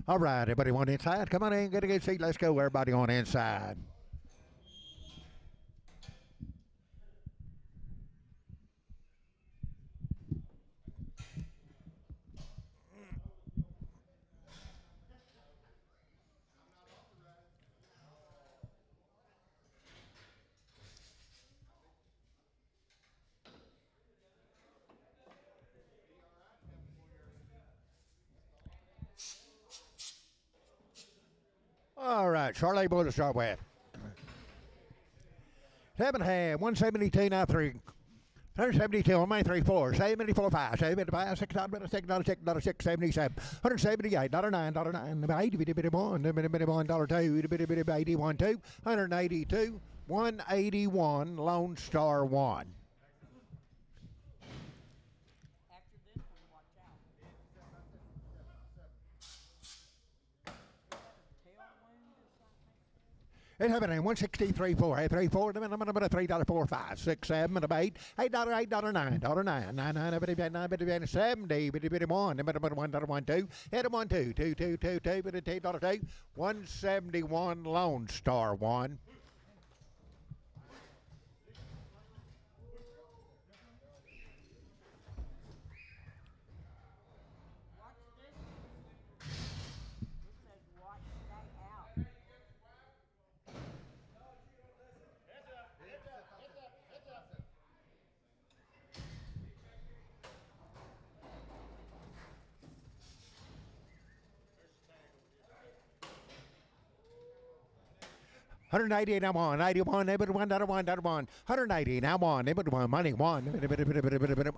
All right, everybody want inside? Come on in, get a good seat. Let's go. Everybody on inside. All right, Charlie boy to start with. 7.5, 172 now 3. 172 on my 3 4, 74 5, 75 $6, $6, 6, 77, 178, $9, $9, 80, bitty bitty one, $1, 2, bitty bitty 81 2, 182, 181, Lone Star 1. It happened in 163 4, 3 4, $3 4 5, 6 7 8, $8 $9, $9 9 70, bitty bitty one, $1 2, hit 1 2, 2 2 2 2, bitty $2, 171 Lone Star 1. $188 now on, $91, $1, 180 now on, money one,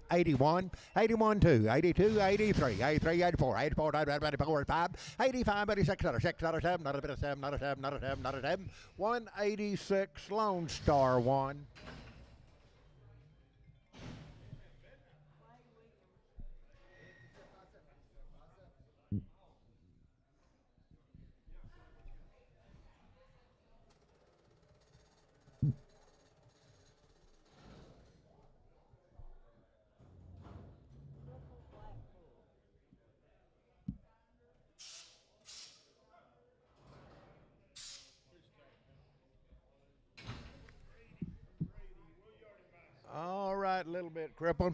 81, 81 2, 82, 83, 83, 84, 84, 84, 5, 85, $86, $6, 7, not a bit of 7, not a 7, not a 7, not a 7, 186 Lone Star 1. All right, a little bit crippled.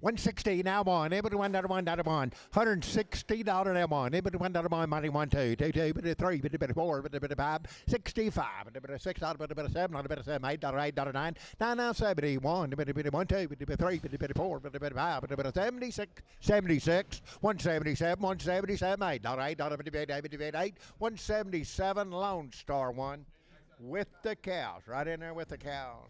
160 now on, $1, $160 now on, $1, money 1 2, 2 2, 3, 4, 5, 65, $6, $7, $7, $8, $8, 9, 9 71, 1 2, 3, 4, 5, 76, 76, 177, 177, $8, $8, 8, 177 Lone Star 1 with the cows, right in there with the cows.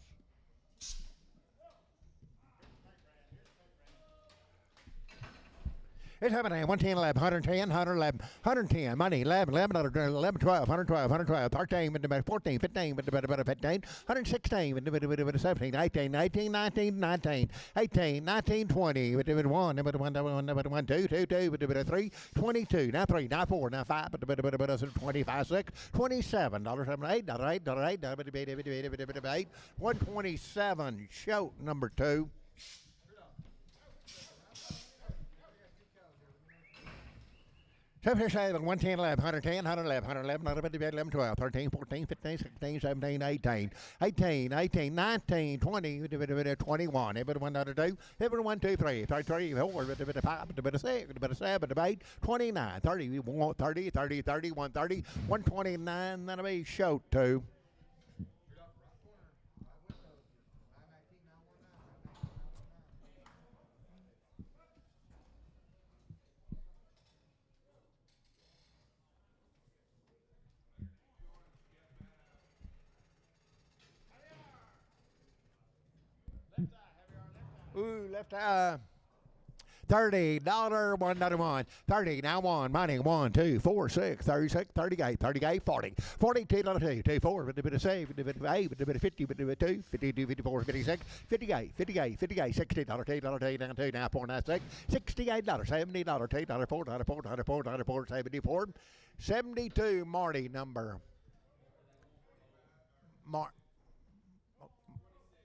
It's happening. 110, 11, 110, 111, 110, money, 11, 11, 11, 12, 112, 112, 13, 14, 15, 15, 116, 17, 18, 19, 19, 19, 18, 19, 20, 1, 1, 2, 2, 2, 3, 22, now 3, now 4, now 5, 25, 6, $27, $8, $8, 8, 127, show number 2. 7, 110, 11, 110, 111, 111, 11, 12, 13, 14, 15, 16, 17, 18, 18, 18, 19, 20, 21, everyone 2, everyone 2, 3, 33, 4, 5, 6, 7, 8, 29, 30, 30, 30, 30, 130, 129, that'll be show 2. Ooh, left eye. $30, $1, 30, now on, money, 1, 2, 4, 6, 36, 38, 38, 40, 42, 2, 2, 4, 7, 8, 50, 52, 52, 54, 56, 58, 58, 58, $60, $2, down 2, now 4, now 6, $68, $70, $2, 4, 4, 4, 4, 74, 72, Marty number.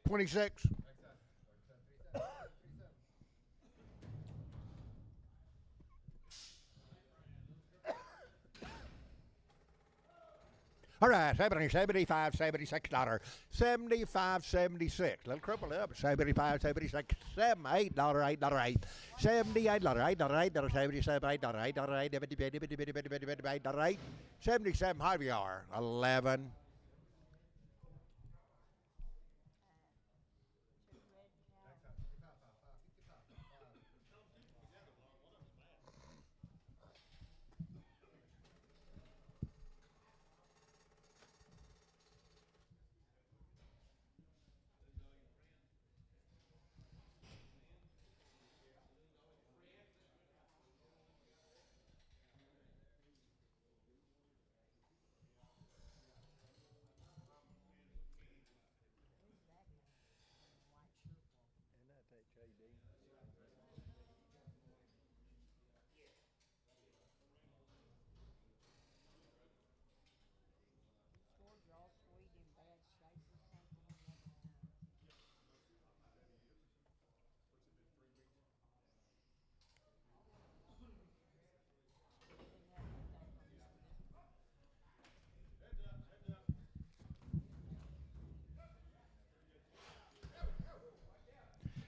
26. All right, 70, 75, $76, 75, 76. Little cripple up, 75, 76, $7, $8, $8, $8, $78, $8, $8, 77, $8, $8, $8, $8, 77, Javier, 11.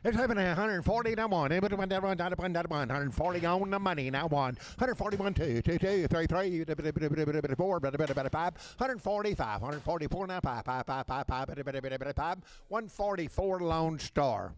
It's having 140 now one. Anybody went down one, down one, down one. 140 on the money now one. 141 2, 2, 2, 3, 3, 4, 5. 145, 144 now 5, 5, 5, 5, 5, 144 Lone Star.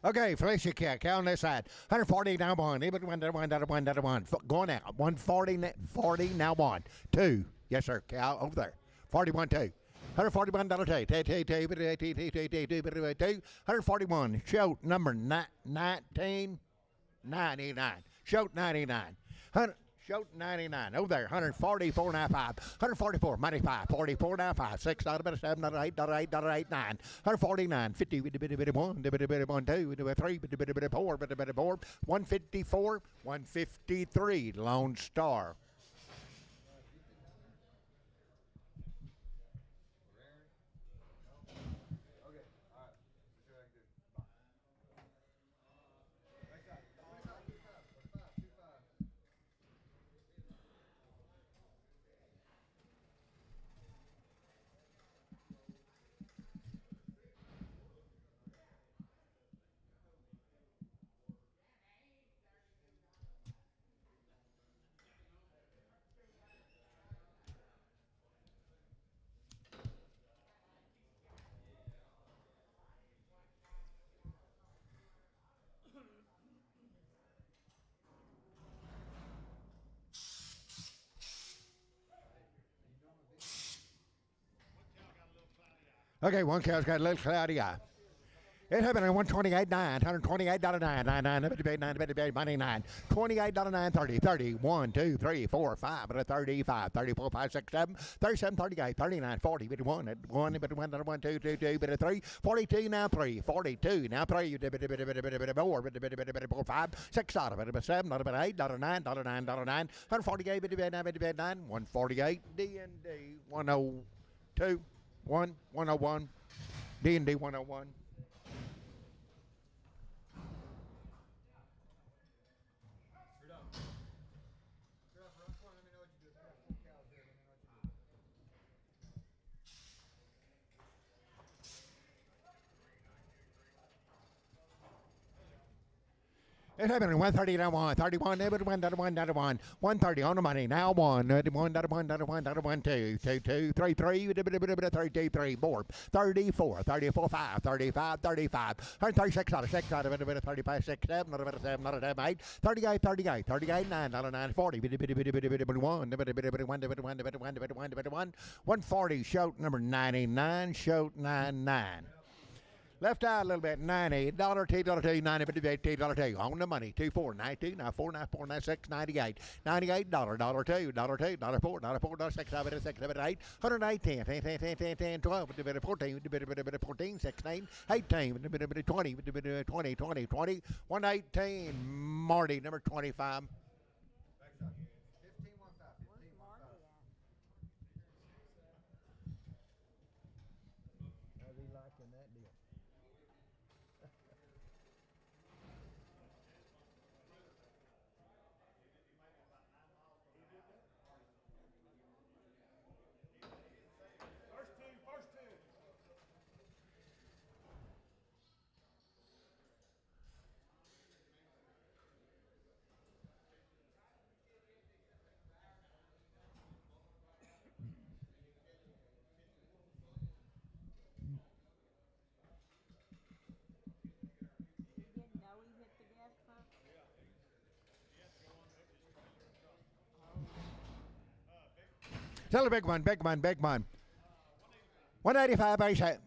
Okay, Felicia cow on this side. 140 now one. Anybody went down one, down one, down one. Going out. 140 40 now one. 2. Yes, sir. Cow over there. 41 2. 141 $2. 141. Show number 1999. Show 99. Show 99 over there. 144 now 5. 144 money 5. 44 now 5. 6 $7 $8 $8 $8 9. 149 50 1 2 3 4 154 153 Lone Star. Okay, one cow's got a little cloudy eye. It happened at 128 9, $128 9, 9, 9, money 9, $28 9, 30, 30, 1, 2, 3, 4, 5, 35, 34, 5, 6, 7, 37, 38, 39, 40, 51, 1, 1, 2, 2, 2, 3, 42 now 3, 42 now 3, 4, 5, 6, 7, 8, 9, 9, 148, 9, 148, D&D 102, 101, D&D 101. It happened in 130 down 1, 31, 130 on the money, now 1, 1, 2, 2, 2, 3, 3, 33, 4, 34, 34, 5, 35, 35, 136, 6, 35, 6, 7, 7, 8, 38, 38, 38, 9, 9, 40, 140, show number 99, show 99. Left eye a little bit, 90, dollar two, $90, $58, $2, on the money, 24, 92, 94, 94, 96, 98, $98, dollar two, $4, $6, 7, 6, 7, 8, 108, 10, 10, 10, 10, 10, 10, 12, 14, 14, 16, 18, 20, 20, 20, 20, 118, Marty, number 25. How's he liking that deal? Sell the big one, big one, big one. 185, 87.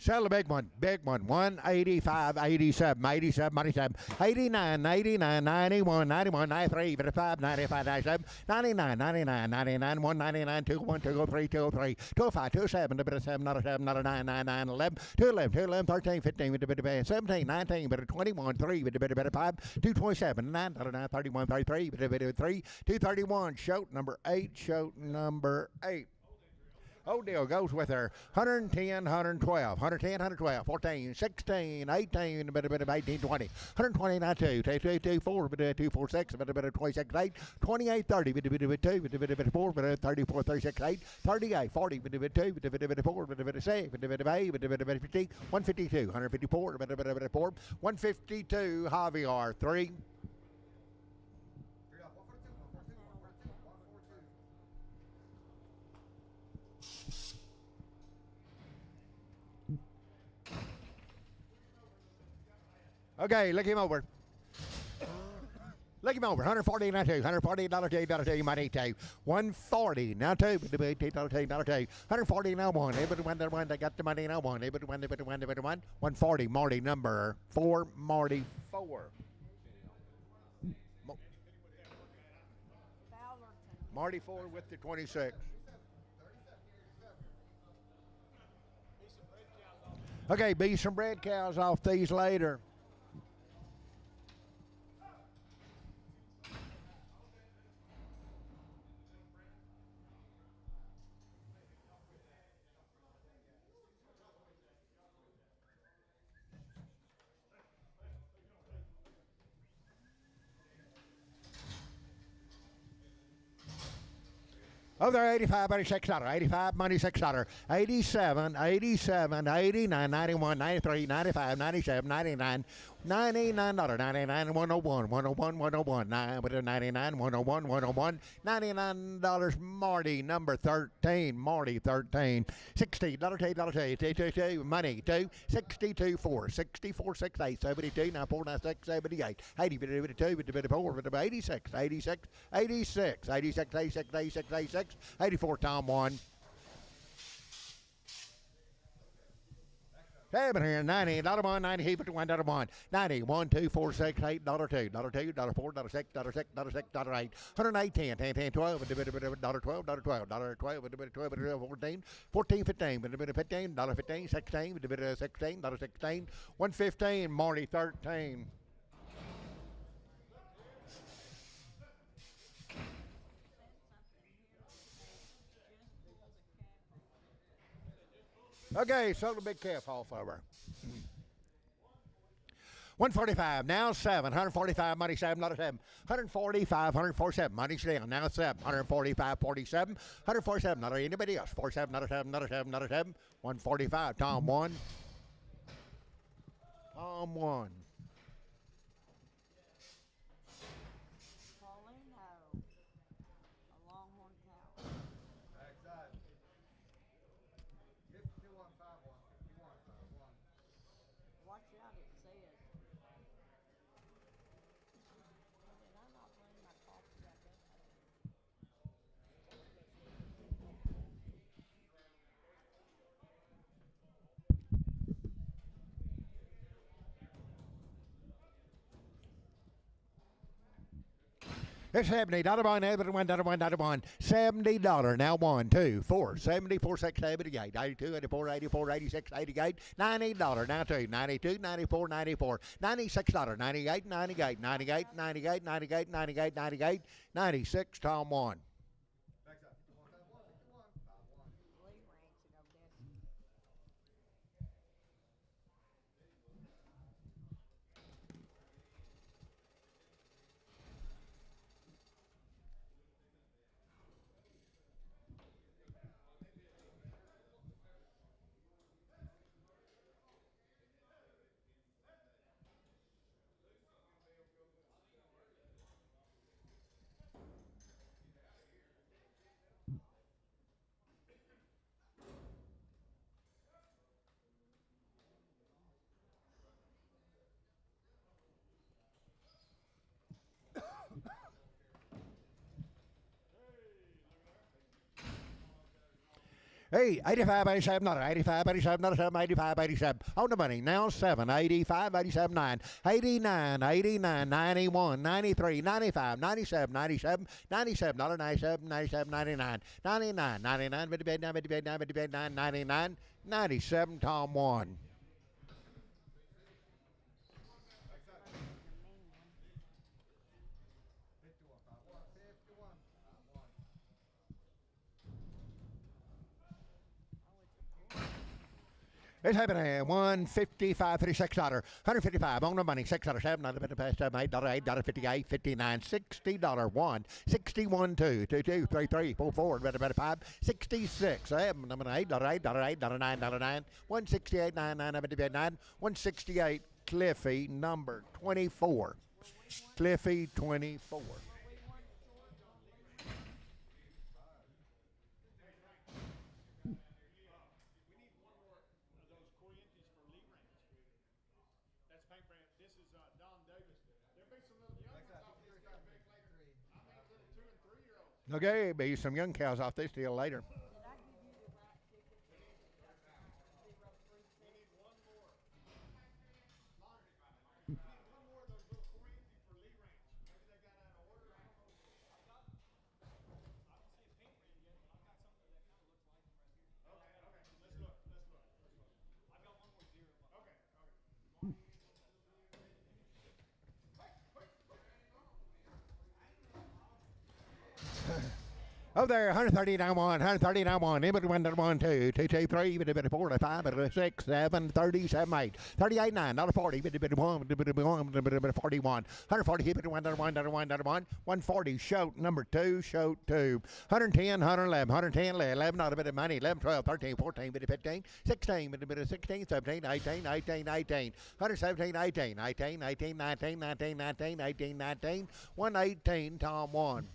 Sell the big one. 185, 87, 87, 87, 89, 89, 91, 91, 93, 55, 95, 97, 99, 99, 99, 199, 21, 203, 203, 205, 27, 7, 7, 9, 9, 9, 11, 211, 13, 15, 17, 19, 21, 3, 5, 227, 9, 31, 33, 3, 231, show number 8, show number 8. Oh, deal goes with her. 110, 112, 110, 112, 14, 16, 18, 18, 20, 129, 2, 2, 2, 4, 2, 4, 6, 26, 8, 28, 30, 2, 4, 34, 36, 8, 38, 40, 2, 4, 6, 50, 152, 154, 152, Javier, 3. Okay, look him over. Look him over. 140 now two. $140 two. Money two. 140 now two. $2. 140 now one. Everybody one. They got the money now one. Everybody one. 140. Marty number 4. Marty 4. Marty 4 with the 26. Okay, be some bread cows off these later. Oh, they're 85, $86, 85, money $6, 87, 87, 89, 91, 93, 95, 97, 99, $99, 99, 101, 101, 101, 99, 101, 101, $99, Marty, number 13, Marty 13, $60, $2, money 2, 62, 4, 64, 68, 72, 94, 96, 78, 80, 84, 86, 86, 86, 86, 86, 86, 86, 84, Tom 1. Seven here, $90, 90, he put the $1, 90, 1, 2, 4, 6, $8, $2, $2, $4, $6, $6, $6, $8, 108, 10, 10, 10, 12, $12, $12, $12, 12, 14, 14, 15, $15, 15, 16, $16, 16, 115, Marty 13. Okay, sold a big calf off of her. 145, now 7, 145, money 7, not a 7, 145, 147, money down, now 7, 145, 47, 147, not anybody else, 47, not a 7, not a 7, not a 7, 145, Tom 1. Tom 1. It's $70. $1, $70. Now 1, 2, 4, 74, 6, 78, 82, 84, 84, 86, 88, $90. Now 2, 92, 94, 94, $96, 98, 98, 98, 98, 98, 98, 98, 96. Tom 1. Hey, 85, 87, not 85, 87, not 7, 85, 87. On the money. Now 7, 85, 87, 9, 89, 89, 91, 93, 95, 97, 97, 97, dollar 97, 97, 99, 99, 99, 59, 59, 59, 99, 97, Tom 1. It's happening. 155, $56, $155 on the money. $6, $7, $7, $8, $8, 58, 59, $60, 1, 61, 2, 2, 2, 3, 3, 4, 4, 5, 66, $7, $8, $8, $8, $9, $9, 168, 9, 9, 9, 168, Cliffy, number 24. Cliffy, 24. Okay, be some young cows off this deal later. Oh, there, 139 1, 139 1, in between 1, 2, 2, 2, 3, 4, 5, 6, 7, 37, 8, 38, 9, not 40, 41, 41, 140, 1, 140, shoat, number 2, shoat 2, 110, 111, 110, 11, not a bit of money, 11, 12, 13, 14, 15, 16, 16, 17, 18, 18, 18, 117, 18, 18, 18, 19, 19, 19, 18, 19, 118, Tom 1.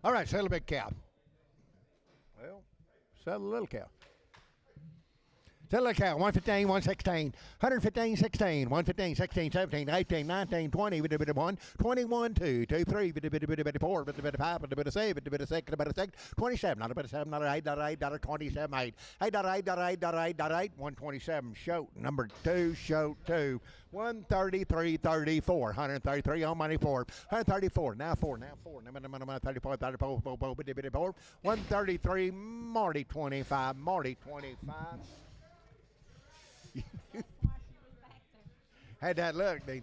All right, sell a big cow. Well, sell a little cow. Tell the count. 115, 116, 115, 16, 115, 16, 17, 18, 19, 20, 1, 21, 2, 2, 3, 4, 5, 6, 27, not a bit of 7, not 8, 27, 8, 127, show number 2, show 2, 133, 34, 133 on money 4, 134, now 4, 34, 133, Marty 25, Marty 25. Had that look, dude.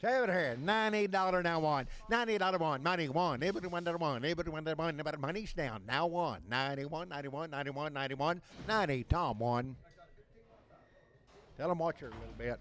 Over here, $90 now one. $90 one, money one. Everyone that one, everyone that one. Money's down. Now one. 91, 91, 91, 91, 90. Tom one. Tell him watch her a little bit.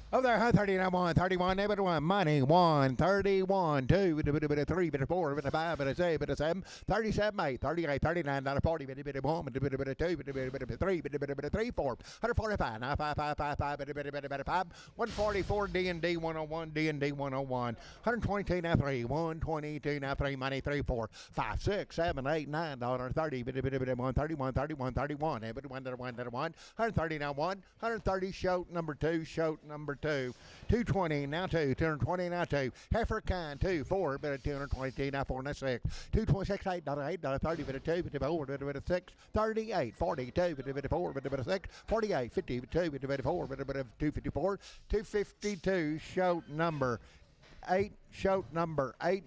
Over there, 139, 1, 31, 1, money, 1, 31, 2, 3, 4, 5, 6, 7, 37, 8, 38, 39, 40, 1, 2, 3, 4, 145, 5, 144, D&D 101, D&D 101, 122, now 3, 122, now 3, money, 3, 4, 5, 6, 7, 8, 9, $30, 31, 31, 31, 130, now 1, 130, show number 2, show number 2, 220, now 2, 220, now 2, heifer kind, 2, 4, bit of 222, now 4, now 6, 226, $8, $8, 30, bit of 2, bit of 4, bit of 6, 38, 42, bit of 4, bit of 6, 48, 52, bit of 4, bit of 254, 252, show number 8, show number 8.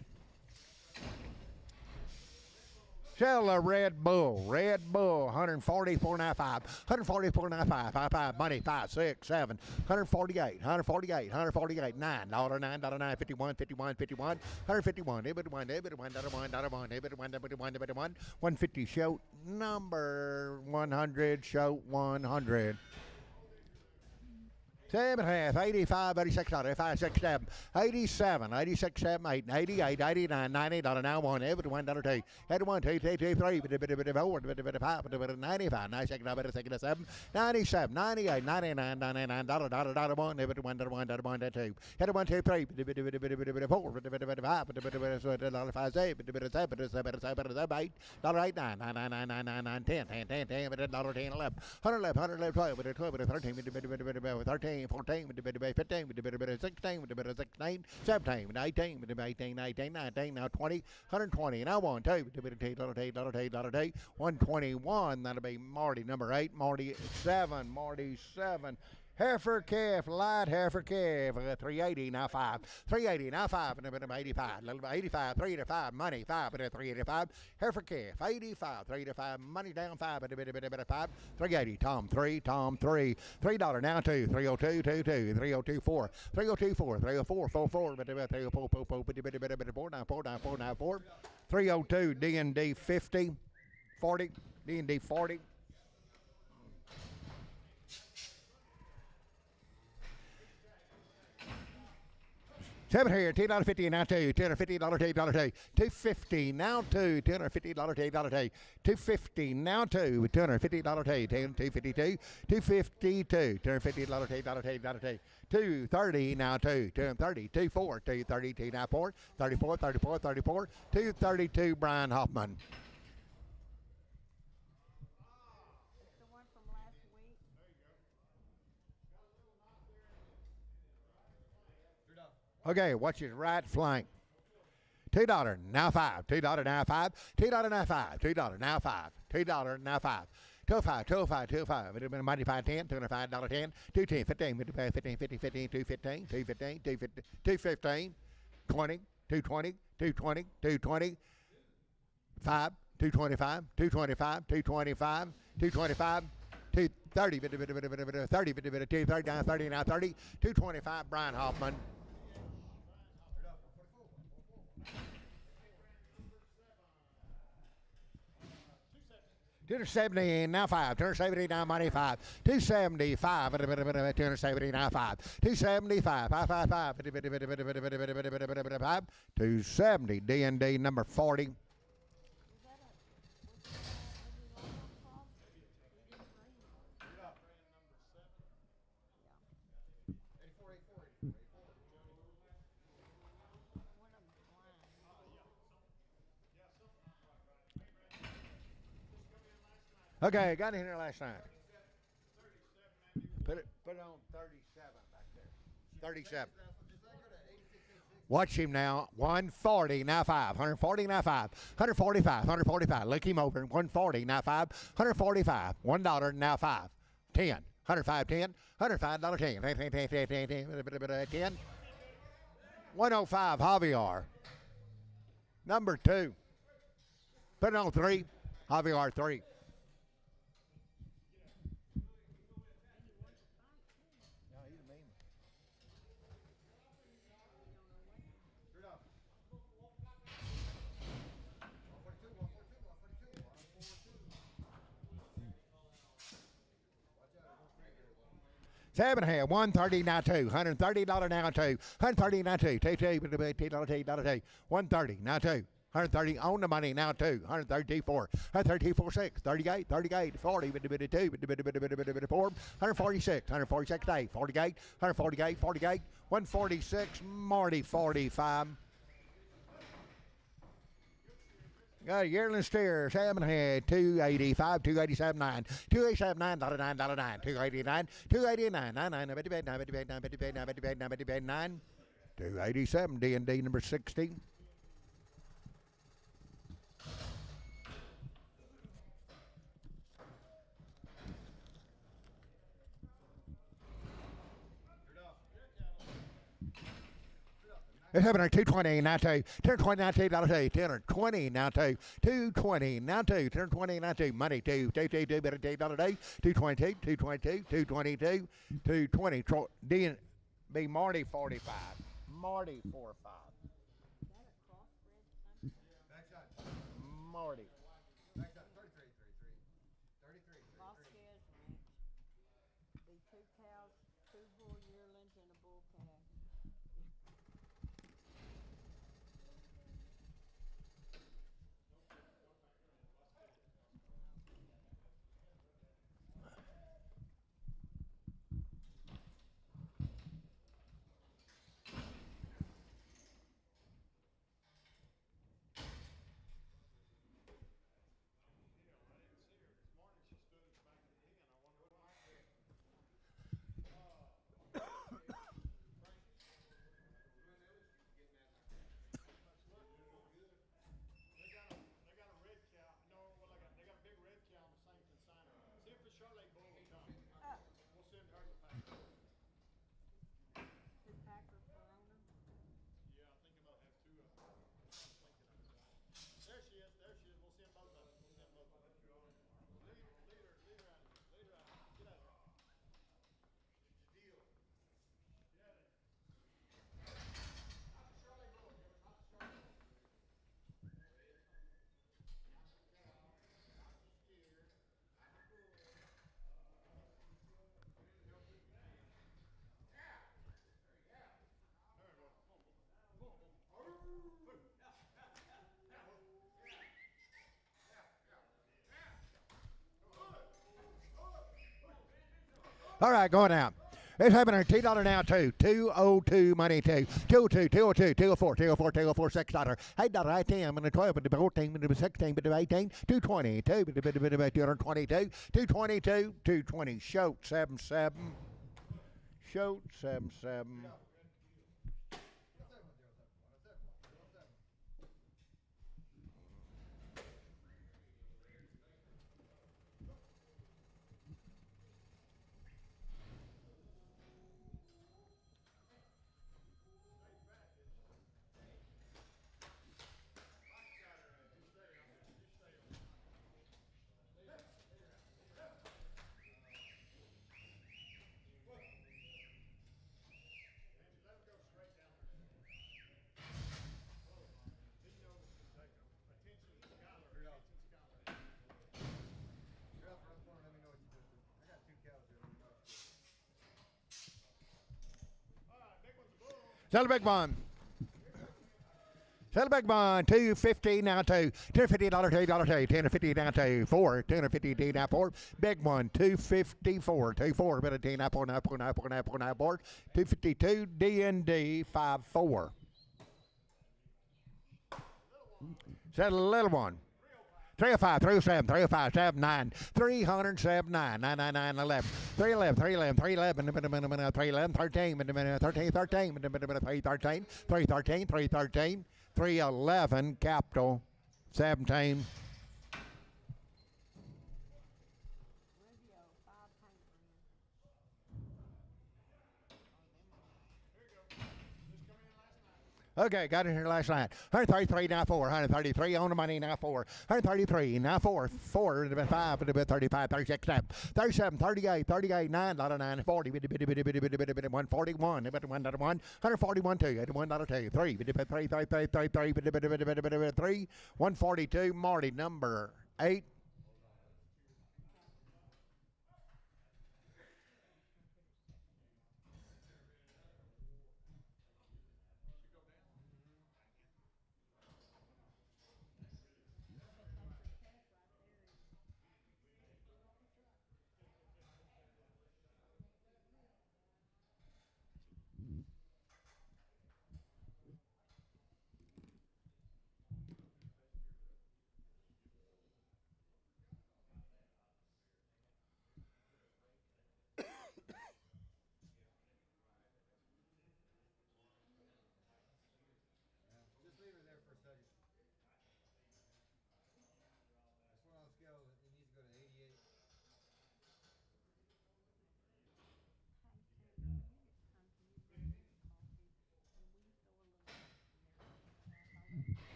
Sell a Red Bull, 144, now 5, 144, now 5, 5, money, 5, 6, 7, 148, 148, 148, $9, $9, 51, 51, 51, 151, 150, show number 100, show 100. 7.5, 85, 86, 85, 6, 7, 87, 86, 7, 8, 88, 89, $90, now 1, $1, 2, 1, 2, 3, 2, 3, 4, 5, 95, 96, 7, 97, 98, 99, $99, $1, 1, 2, 1, 2, 3, 4, 5, 8, 9, 10, 11, 12, 13, 13, 14, 15, 16, 17, 18, 19, now 20, 120, now 1, 2, 121, that'll be Marty, number 8, Marty 7, heifer calf, light heifer calf, 380, now 5, 380, now 5, and a bit of 85, 85, 385, money, 5, and a 385, heifer calf, 85, 385, money down 5, and a bit of 5, 380, Tom 3, $3, now 2, 302, 22, 302, 4, 302, 4, 304, 44, 304, now 4, 302, D&D 50, 40, D&D 40. Seven here, $2.50 now 2, $250 $250 now 2, $250 $250 now 2, $250 $252, $252, $250 $230 now 2, $230, $240, $232 now 4, $34, $232 Brian Hoffman. Okay, watch his right flank. $2 now 5, $2 now 5, $2 now 5, $2 now 5, $2 now 5, 205, 205, 205. It would have been a mighty $5.10, $205.10, 210, 15, 15, 50, 15, 215, 215, 215, 20, 220, 220, 220, 5, 225, 225, 225, 225, 230, 30, 239, 39, 30, 225, Brian Hoffman. 270 now 5. 270 now money 5. 275. 270 now 5. 275. 555. 270 D&D number 40. Okay, got in here last night. Put it on 37 back there. 37. Watch him now. 140 now 5. 140 now 5. 145. 145. Look him over. 140 now 5. 145. $1 now 5. 10. 105 10. $105 10. 10. 105 Javier. Number 2. Put it on 3. Javier 3. Seven here, 130 now 2, $130 now 2, $130 now 2, $2, 130 now 2, 130 on the money now 2, 132 4, 132 4 6, 38, 38, 40, 4, 146, 146 8, 48, 148, 48, 146, Marty 45. Got a yearling steer, salmon head, 285, 287 9, 287 9, $9, 289, 289, 99, 9, 287, D&D number 60. It's happening at 220 now 2, 220 now 2, $220 now 2, 220 now 2, 220 now 2, money 2, 222, better $2, 222, 222, 222, 220, D be Marty 45, Marty 45. Marty. All right, going out. It's happening $2 now 2, 202 money 2, 202, 202, 204, 204, 204, $6, $8, 10, and 12, and 14, and 16, and 18, 220, 222, 222, 220, Shoat 77, Shoat 77. Sell the big one. Sell the big one. $2.50 now to $250 $2 $250 now to $4 $250 now for big one $254 $24 better $10 now for $252 D&D 54. Sell the little one. 305, 307, 305, 79, 379, 999, 11, 311, 311, 311, 311, 13, 13, 13, 313, 313, 313, 311, capital, 17. Okay, got it here last night. 133 now 4. 133 on the money now 4. 133 now 4. 4 5 35 36 37 38 38 9 9 40 141 141 2 $1 2 3 3 142 Marty number 8.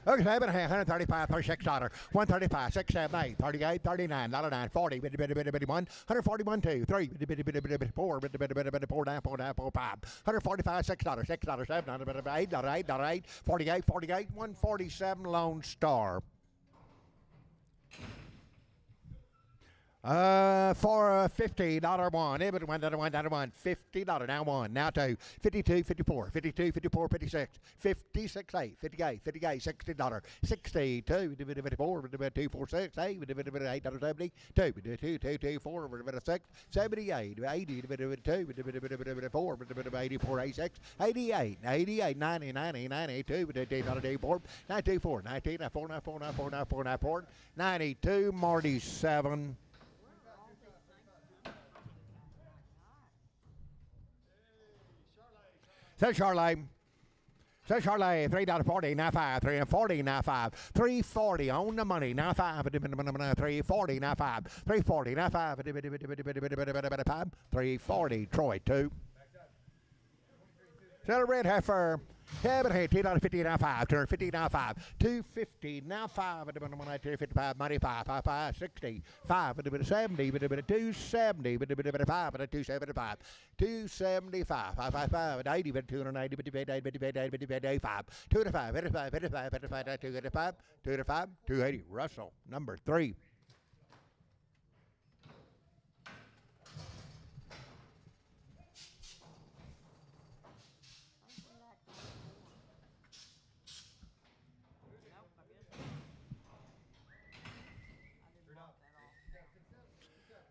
Okay, 135, $36, $135, 6, 7, 8, 38, 39, 99, 40, 141, 2, 3, 4, 4, 9, 4, 9, 4, 5, $145, $6, $6, 7, $8, $8, 48, 48, 147 Lone Star. For $50 one, $1, $50 now one, now two, 52, 54, 52, 54, 56, 56, 8, 58, 58, $60, 62, 54, 246, 8, 8, 72, 2, 4, 6, 78, 80, 2, 4, 84, 86, 88, 88, 90, 90, 92, 84, 94, 19, 94, 94, 94, 94, 94, 92, Marty 7. So Charlie, $3.40, now 5, $3.40, now 5, $3.40 on the money, now 5, $3.40, now 5, $3.40, now 5, $3.40, Troy 2. So the red heifer, $2.50 now 5, $2.50 now 5, $2.50 now 5, $2.55, money 5, 5, 60, 5, $70, $2.70, 5, $2.75, $2.75, 5, 5, 5, $80, $290, $5, $2.85, $2.80, Russell, number 3.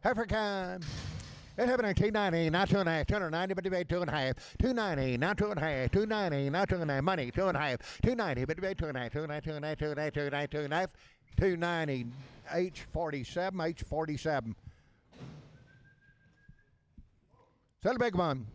African. It happened in 290, now 2.5, 290, but debate 2.5, 290, now 2.5, 290, now 2.5, money 2.5, 290, but debate 2.5, 290, 2.5, 290, H47, H47. Sell the big one.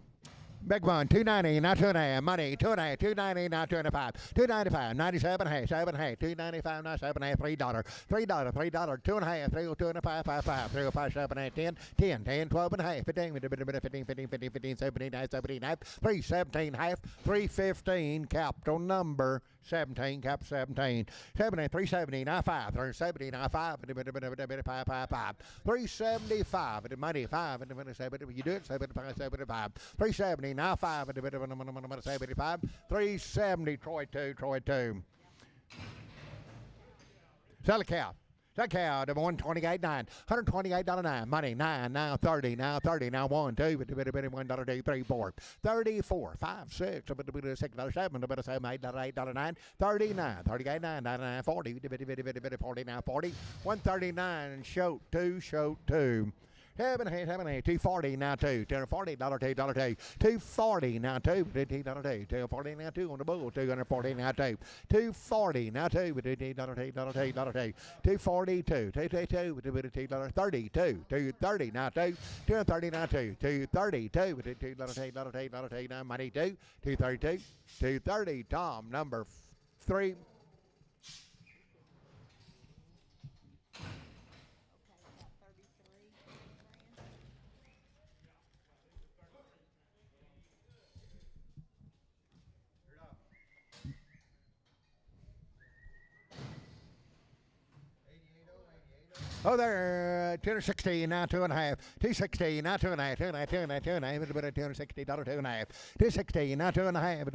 Big one, 290, now 2.5, money, 2.5, 290, now 2.5, 295, 97 half, 7 half, 295, now 7 half, $3, $3, $3, 2.5, 302.5, 5, 5, 305, 7 half, 10, 10, 10, 12 and a half, 15, 15, 15, 17, 17 half, 317 half, 315, capital number 17, cap 17. 17, 370, 95, 370, 95, 5, 375, and the money 5, and the 7, you do it, 75, 75, 370, 95, 75, 370, Troy 2, Troy 2. Sell a cow. That cow, the 128.9, $128.9. Money 9, now 30, now 30, now 1, 2, $1, 2, 3, 4, 34, 5, 6, $6, $7, $7, $8, $9, 39, 38, 9, 99, 40, 40, now 40, 139, show 2, show 2. 240 now 2, $240, $2, $2, 240 now 2, $2, $240 now 2 on the bull, 240 now 2, 240 now 2, $2, $2, 242, $2, 32, 230 now 2, 230 now 2, 232, $2, now money 2, 232, 230, Tom number 3. Oh, there, 260, now 2.5, 260, now 2.5, 2.5, 2.5, 2.5, $260, 2.5, 260, now 2.5, 2.5,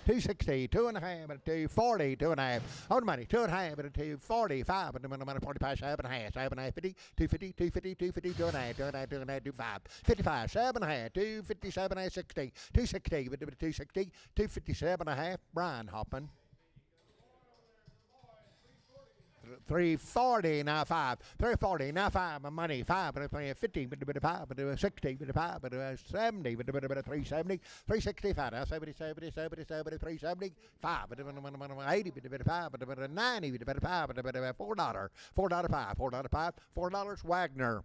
260, 2.5, 240, 2.5, on the money, 2.5, 245, and the money 45, 7.5, 7.5, 50, 250, 250, 250, 2.5, 2.5, 2.5, 25, 55, 7.5, 257, 60, 260, 260, 257.5, Brian Hoppin. 340 now 5, 340 now 5, my money 5, 50, 60, 70, 370, 365, now 70, 70, 70, 70, 370, 5, 80, 5, 90, 5, $4, $4, 5, $4, 5, $4, Wagner.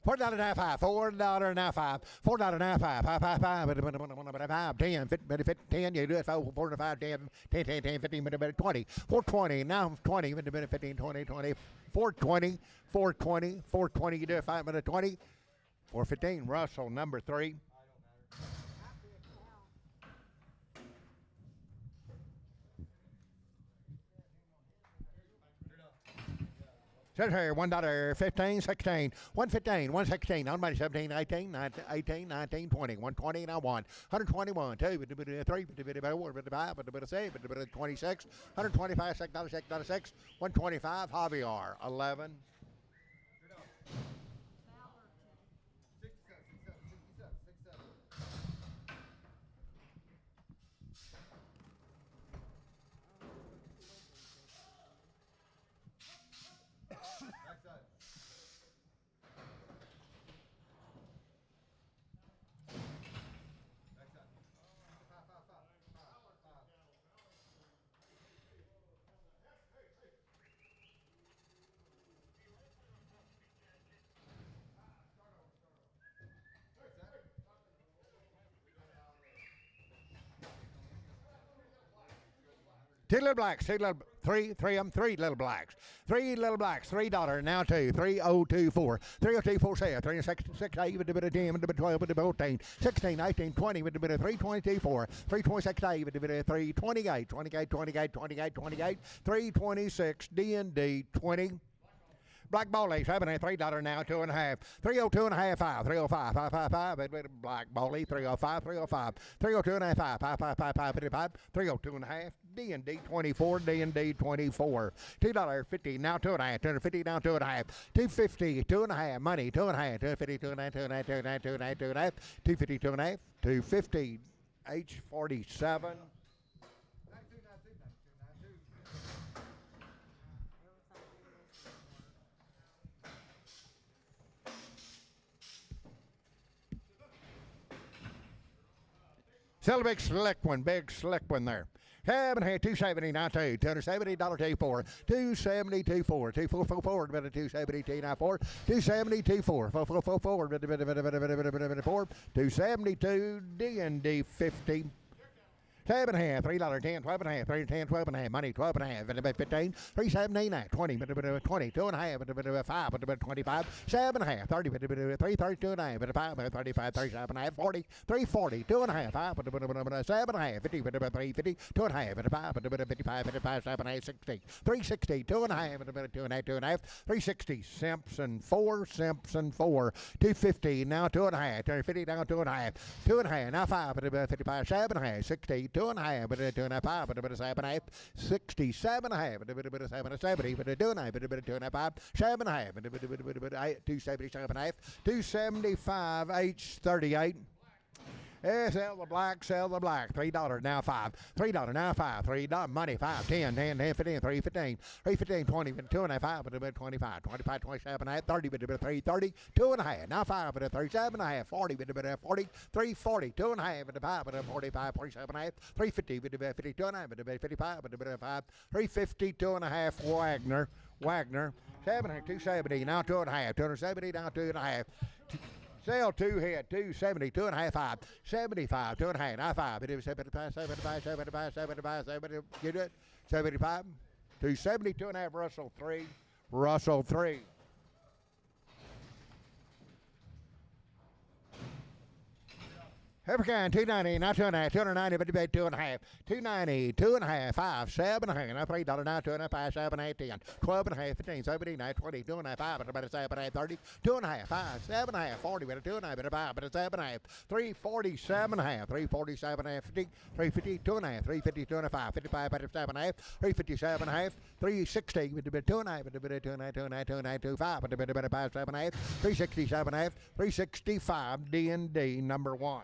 $4.95, $4.95, $4.95, 5, 10, 50, 10, you do it, 4 to 5, 10, 10, 10, 10, 15, 20, 420, now 20, 15, 20, 20, 420, 420, 420, you do it, 5 minutes, 20, 415, Russell, number 3. Says here, $1.15, 16, 115, 116, on money 17, 18, 19, 18, 19, 20, 120, now 1, 121, 2, 3, 4, 5, 26, 125, $6, 125, Javier, 11. Two little blacks, three of them, three little blacks. Three little blacks, $3, now 2, 3024, 3024, 36, 8, 10, 12, 14, 16, 18, 20, 324, 326, 328, 28, 28, 28, 28, 326, D&D 20. Black ball ace, $3 now, 2.5. 302 and a half, 5. 305, 555. Black ball ace, 305, 305. 302 and a half, 5. 555, 55. 302 and a half. D&D 24, D&D 24. $2.50 now, 2.5. 250 now, 2.5. 250, 2.5. Money, 2.5. 250, 2.5, 2.5, 2.5, 2.5, 2.5. 250, 2.5. 250, H47. Still a big slick one there. 7 and a half, 270, now two, $270, $2.4, 270, 2.4, 2.4, better 270, 2.94, 270, 2.4, 4, 272, D&D 50. 7 and a half, $3.10, 12 and a half, 3.10, 12 and a half, money, 12 and a half, 15, 3.79, 20, 20, 2 and a half, 5, 25, 7 and a half, 30, 3.32 and a half, 5, 35, 37 and a half, 40, 3.40, 2 and a half, 5, 7 and a half, 50, 3.50, 2 and a half, 5, 55, 55, 7 and a half, 60, 3.60, 2 and a half, 2 and a half, 2 and a half, 3.60, Simpson 4, 2.50, now 2 and a half, 2.50, now 2 and a half, 2 and a half, now 5, 55, 7 and a half, 60, 2 and a half, 2 and a half, 5, 7 and a half, 67 and a half, 70, 2 and a half, 2 and a half, 5, 7 and a half, 277 and a half, 275, H38. Sell the black, $3 now 5, $3 now 5, $3 money 5, 10, 15, 3.15, 3.15, 20, 2 and a half, 5, 25, 25, 27 and a half, 30, 3.30, 2 and a half, now 5, 37 and a half, 40, 40, 3.40, 2 and a half, 5, 45, 47 and a half, 3.50, 52 and a half, 55, 5, 3.50, 2 and a half, Wagner, 7, 270, now 2 and a half, 270, now 2 and a half. Sell 2 head, 270, 2 and a half, 5, 75, 2 and a half, now 5, 75, 70, get it? 75, 270, 2 and a half, Russell 3. Evercan, 290, now 2 and a half, 290, but debate 2 and a half, 290, 2 and a half, 5, 7 and a half, now $3, now 2 and a half, 5, 7 and a half, 10, 12 and a half, 15, 17, 20, 2 and a half, 5, but about 7 and a half, 30, 2 and a half, 5, 7 and a half, 40, but 2 and a half, but 5, but 7 and a half, 347 and a half, 347 and a half, 50, 350, 2 and a half, 350, 2 and a half, 55, but 7 and a half, 357 and a half, 360, but 2 and a half, but 2 and a half, 2 and a half, 2 and a half, 25, but 5, 7 and a half, 367 and a half, 365, D&D number 1.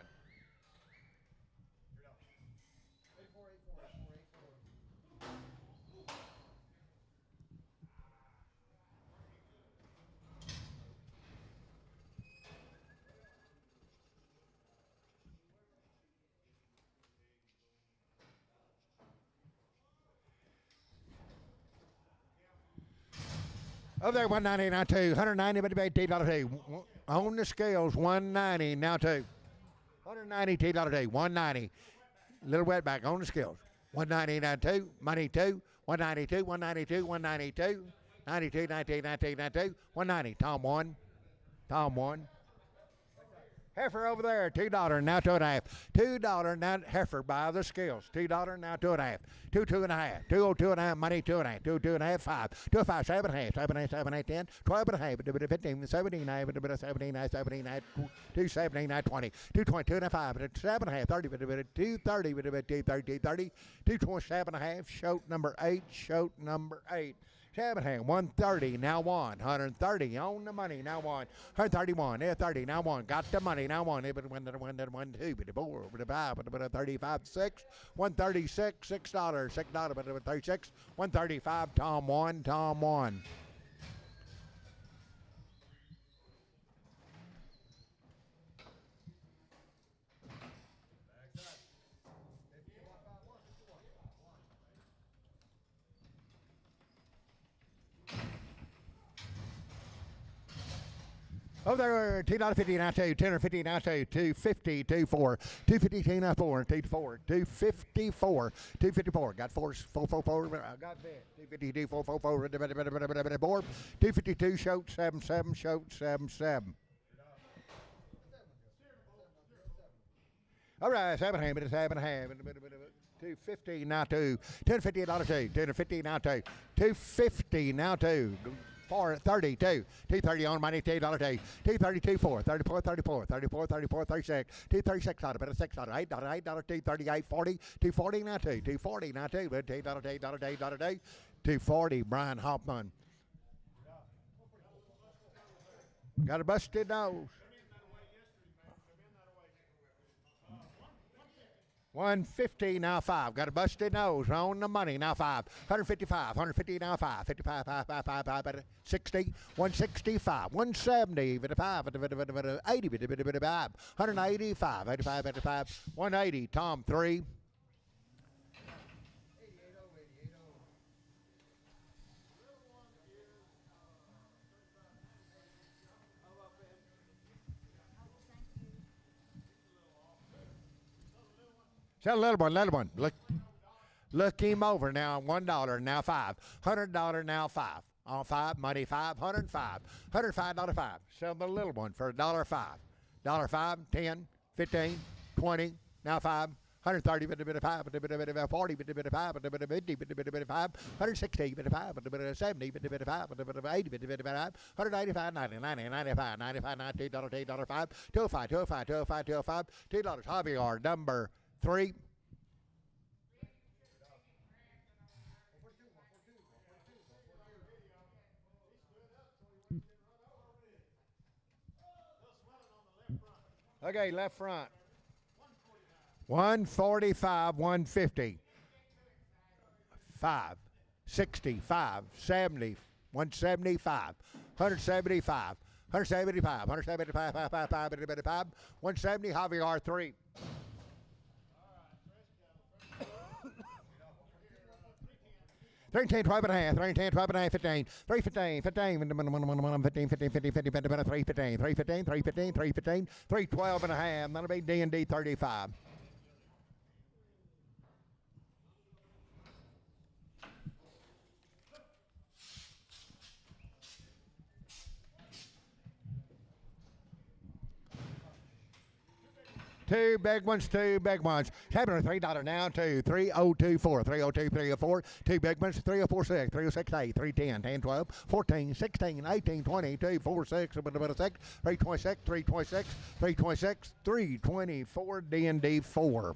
Over there, 190, now 2, 190, but debate $2. On the scales, 190, now 2. 190, $2, 190. Little wetback on the scales. 190, now 2, money 2, 192, 192, 192, 92, 92, 92, 92, 190, Tom 1. Heifer over there, $2, now 2 and a half. $2, now heifer by the scales. $2, now 2 and a half. 2, 2 and a half. 202 and a half, money 2 and a half. 2, 2 and a half, 5. 2, 5, 7 and a half. 7 and a half, 7 and a half, 10. 12 and a half, 15, 17, 17, 17, 2, 17, 20. 220, 2 and a half, 5. 7 and a half, 30, 230, 230, 227 and a half. Shoat number 8. 7 and a half, 130, now 1. 130 on the money, now 1. 131, 30, now 1. Got the money, now 1. 1, 2, 4, 5, 35, 6. 136, $6, $6, 36. 135, Tom 1. Oh, there, $2.50 now 2, $10.50 now 2, 250, 24, 252 now 4, 254, 254. Got 4, I got that. 252, 4, 252, shoat 7. All right, 7 and a half. 250 now 2, $10.50 $2, $10.50 now 2, 250 now 2. 432, 230 on money, $2, 232, 4, 34, 36, 236 $6, $8, $238, 40, 240 now 2, 240 now 2, $2, 240, Brian Hoffman. Got a busted nose. 150 now 5. Got a busted nose on the money now 5. 155. 150 now 5. 55. 5. 60. 165. 170. 55. 80. 185. 85. 180. Tom 3. Tell little one. Look him over now. $1 now $5. $100 now $5. On 5, money 5, 105. $105.05. Sell the little one for $1.05. $5, 10, 15, 20, now 5. 130, bit of 5, bit of 40, bit of 5, bit of 50, bit of 5, 160, bit of 5, bit of 70, bit of 5, bit of 80, bit of 5, 185, 90, 90, 95, 95, $90, $5, 205, 205, 205, 205, $2. Javier, number 3. Okay, left front. 145, 150. 5, 65, 70, 175, 175, 175, 175, 5, 5, 5, 170, Javier 3. 310, 12 and a half, 310, 12 and a half, 15, 315, 15, 15, 15, 15, 50, 315, 315, 315, 315, 312 and a half. That'll be D&D 35. Two big ones, $3 now, 2, 3024, 302, 2 big ones, 3046, 3068, 310, 10, 12, 14, 16, 18, 20, 2, 4, 6, 326, 326, 324, D&D 4.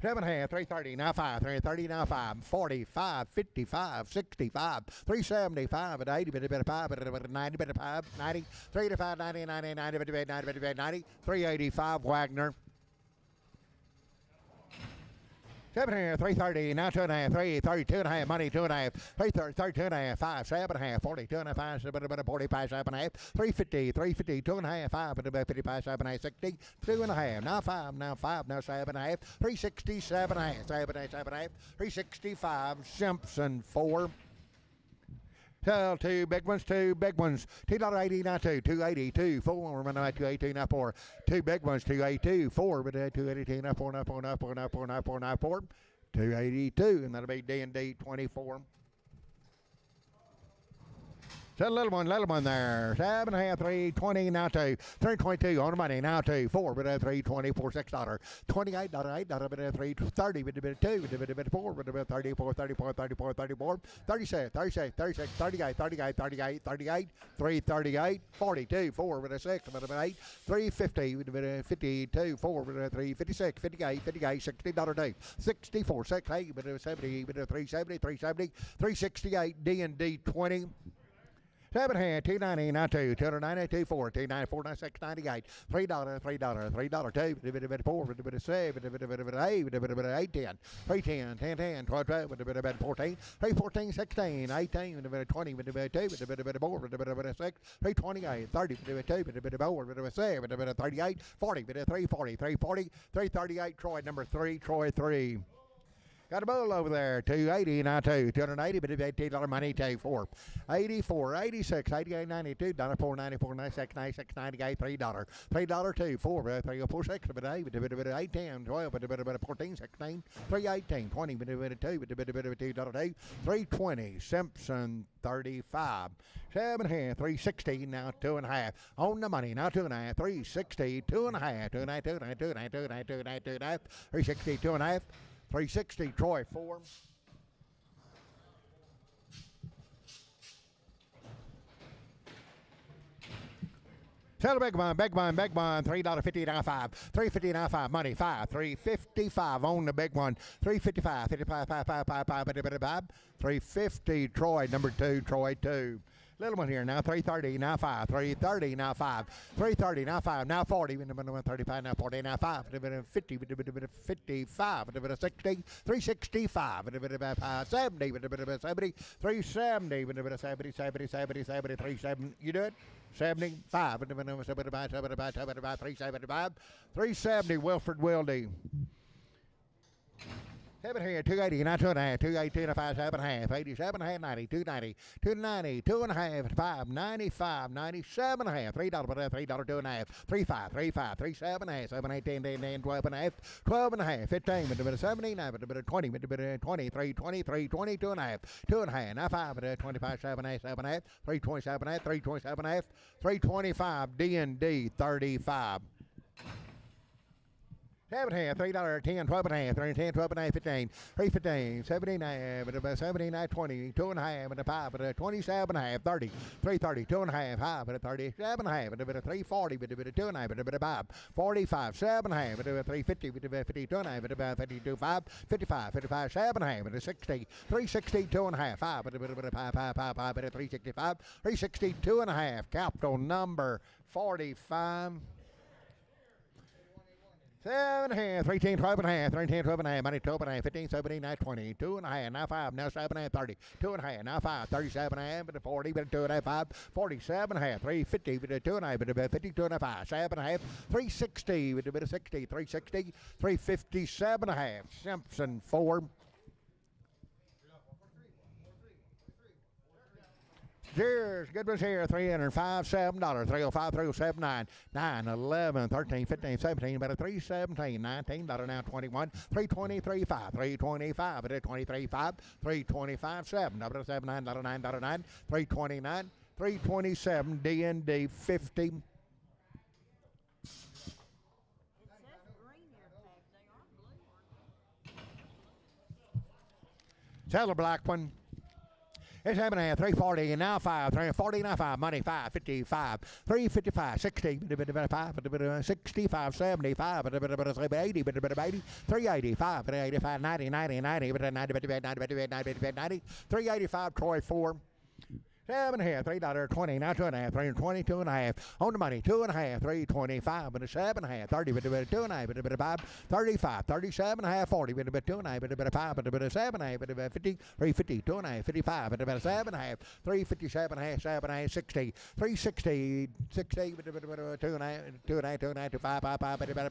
7.5, 330, now 5, 330, now 5, 45, 55, 65, 375, at 80, bit of 5, bit of 90, bit of 5, 90, 385, 90, 90, 90, bit of 90, bit of 90, 385, Wagner. 7.5, 330, now 2.5, 330, 2.5, money 2.5, 330, 2.5, 5, 7.5, 40, 2.5, 5, 45, 7.5, 350, 350, 2.5, 5, 55, 7.5, 60, 2.5, now 5, now 5, now 7.5, 360, 7.5, 7.5, 7.5, 365, Simpson 4. Tell two big ones, $2.80 now 2, 280, 2, 4, 282 now 4, two big ones, 282, 4, but 282 now 4, now 4, now 4, now 4, now 4, now 4, 282, and that'll be D&D 24. So little one there. 7.5, 320, now 2. 322 on the money, now 2. 4, but $320, $6. $28, $8, but $330, but 2, but 4, but 34, 34, 34, 34, 36, 36, 36, 38, 38, 38, 38, 338, 42, 4, but 6, but 8, 350, but 52, 4, but 356, 58, 58, $60, 2, 64, 68, but 70, but 370, 370, 368, D&D 20. 7.5, 290, now 2, 290, 24, 294, 96, 98, $3, $3, 2, 4, 7, 8, 10, 310, 10, 10, 12, 12, 14, 314, 16, 18, 20, 2, 4, 6, 328, 30, 2, 4, 7, 38, 40, 340, 340, 338, Troy, number 3, Troy 3. Got a bull over there, 280, now 2, 280, but $18 money, 4, 84, 86, 88, 92, $4, 94, 96, 96, 98, $3, $3, 2, 4, 3, 4, 6, but 8, 10, 12, but 14, 16, 3, 18, 20, but 2, $2, 320, Simpson 35, 7.5, 360, now 2.5, on the money, now 2.5, 360, 2.5, 2.5, 2.5, 2.5, 2.5, 2.5, 2.5, 360, 2.5. 360, Troy 4. Sell the big one, $3.50 now 5, $3.50 now 5, money 5, $3.55 on the big one, $3.55, 55, 5, 5, 5, 5, 5, $3.50, Troy, number 2, Troy 2. Little one here now, 330, now 5, 330, now 5, 330, now 5, now 40, 35, now 40, now 5, 50, 55, 60, 365, 70, 70, 370, 70, 70, 70, 70, 37, you do it? 75, 75, 75, 375, 370, Wilfred Wildy. 7 here, 280, not 2.5, 280, 2.5, 7.5, 87, 90, 290, 290, 2.5, 5, 95, 97 half, $3, $3, 2.5, 35, 35, 37 half, 7, 8, 10, 10, 12 and a half, 12 and a half, 15, 17, 20, 23, 23, 22 and a half, 2.5, now 5, 25, 7 half, 7 half, 327 half, 327 half, 325, D&D, 35. 7 half, $3, 10, 12 and a half, 10, 12 and a half, 15, 315, 79, 79, 20, 2.5, and a 5, 27 half, 30, 330, 2.5, 5, 37 half, 340, 2.5, 5, 45, 7 half, 350, 52 and a half, 52, 5, 55, 55, 7 half, 60, 360, 2.5, 5, 365, 362 and a half, capital number 45. 7 and a half, 3, 10, 12 and a half, 3, 10, 12 and a half, money 12 and a half, 15, 17, 19, 20, 2 and a half, now 5, now 7 and a half, 30, 2 and a half, now 5, 37 and a half, 40, 2 and a half, 5, 47 and a half, 350, 2 and a half, 52 and a half, 7 and a half, 360, 60, 360, 357 and a half, Simpson 4. Cheers. Good ones here. $305, $7, $305, $307, 9, 11, 13, 15, 17, about a $317, $19 now 21, $323, 5, $325, at a $23, 5, $325, 7, $7, $9, $9, $9, $329, $327, D&D 50. Tell the black one. It's 7 and a half, 340, and now 5, 340, now 5, money 5, 55, 355, 60, 5, 65, 75, 80, 385, 385, 90, 90, 90, 90, 90, 385, Troy 4. 7 and a half, $3, 20, now 2 and a half, 320, 2 and a half, on the money, 2 and a half, 325, but a 7 and a half, 30, 2 and a half, 35, 37 and a half, 40, 2 and a half, 5, 7 and a half, 50, 350, 2 and a half, 55, 7 and a half, 357 and a half, 7 and a half, 60, 360, 60, 2 and a half, 2 and a half, 2 and a half, 5, 5, 7 and a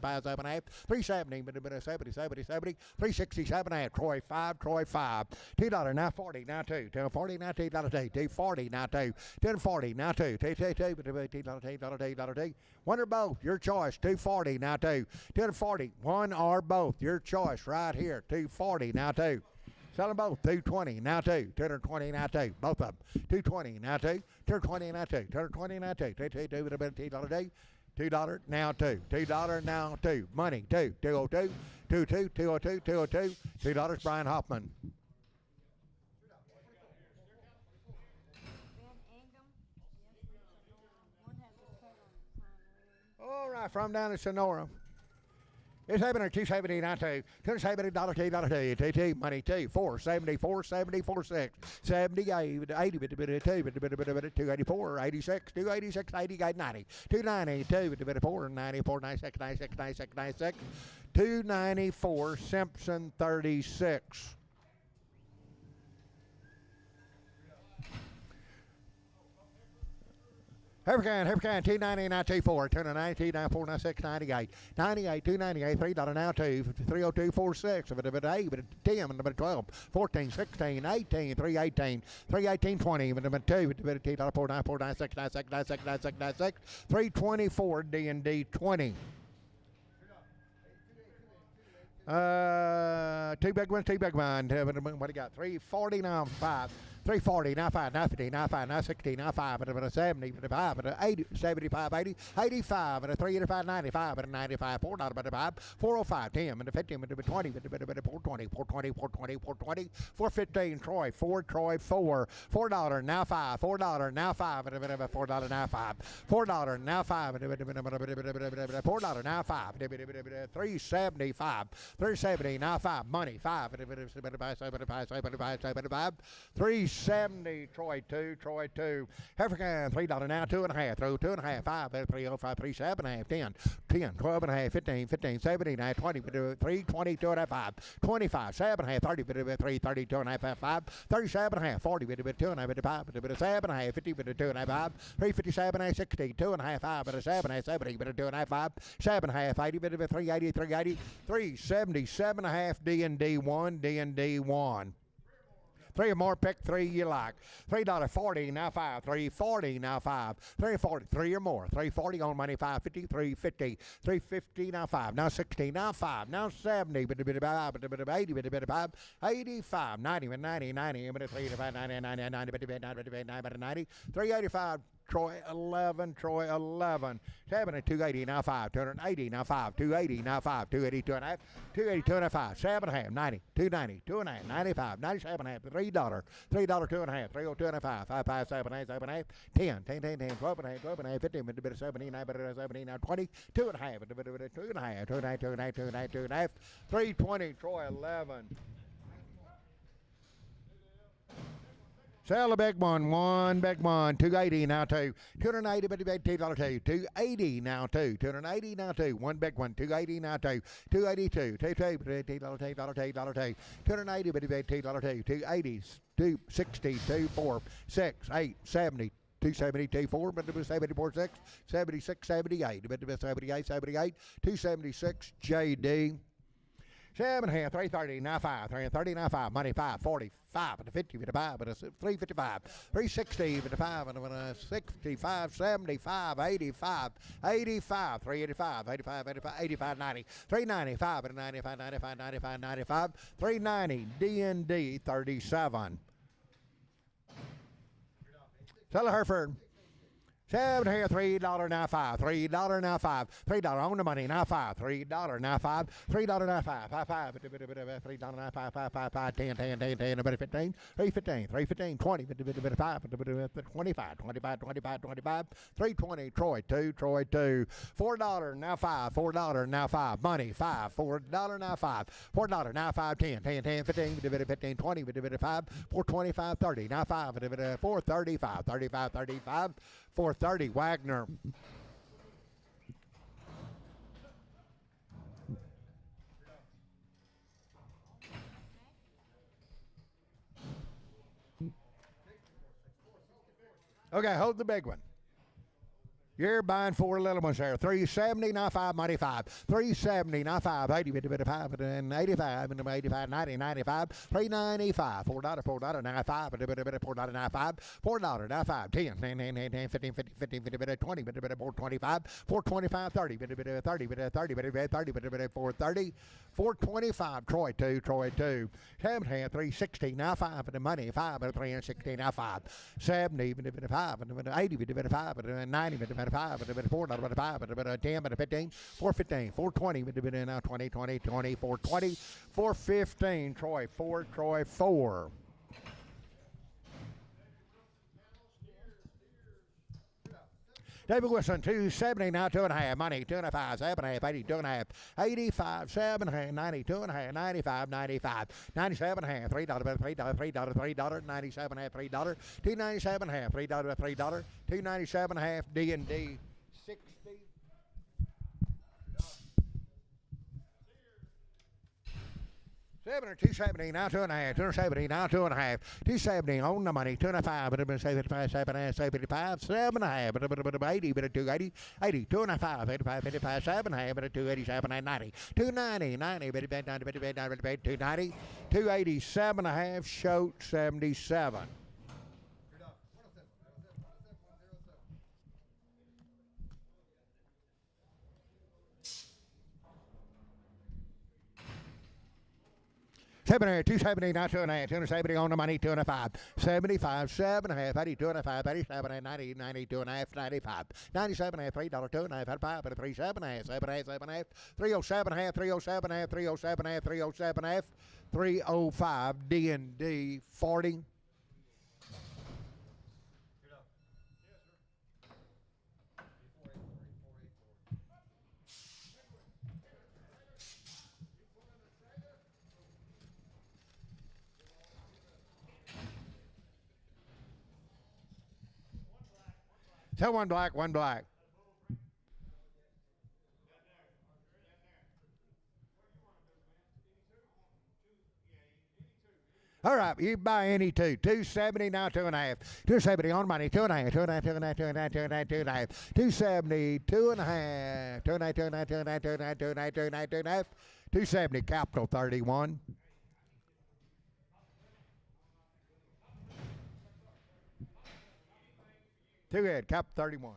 half, 370, 70, 367 and a half, Troy 5, $2, now 40, now 2, 40, now $2, 240. Now 2, 240, now 2, $2, one or both, your choice, 240, now 2, 240, one or both, your choice, right here, 240, now 2. Sell them both, 220, now 2, 220, now 2, both of them, 220, now 2, 220, now 2, 220, now 2, $2, now 2, $2, now 2, money, 2, 202, 22, 202, 202, $2, Brian Hoffman. All right, from down in Sonora. It's happening 270, not 2. $270, $2, money 2, 470, 470, 46, 78, 80, 284, 86, 286, 88, 90, 290, 4, 94, 96, 96, 96, 96, 294, Simpson 36. Hurricane, 290, 924, 290, 94, 96, 98, 98, 298, $3 now 2, 302, 46, 8, 10, 12, 14, 16, 18, 318, 318, 20, 2, $2, 4, 9, 4, 96, 96, 96, 96, 96, 324, D&D 20. Two big ones. What do you got? 340 now 5. 340, now 5, now 50, now 5, now 60, now 5, and a 70, 5, and a 80, 75, 80, 85, and a 385, 95, and a 95, $4, but a 5, 405, 10, and a 50, and a 20, but a 420, 420, 420, 420, 415, Troy, 4, Troy, 4, $4, now 5, $4, now 5, and a $4, now 5, $4, now 5, and a $4, now 5, 375, 370, now 5, money, 5, 75, 75, 75, 3 370. Troy 2. Troy 2. African $3 now. 2.5. Throw 2.5. 5. 305. 3 7.5. 10. 10. 12.5. 15. 15. 17. 20. 3. 20. 2.5. 25. 7.5. 30. 3. 30. 2.5. 5. 37.5. 40. 2.5. 5. 7.5. 50. 2.5. 357. 60. 2.5. 5. 7. 70. 2.5. 5. 7.5. 80. 380. 380. 370. 7.5. D&D 1. D&D 1. 3 or more, pick 3 you like. $3.40, now 5. 340, now 5. 340, 3 or more. 340 on money, 550, 350. 350, now 5. Now 60, now 5. Now 70, 80, 85, 90, 90, 90, 385, 90, 90, 90, 385. Troy 11, Troy 11. 7 and 280, now 5. 280, now 5. 280, now 5. 280, 2.5. 280, 2.5. 7.5, 90, 290, 2.5, 95, 97.5, $3. $3, 2.5. 302 and a 5. 5, 5, 7, 8, 7, 8. 10, 10, 10, 10, 12 and 8, 12 and 8, 15, 17, 17, 20, 2 and a half, 2 and a half, 2 and a half, 2 and a half, 2 and a half, 2 and a half, 2 and a half. 320, Troy 11. Sell the big one big one, 280 now 2, 280 but $2 2, 280 now 2, 280 now 2, one big one, 280 now 2, 282, $2, $2, $2, 280 but $2, 280, 260, 2, 4, 6, 8, 70. 270, 24, but it was 74, 6, 76, 78, but it was 78, 78, 276, JD. 7.5, 330, now 5, 330, now 5, money 5, 40, 5, and 50, with a 5, but a 355, 360, with a 5, and a 65, 75, 85, 85, 385, 85, 85, 85, 90, 395, and a 95, 95, 95, 95, 390, D&D 37. Sell Hereford. 7 here, $3 now 5, $3 now 5, $3 on the money now 5, $3 now 5, $3 now 5, 5, 5, $3 now 5, 5, 5, 5, 10, 10, 10, 10, 15, 315, 315, 20, 5, 25, 25, 25, 25, 320, Troy 2, Troy 2, $4 now 5, $4 now 5, money 5, $4 now 5, $4 now 5, 10, 10, 10, 15, 15, 20, 5, 425, 30, now 5, 435, 35, 35, 430, Wagner. Okay, hold the big one. You're buying 4 little ones there. 370, now 5, money 5. 370, now 5, 80, 55, and 85, and 85, 90, 95, 395, $4, $4, now 5, $4, now 5, $4, now 5, 10, 10, 10, 10, 15, 15, 15, 20, 425, 425, 30, 30, 30, 30, 430, 425, Troy 2, Troy 2, 7, 360, now 5, and the money 5, 360, now 5, 70, 5, 80, 5, 90, 5, $4, 5, 10, 15, 415, 420, now 20, 20, 20, 420, 415, Troy 4, Troy 4. David Wilson, 270, now 2.5, money, 2.5, 7.5, 80, 2.5, 85, 7.5, 90, 2.5, 95, 95, 97.5, $3, $3, $3, 97.5, $3, 297.5, $3, $3, 297.5, D&D 60. 270, now 2.5, 270, now 2.5, 270 on the money, 2.5, but it's 75, 75, 7.5, 80, but 280, 80, 2.5, 85, 55, 7.5, but 287, 90, 290, 90, but 290, 280, 7.5, Shoat 77. $7, 270, now 2.5, 270 on the money, 2.5, 75, 7.5, 80, 2.5, 87, 90, 90, 2.5, 95, 97, $3, 2.5, 5, 3.7, 7.5, 307, 307, 307, 307, 305, D&D 40. Tell one black, one black. All right, you buy any two. 270 now, 2.5. 270 on money, 2.5, 2.5, 2.5, 2.5, 2.5, 2.5. 270, 2.5, 2.5, 2.5, 2.5, 2.5, 2.5, 2.5, 2.5. 270 capital 31. Two head, capital 31.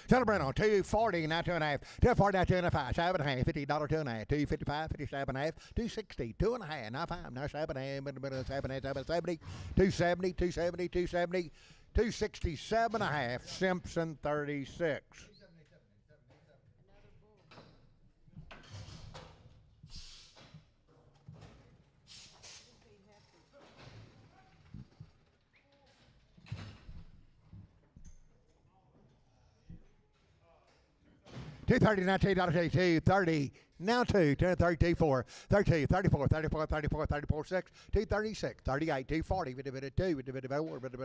Celebrate on 240 now 2.5, 240 now 2.5, 7.5, $50 $2.5, 255, 57.5, 260, 2.5, now 5, now 7.5, 7.70, 270, 270, 270, 267.5, Simpson 36. 230 now $2, 230 now 2, 232 4, 32, 34, 34, 34, 34 6, 236, 38, 240, bit of 2, bit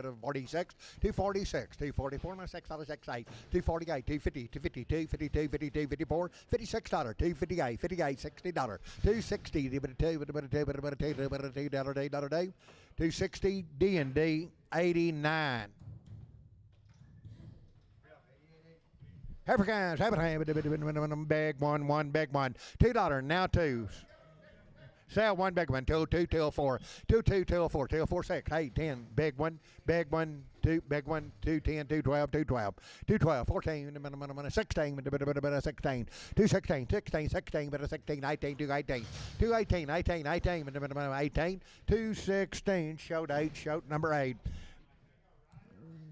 of 46, 246, 244 now $6, 68, 248, 250, 252, 52, 52, 54, $56, 258, 58, $60, 260, bit of 2, bit of 2, bit of 2, bit of 2, $2, 260 D&D 89. Africans, big one, big one. $2 now two. Sell one big one, two, till 4, 2, till 4, till 4, 6, 8, 10, big one, 2, big one, 2, 10, 2, 12, 2, 12, 2, 12, 14, 16, 16, 2, 16, 16, 16, 16, 18, 2, 18, 2, 18, 18, 18, 18, 2, 16, showed 8, showed number 8.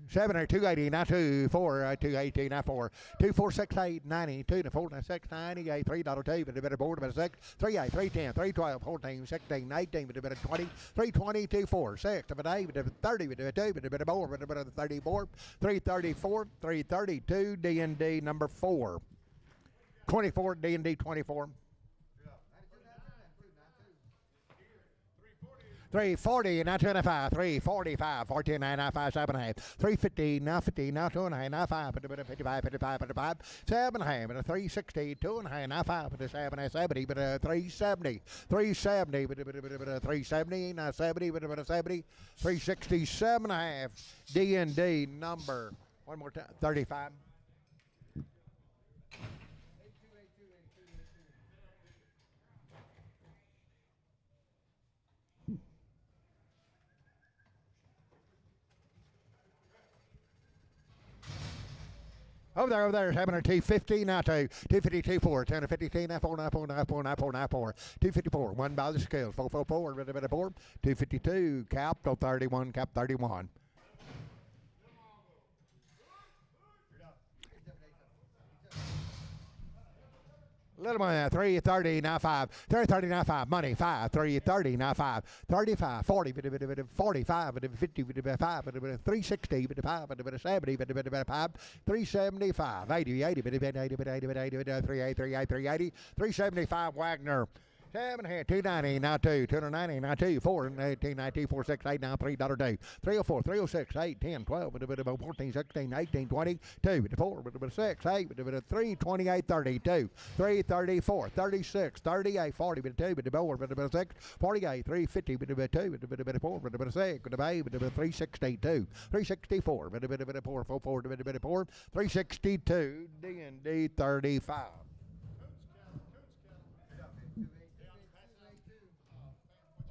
7 or 280, now 2, 4, 280, now 4, 2, 4, 6, 8, 90, 2, 4, 6, 98, $3, 2, but a better board, but a 6, 3, 8, 3, 10, 3, 12, 14, 16, 19, but a better 20, 3, 20, 2, 4, 6, but a 8, but a 30, but a 2, but a better board, but a better 34, 334, 332, D&D number 4, 24, D&D 24. 340 now 2.5, 345, 14, 9.5, 7.5, 350 now 50, now 2.5, now 5, 55, 55, 55, 7.5, but a 360, 2.5, now 5, but a 7, 70, but a 370, 370, but a 370, now 70, but a 70, 367.5, D&D number, one more time, 35. Over there, 7 or 250, now 2, 250, 4, 10 or 52, now 4, now 4, now 4, now 4, now 4, 254, 1 by the scale, 444, 252, capital 31, cap 31. Little one, 330, now 5, 330, now 5, money, 5, 330, now 5, 35, 40, 45, 50, 5, 360, 5, 70, 5, 375, 80, 80, 380, 375, Wagner. 7 here, 290, now 2, 290, now 2, 4, 18, 19, 4, 6, 8, now $3 2, 304, 306, 8, 10, 12, 14, 16, 18, 20, 2, 4, 6, 8, 3, 28, 32, 3, 34, 36, 38, 40, 2, 4, 6, 48, 350, 2, 4, 6, 362, 364, 4, 362, D&D 35.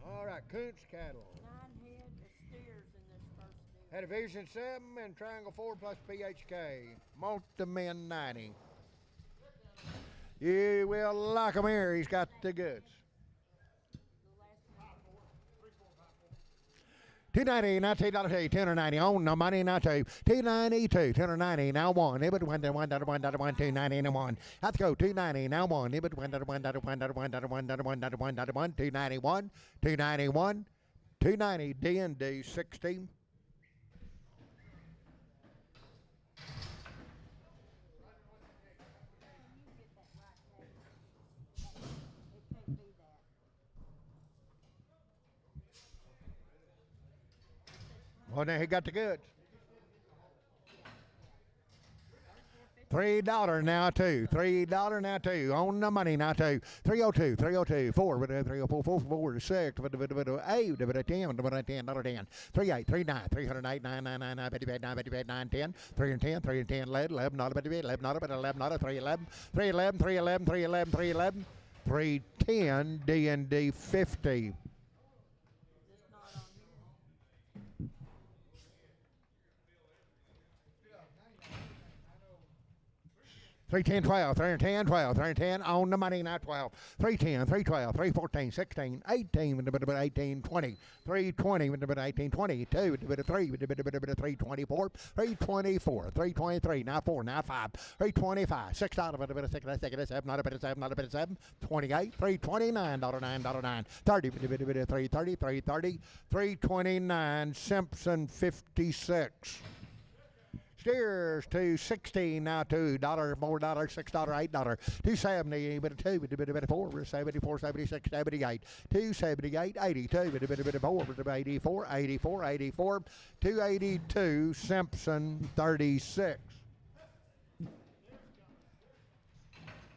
All right, Kuntz cattle. 9 head of steers in this first deal. Had a Vision 7 and Triangle 4 plus PHK. Multi-men 90. You will like him here. He's got the goods. 290, now $2, 290 on no money, now 2, 292, 290, now 1, $1, 1, 290, and 1. Let's go, 290, now 1, $1, 1, 291, 291, 290, D&D 60. Well, now he got the goods. $3 now two. $3 now two. On the money now two. 302. 302. 4. 304. 4. 6. 8. 10. $10. 38. 39. 308. 9. 9. 10. 310. 310. 11. Not about 11. Not about 11. Not 311. 311. 311. 311. 311. 310. D&D 50. Just not on here. 310, 12, 310, 12, 310, on the money now 12, 310, 312, 314, 16, 18, 18, 20, 320, 18, 22, 3, 324, 324, 323, now 4, now 5, 325, $6, 6, 7, not a bit of 7, not a bit of 7, 28, $329, $9, 30, 330, 330, 329, Simpson 56. Steers to 16 now $2, $4, $6, $8, $270, bit of 2, bit of 4, 74, 76, 78, 278, 82, bit of 4, 84, 84, 84, 282, Simpson 36.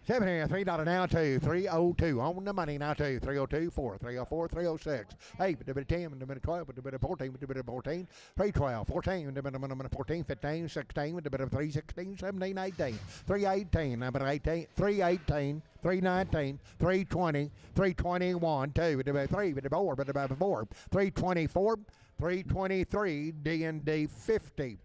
$3 now two, 302 on the money now two, 302, 4, 304, 306, 8, bit of 10, bit of 12, bit of 14, bit of 14, 312, 14, bit of 14, 15, 16, bit of 316, 17, 18, 318, number 18, 318, 319, 320, 321, 2, bit of 3, bit of 4, bit of 4, 324, 323, D&D 50.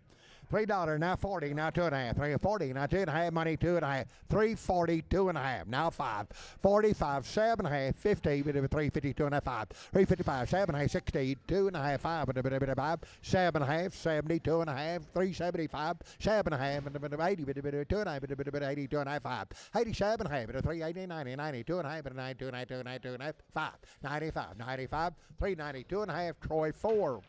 $3 now 40 now 2.5, 340 now 2.5, money 2.5, 340 2.5, now 5, 45 7.5, 50, bit of 350 2.5, 5, 355 7.5, 60 2.5, 5, bit of 5, 7.5, 70 2.5, 375 7.5, bit of 80, bit of 2.5, bit of 80 2.5, 5, 87 half, bit of 380 90 90 2.5, bit of 9 2.5 2.5 2.5, 5, 95 95, 390 2.5, Troy 4.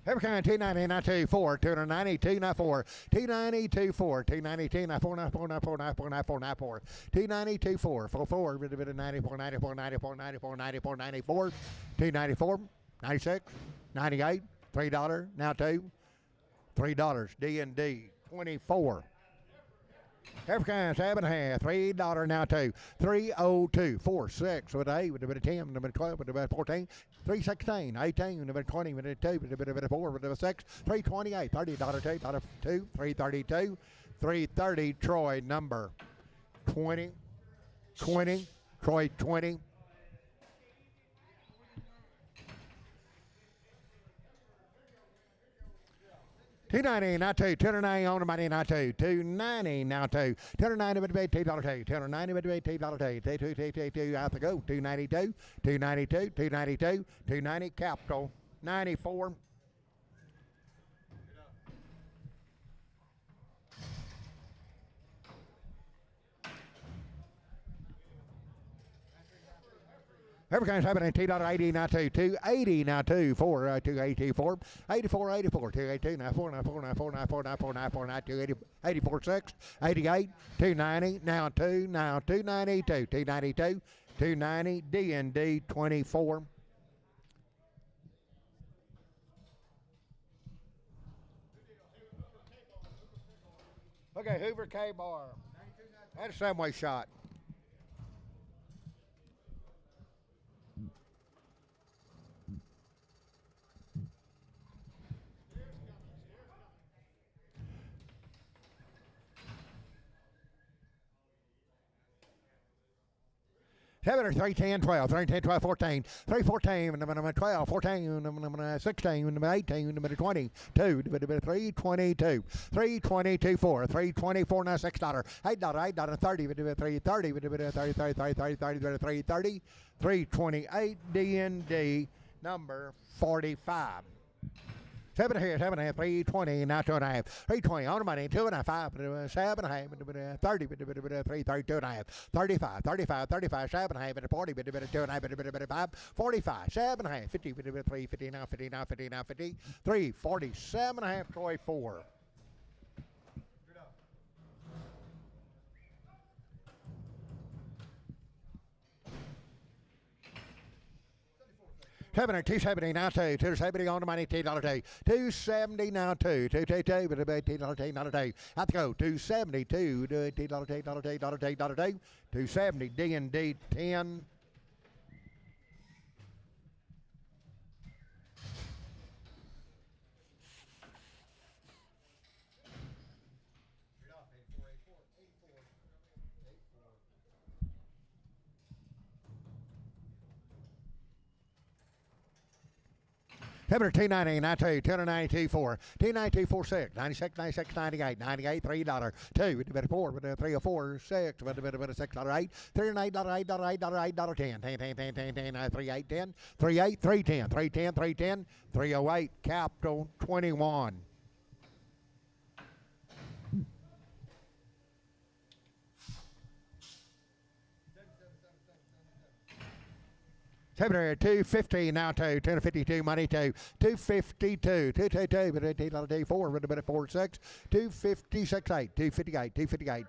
Every kind 290, 924, 290, 294, 290, 24, 290, 294, 94, 94, 94, 94, 94, 290, 24, 44, bit of 94, 94, 94, 94, 94, 94, 294, 96, 98, $3, now 2, $3, D&D 24. Every kind, 7.5, $3 now 2, 302, 4, 6, with 8, with a bit of 10, with a bit of 12, with a bit of 14, 316, 18, with a bit of 20, with a 2, with a bit of 4, with a 6, 328, $30, $2, 332, 330, Troy number 20, 20, Troy 20. $290 now two, $290 on the money now two, $290 now two, $290 would be $2, $290 would be $2, $2 out the go, $292, $292, $292, $290 capital, $94. Every kind of happening, $2.80 now two, $2.80 now two, 4, 284, 84, 84, 282, 94, 94, 94, 94, 94, 94, 94, 84, 6, 88, 290, now 2, now 292, 292, 290, D&D 24. Okay, Hoover K-Bar. That's a Subway shot. Seven or 310, 12, 310, 12, 14, 314, 12, 14, 16, 18, 20, 2, 322, 322, 4, 324, now $6, $8, $8, 30, 330, 330, 328, D&D number 45. 7 here, 7.5, 320, now 2.5, 320 on the money, 2.5, 7.5, 30, 330, 2.5, 35, 35, 35, 7.5, 40, 2.5, 5, 45, 7.5, 50, 350, now 50, now 50, now 50, 347.5, Troy 4. 270 now two. 270 on the money. $2 two. 270 now two. $2 but about $2 two. Have to go. 272. Do it. $2 two. $2 two. 270 D&D 10. Number 290, 92, 292, 4, 292, 46, 96, 96, 98, 98, $3, 2, with a bit of 4, with a 3 or 4, 6, with a bit of $6, 8, $308, $8, $8, $8, 10, 10, 10, 10, 10, 10, 3, 8, 10, 3, 8, 3, 10, 3, 10, 3, 10, 308, capital 21. $250 now two, 252 money two, 252, 222, but $8 4, with a bit of 4, 6, 256, 8, 258, 258.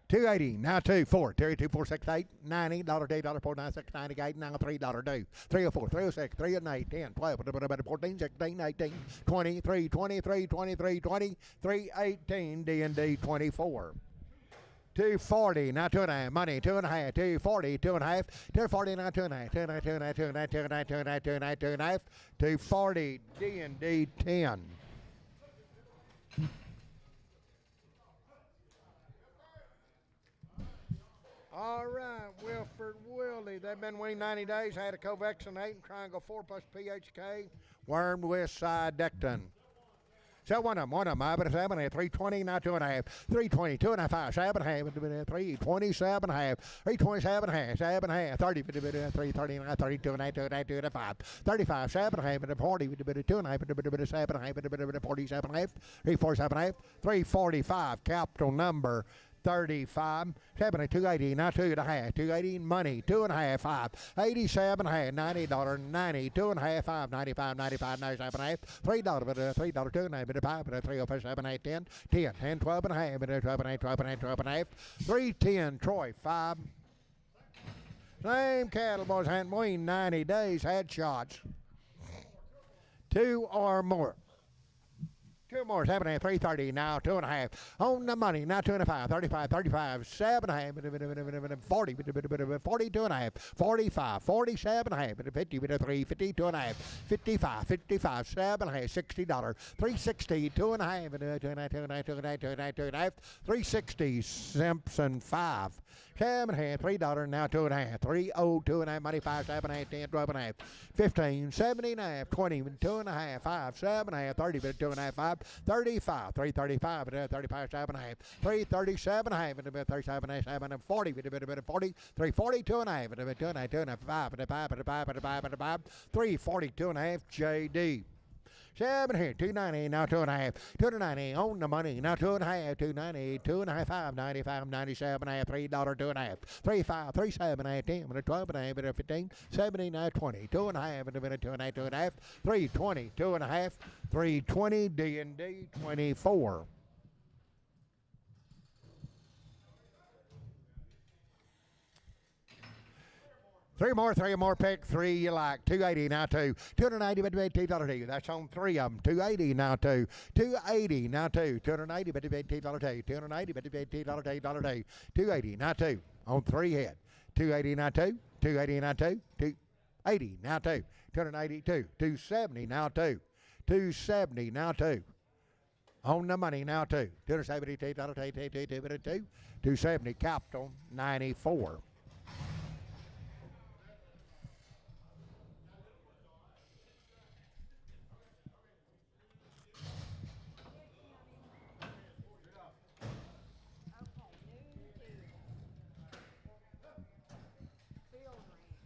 $280 now two, 4, 2, 4, 6, 8, $90, $8, 4, 9, 6, 98, now $3 two, 304, 306, 308, 10, 12, 14, 16, 18, 23, 23, 23, 20, 318, D&D 24. 240 now 2.5 money 2.5 240 2.5 240 now 2.5 2.5 2.5 2.5 2.5 2.5 2.5 2.5 240 D&D 10. All right, Wilford Willie. They've been weaned 90 days, had a co-vaccinate, triangle 4 plus PHK, wormed with Sidectin. So one of them, I but 7, 320, now 2.5, 320, 2.5, 7.5, 327 half, 327 half, 7.5, 30, 339, 32 and 2.5, 35, 7.5, 40, 2.5, 7.5, 47 half, 347 half, 345, capital number 35, 70, 280, now 2.5, 280 money, 2.5, 5, 87 half, $90, 90, 2.5, 5, 95, 95, 97 half, $3, but $3, 2.5, 5, but 305, 7, 8, 10, 10, 10, 12 and a half, but 12 and 8, 12 and 8, 12 and a half, 310, Troy, 5. Same cattle boys hadn't weaned 90 days, had shots. 2 or more. 2 more, 7.5, 330, now 2.5. On the money, now 2.5, 35, 35, 7.5, 40, 42.5, 45, 47.5, 50, 3, 52.5, 55, 55, 7.5, $60, 360, 2.5, 2.5, 360, Simpson 5. 7.5, $3, now 2.5, 302 and a half, money 5, 7.5, 10, 12 and a half, 15, 70.5, 20, 2.5, 5, 7.5, 30, 2.5, 5, 35, 335, 35, 7.5, 337 and a half, 37 and a half, 7, 40, 40, 342 and a half, 2.5, 5, 342 and a half, JD. 7 here, 290, now 2.5, 290 on the money, now 2.5, 290, 2.5, 5, 95, 97, $3, 2.5, 35, 37, 10, 12, 15, 70, 20, 2.5, 2.5, 2.5, 320, 2.5, 320, D&D 24. Three more, pick 3 you like. 280 now 2. 290 but $2. That's on 3 of them. 280 now 2. 280 now 2. 290 but $2. 290 but $2. 280 now 2. On 3 head. 280 now 2. 280 now 2. 280 now 2. 282. 270 now 2. 270 now 2. On the money now 2. 270 270 capital 94.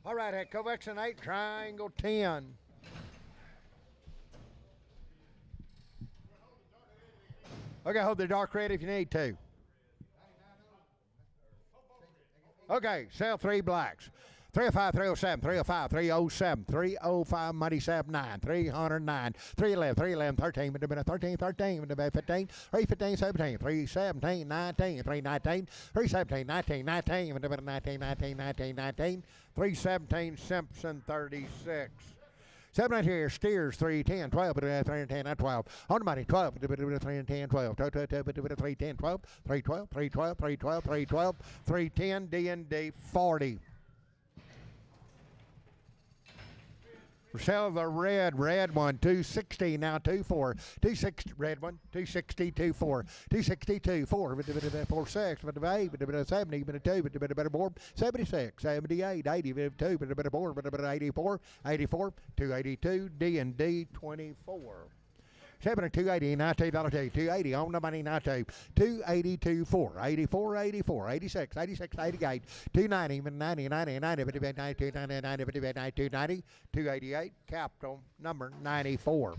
All right, at co-vaccinate, triangle 10. Okay, hold the dark red if you need to. Okay, sell 3 blacks. 305, 307, 305, 307, 305, money 79, 309, 311, 311, 13, 13, 13, 15, 315, 17, 317, 19, 319, 317, 19, 19, 19, 19, 19, 19, 317, Simpson 36. 7 here, Steers 310, 12, 310, 12. On the money, 12, 310, 12, 310, 12, 312, 312, 312, 312, 310, D&D 40. Sell the red one, 260 now, 24, 260, red one, 260, 24, 262, 4, 46, 8, 70, 2, more, 76, 78, 80, 2, 84, 84, 282, D&D 24. 280, $19, 280 on the money, 282, 4, 84, 84, 86, 86, 88, 290, 90, 90, 90, 290, 90, 290, 288, capped on number 94.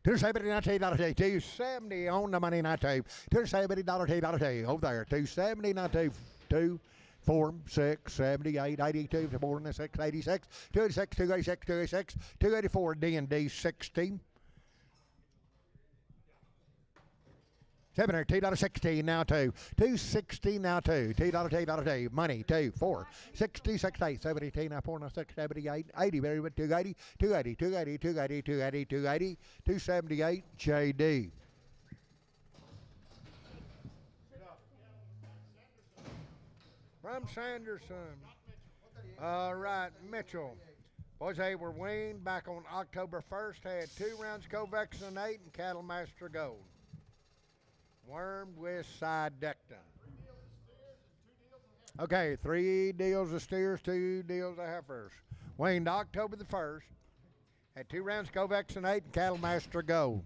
$270, 270 on the money, $270, over there, 270, 2, 4, 6, 78, 82, 4, 6, 86, 286, 286, 286, 284, D&D 60. $7, now two. 260 now two. $2, money, 2, 4, 60, 68, 70, now 4, now 6, 78, 80, very good, 280, 280, 280, 280, 280, 280, 278, JD. From Sanderson. All right, Mitchell. Boys, they were weaned back on October 1st, had 2 rounds Covexin 8 and Cattle Master Gold. Wormed with Sidectin. Okay, 3 deals of steers, 2 deals of heifers. Weaned October the 1st, had 2 rounds Covexin 8 and Cattle Master Gold.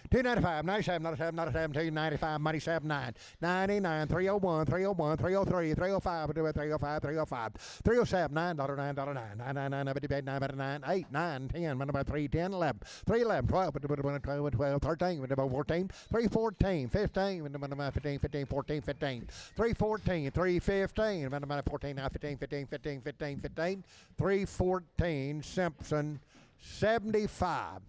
295, 97, 97, 97, 295, money 79, 99, 301, 301, 303, 305, 305, 305, 307, $9, $9, 999, 9, 8, 9, 10, money about 310, 11, 311, 12, 12, 13, 14, 314, 15, 15, 15, 14, 15, 314, 315, 14, 15, 15, 15, 15, 15, 314, Simpson 75.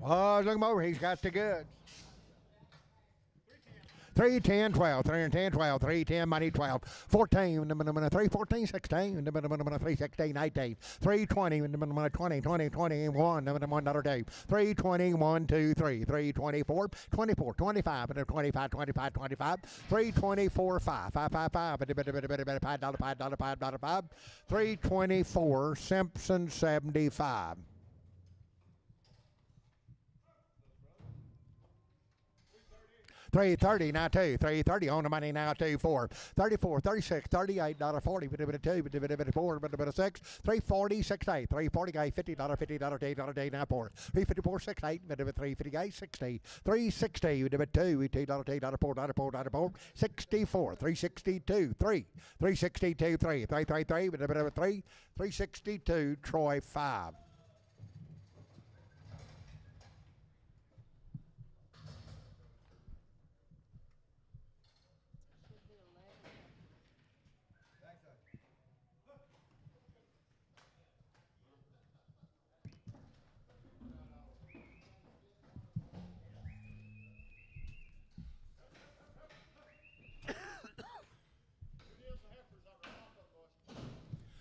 Oh, look him over. He's got the goods. 310, 12, 310, 12, 310, money 12, 14, 314, 16, 316, 18, 320, 20, 20, 21, $1, 320, 1, 2, 3, 324, 24, 25, 25, 25, 25, 324, 5, 5, 5, 5, $5, $5, 5, 324, Simpson 75. 330 now 2, 330 on the money now 2, 4, 34, 36, $38, $40, 2, 4, 6, 340, 68, 340, $50, $50, $8 now 4, 354, 68, 358, 60, 360, 2, $2, $4, 64, 362, 3, 362, 3, 333, 362, Troy 5.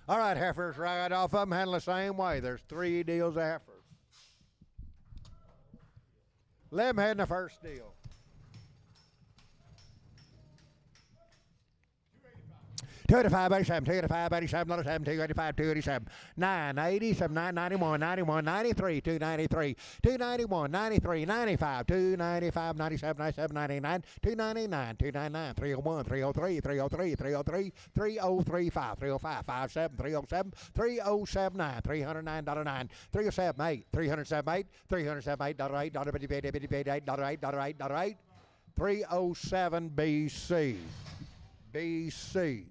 All right, heifers, right off of them, handle the same way. There's 3 deals of heifers. 11 head in the first deal. 285, 87, 285, 87, 87, 285, 287, 980, 991, 91, 93, 293, 291, 93, 95, 295, 97, 97, 99, 299, 299, 301, 303, 303, 303, 3035, 305, 57, 307, 3079, $309.9, 307.8, 307.8, 307.8, $8, 307 BC. BC.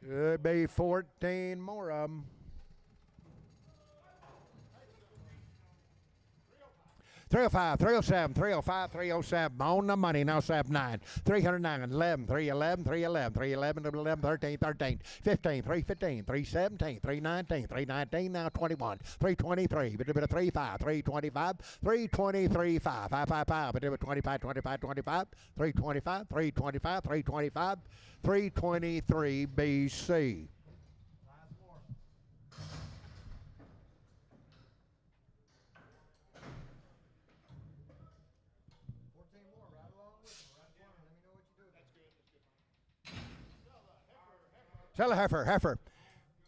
Should be 14 more of them. 305, 307, 305, 307. On the money, now 79. 309, 11, 311, 311, 311, 11, 13, 13, 15, 315, 317, 319, 319, now 21. 323, bit of 35, 325, 323, 5, 555, bit of 25, 25, 25, 325, 325, 325, 323 BC. Sell a heifer.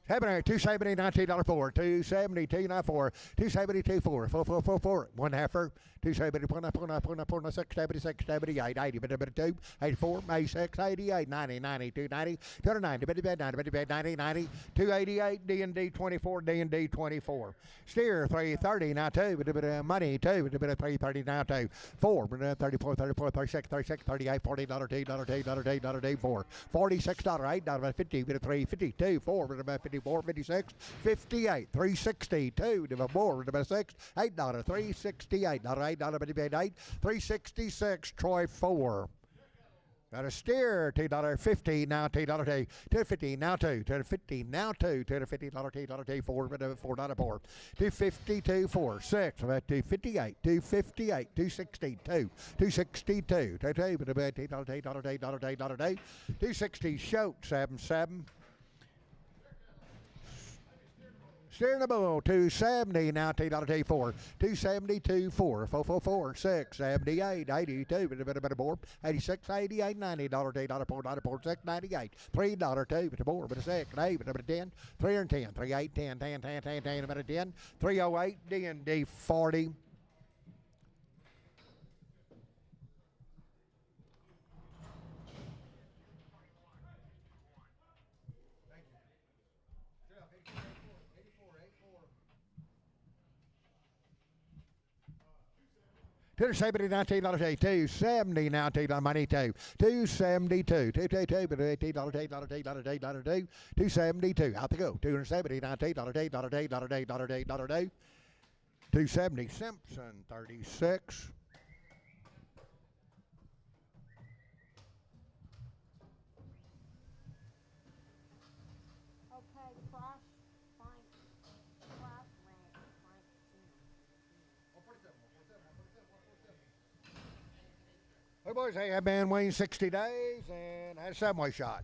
270, $19.4, 272, not 4, 272, 4, 4, 1 heifer, 270, 6, 76, 78, 80, 2, 84, 86, 88, 90, 90, 290, 290, 90, 90, 288, D&D 24, D&D 24. Steer 330, now 2, money 2, 330, now 2, 4, 34, 34, 36, 36, 38, $40, $2, 4, $46, $8, 50, 3, 52, 4, 54, 56, 58, 362, divided 4, divided 6, $8, $368, $8, 366, Troy 4. Got a steer, $2.50, now $2, $2.50, now 2, $2.50, now 2, $2.50, $2, 4, $4, 252, 4, 6, $258, $258, $262, $262, $260, shoat, 7, 7. Steering the bull, 270, now $2, 4, 272, 4, 4, 6, 78, 82, 86, 88, $90, $4, 4, 6, 98, $3, 2, 4, 6, 8, 10, 310, 38, 10, 10, 10, 10, 10, 10, 308, D&D 40. $270, $19, 270 now, $2 money, 2, 272, 222, but $8, $8, 272, out to go, 270, $19, $8, 270, Simpson, 36. Okay, Cross Frank Hey boys, hey, I've been waiting 60 days and had a subway shot.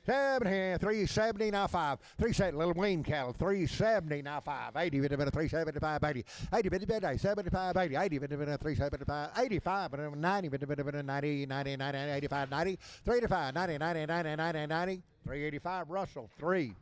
370 now 5. 370 little Wayne cattle. 370 now 5. 80 bit of 375 80. 80 bit of 75 80. 80 bit of 375 85 bit of 90 bit of 90 90 90 85 90. 385 90 90 90 90 90. 385 Russell 3.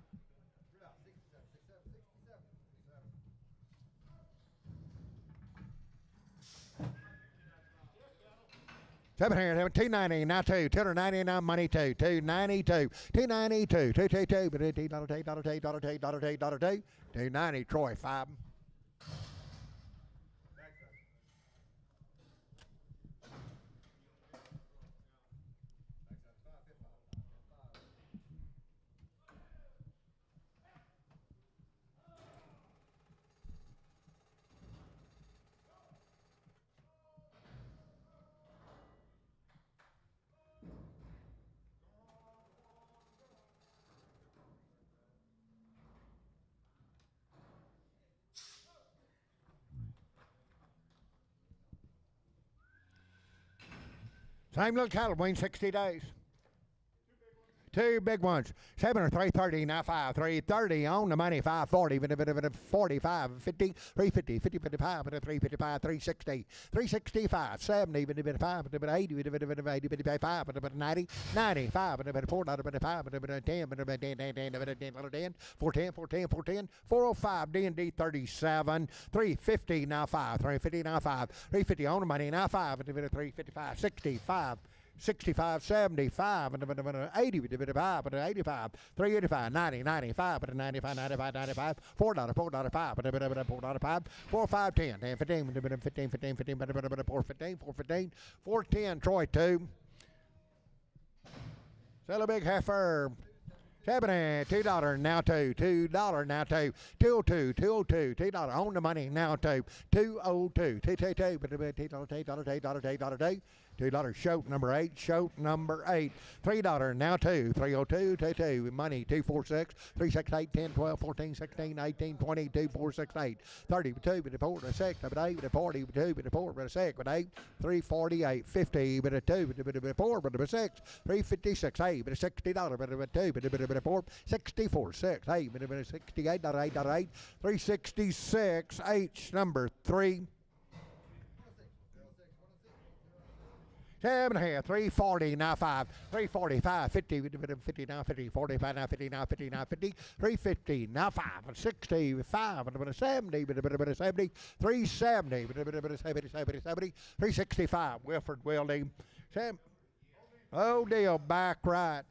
$700, $290, now 2, $290, now money 2, $292, $292, $222, but $290, Troy 5. Same little cattle, waiting 60 days. Two big ones. 7 or 330, now 5. 330 on the money. 540, 45, 50, 350, 50, 55, 355, 360, 365, 70, 5, 80, 85, 90, 95, 4, 5, 10, 10, 410, 405, D&D 37, 350, now 5, 350, now 5, 350 on the money, now 5, 355, 65, 65, 75, 80, 85, 85, 385, 90, 95, 95, 95, 95, $4, $4, 5, $4, 5, 4, 5, 10, 10, 15, 15, 15, 15, 4, 15, 4, 15, 4, 10, Troy 2. Sell a big heifer. $2 now $2 now $202 $2 on the money now $202 $2 shoat number 8 $3 now $302 money 246 368 10 12 14 16 18 20 2468 32 4 6 8 40 2 4 6 8 348 50 4 6 356 8 $60 4 64 6 8 68 8 366 H number 3 7.5 340 now 5 345 50 50 now 50 45 now 50 now 50 now 50 350 now 5 65 70 70 370 70 365 Wilford Wilding oh deal back right.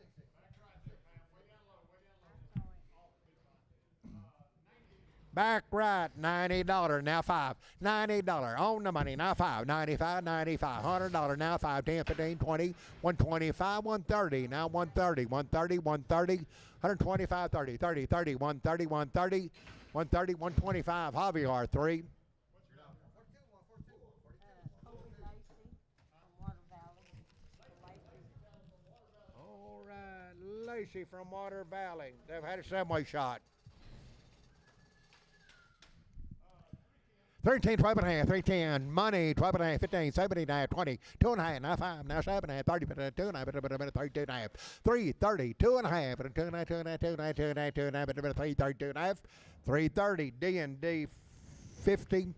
Back right, $90 now 5, $90 on the money now 5, 95, 95, $100 now 5, 10, 15, 20, 125, 130 now 130, 130, 130, 125, 30, 30, 30, 130, 130, 130, 125 Javier 3. All right, Lacey from Water Valley. They've had a subway shot. 13, 12 and a half, 310, money, 12 and a half, 15, 17 and a half, 20, 2 and a half, now 5, now 7 and a half, 30, 2 and a half, 32 and a half, 330, 2 and a half, 2 and a half, 2 and a half, 2 and a half, 2 and a half, 2 and a half, 332 and a half, 330, D&D 50.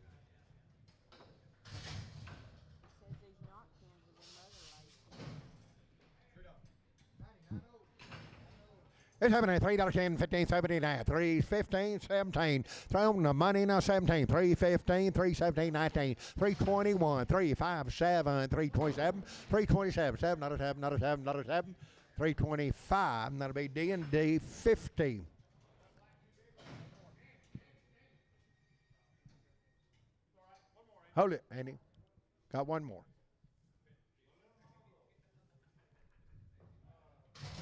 It's happening $3, 10, 15, 17 and a half, 3, 15, 17. Throw on the money now 17, 3, 15, 3, 17, 19, 3, 21, 3, 5, 7, 3, 27, 3, 27, 7, not a 7, not a 7, not a 7, 3, 25. That'll be D&D 50. Hold it, Andy. Got one more.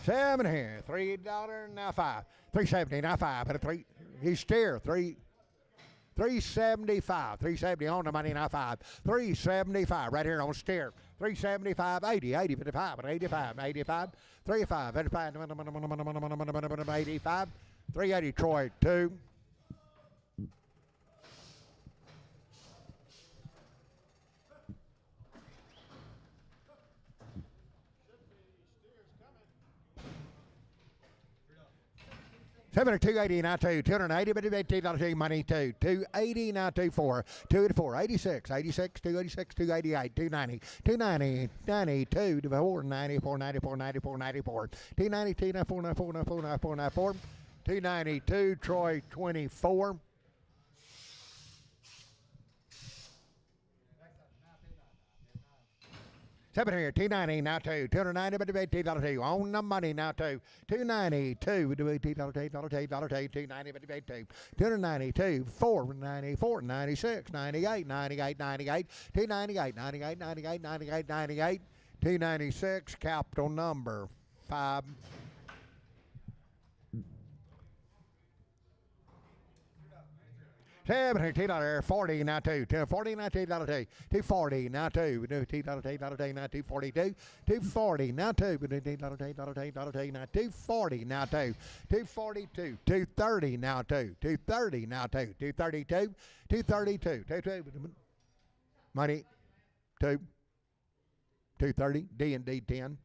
7 here, $3 now 5, 370 now 5, but a 3. He's steer 3, 375, 370 on the money now 5, 375 right here on steer, 375, 80, 80, 55, 85, 85, 35, 85, 85, 380 Troy 2. $280 now $280, but $2 money $280 now 4, 284, 86, 86, 286, 288, 290, 290, 92, 4, 94, 94, 94, 94, 292, 94, 94, 94, 94, 94, 292 Troy 24. Seven here, $290 now $290, but $2 on the money now $292, $290, but $292, 4, 94, 96, 98, 98, 98, 298, 98, 98, 98, 98, 296, capital number 5. $2 40 now $40 now $2 $240 now $2 now $242 $240 now $2 now $240 now $242 $230 now $230 now $232 $232 money $230 D&D 10.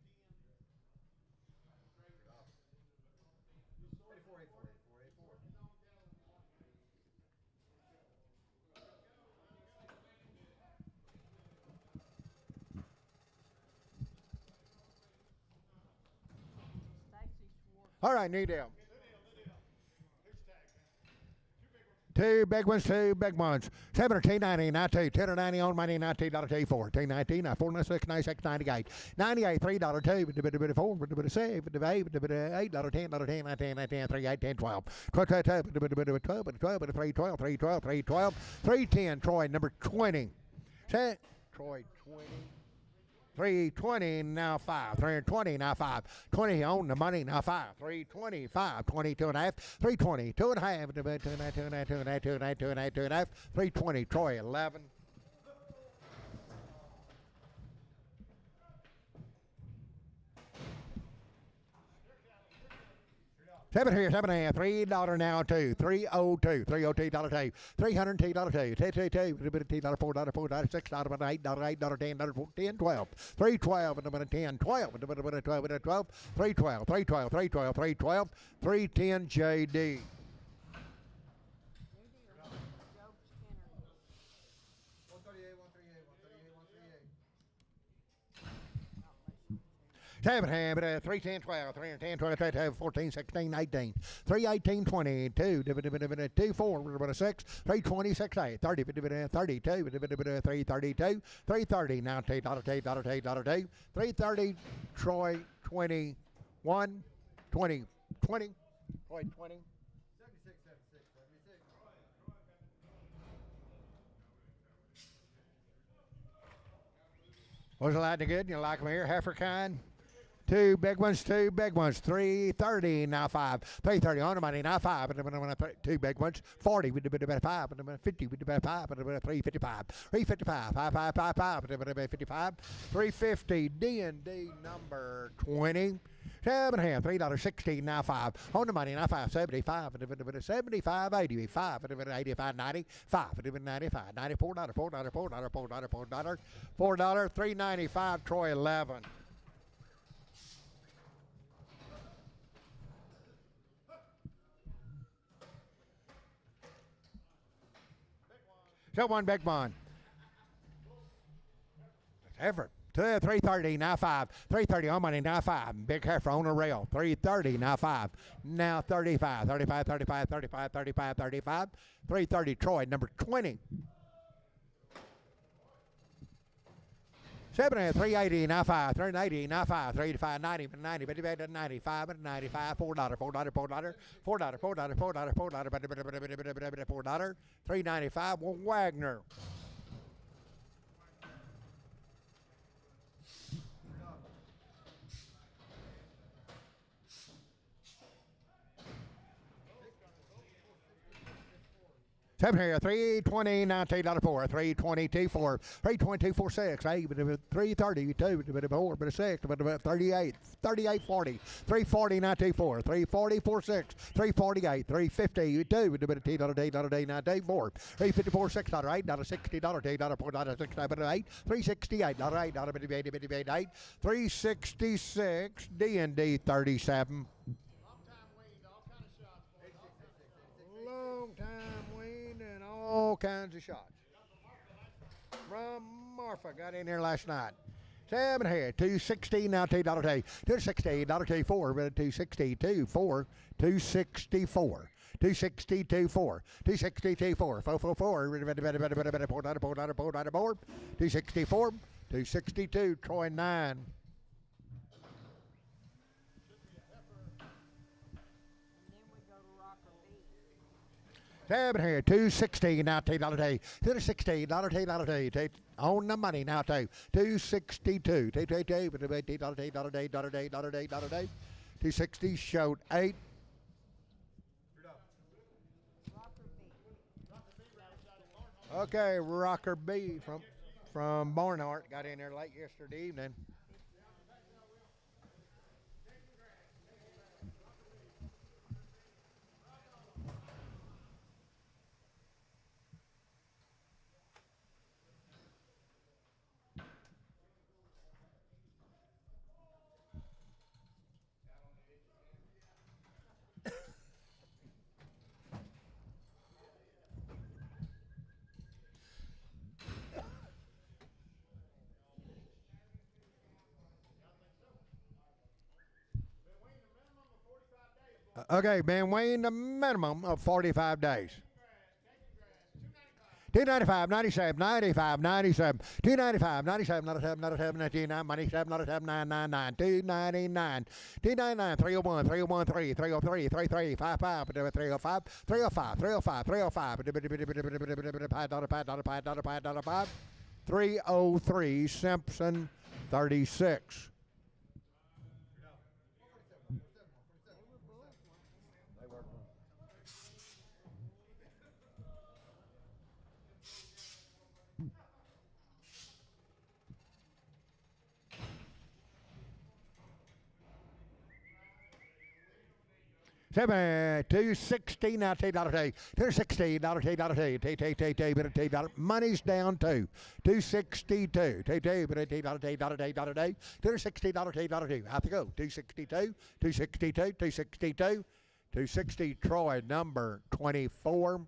All right, new deal. Two big ones, two big ones. 17, 90, 92, 10 or 90 on money, $19, 4, 10, 19, 4, 96, 96, 98, 98, $3, 2, $4, $6, $8, $8, $10, $10, 19, 19, 3, 8, 10, 12, 12, 12, 12, 12, 3, 12, 3, 12, 3, 12, 310, Troy, number 20. Set, Troy, 20. 320, now 5. 320, now 5. 20 on the money, now 5. 325, 22 and a half. 320, 2 and a half. 2 and a half, 2 and a half, 2 and a half, 2 and a half, 2 and a half, 2 and a half, 2 and a half. 320, Troy, 11. Seven here, seven and a half, $3 now, two, 302, $302, $302, $2, $4, $4, $6, $8, $8, $10, 10, 12, 312, and a 10, 12, and a 12, 12, 312, 312, 312, 312, 310, JD. Seven, 310, 12, 310, 12, 13, 14, 16, 18, 318, 22, 2, 4, 6, 320, 6, 8, 30, 32, 332, 330, now $2, 330, Troy, 21, 20, 20, Troy, 20. Was it like the good? You like them here? Heifer kind? Two big ones, 330, now 5. 330 on the money, now 5. Two big ones, 40 with the 5, 50 with the 5, 355, 355, 5, 55, 350, D&D number 20. 7 and a half, $3.16, now 5. On the money, now 5, 75, 75, 85, 85, 90, 5, 95, $94, $4, $3.95, Troy 11. So one big one. Effort. 330, now 5. 330 on money, now 5. Big heifer on the rail. 330, now 5. Now 35, 35, 35, 35, 35, 35. 330, Troy, number 20. 7 380, now 5. 380, now 5. 385, 90, 90, 95, 95, $4, $4, $4, 395, Wagner. Seven here, 320, $19, 322, 4, 322, 4, 6, 8, 330, 2, 4, 6, 38, 38, 40, 340, 94, 340, 4, 6, 348, 350, 2, $10, 4, 354, $6, $8, $60, $4, $6, 8, 368, $8, 366, D&D 37. Long time weaned and all kinds of shots. From Marfa got in here last night. 7 here, 260, now $2, 260, $2, 4, 262, 4, 264. 262, 4, 262, 4, 444, 264, 262, Troy 9. Seven here, 260 now $2, $260, on the money now $2, 262, 260 showed 8. Okay, Rocker B from Barnhart got in there late yesterday evening. Okay, been weighing the minimum of 45 days. 295, 97, 95, 97, 295, 97, 97, 97, 99, 97, 97, 999, 299, 299, 301, 301, 3, 303, 33, 55, 305, 305, 305, 305, 303, Simpson, 36. $260 now, $2 $260, money's down to $262, $260, out to go, 262, 262, 262, 260, Troy, number 24.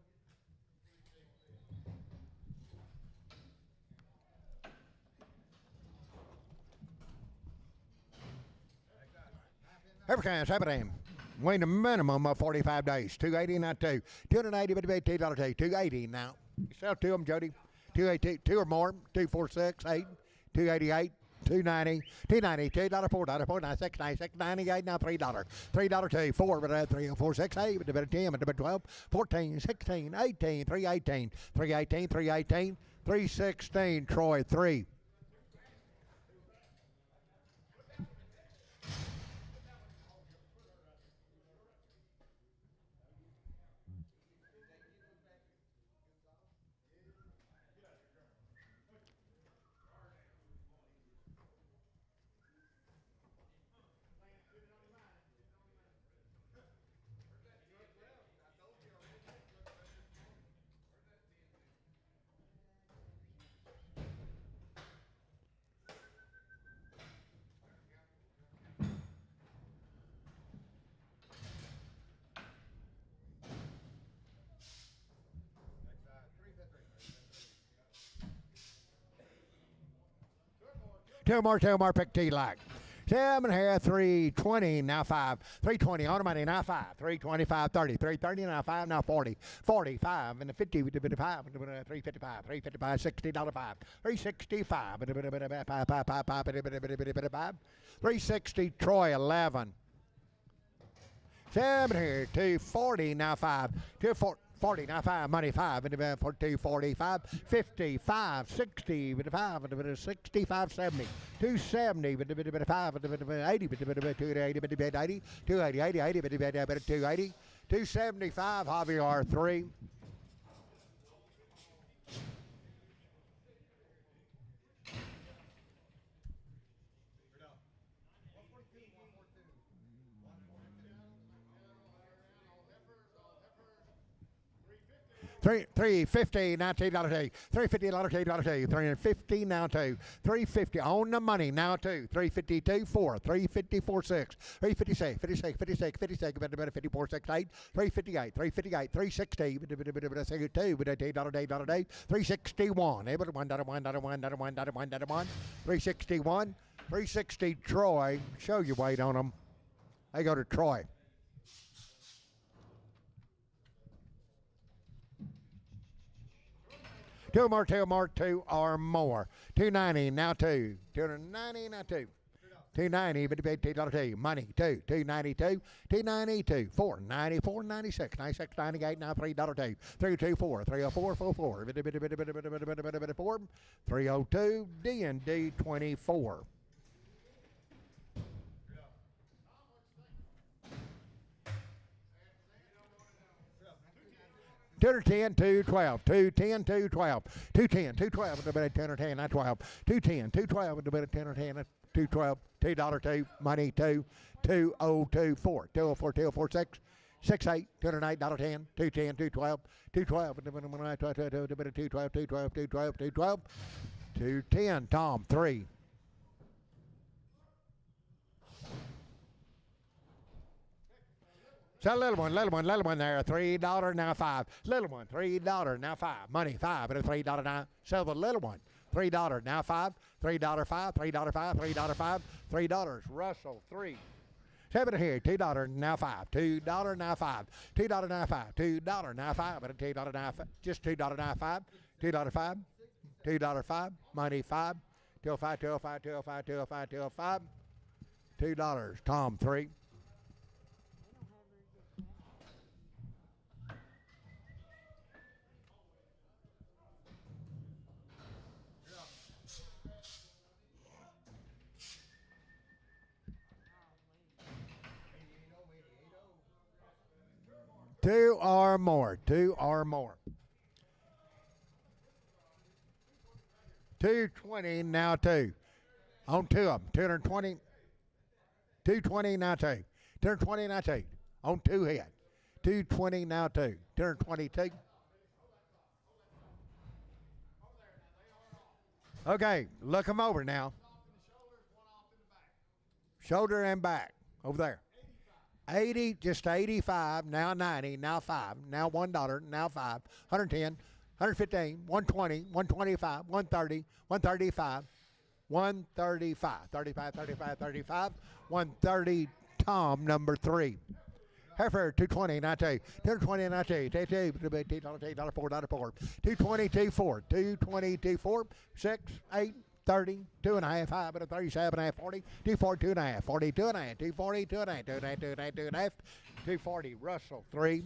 Every kind, weighing a minimum of 45 days. 280 now, 280, but $2, 280 now. You sell to them, Jody. 280, 2 or more, 246, 8, 288, 290, 290, $2, $4, 496, 96, 98, now $3, $3, 2, 4, but 3, 4, 6, 8, but 10, but 12, 14, 16, 18, 318, 318, 318, 316, Troy, 3. Two more, pick T like. 7 here, 320, now 5. 320, on the money, now 5. 325, 30. 330, now 5, now 40. 45, and the 50, 55, 355, 355, $60, 5. 365, 360, Troy, 11. 7 here, 240, now 5. 240, now 5, money 5, and 245, 55, 60, 55, 65, 70, 270, 5, 80, 280, 280, 80, 280, 275, Javier 3. $350 now, $2 $350 $350 now, 2 $350 on the money now, 2 $352 4 $354 6 $356 56 56 56 54 6 8 $358 $358 $360 $2 $361 $361 $360 Troy. Show your weight on them. They go to Troy. Two more, 2 or more. 290 now, 2. 290 now, 2. 290, but $2, money, 2. 292, 292, 490, 496, 96, 98, now $3, 2. 324, 304, 44, 302, D&D 24. $210, $212, $210, $212, $210, $212 with a bit of 10 or 10, not 12. $210, $212 with a bit of 10 or 10, $212, $2, 2, money, 2, 2024, 204, 204, 6, 68, $208, $10, 210, 212, 212 with a bit of 212, 212, 212, 212, 210, Tom, 3. So little one there, $3 now 5. Little one, $3 now 5. Money 5 and a $3 now. Sell the little one, $3 now 5. $3 5, $3 5, $3 5, $3. Russell 3. Seven here, $2 now five, $2 now five, $2 now five, $2 now five, but $2 now five, just $2 now five, $2 five, $2 five, money five, till five, till five, till five, till five, till five, $2. Tom three. Two or more. Two or more. 220 now two. On two of them. 220. 220 now two. 220 now two. On two head. 220 now two. 222. Okay, look them over now. Shoulder and back. Over there. 80, just 85, now 90, now 5, now $1, now 5, 110, 115, 120, 125, 130, 135, 135, 35, 35, 35, 130, Tom, number 3. Heifer, 220, not 2, 220, not 2, $2, $4, $4, 220, 24, 220, 24, 6, 8, 30, 2.5, 5, 37.5, 40, 240, 2.5, 42 and a half, 240, 2.5, 2.5, 2.5, 2.5, 240, Russell, 3.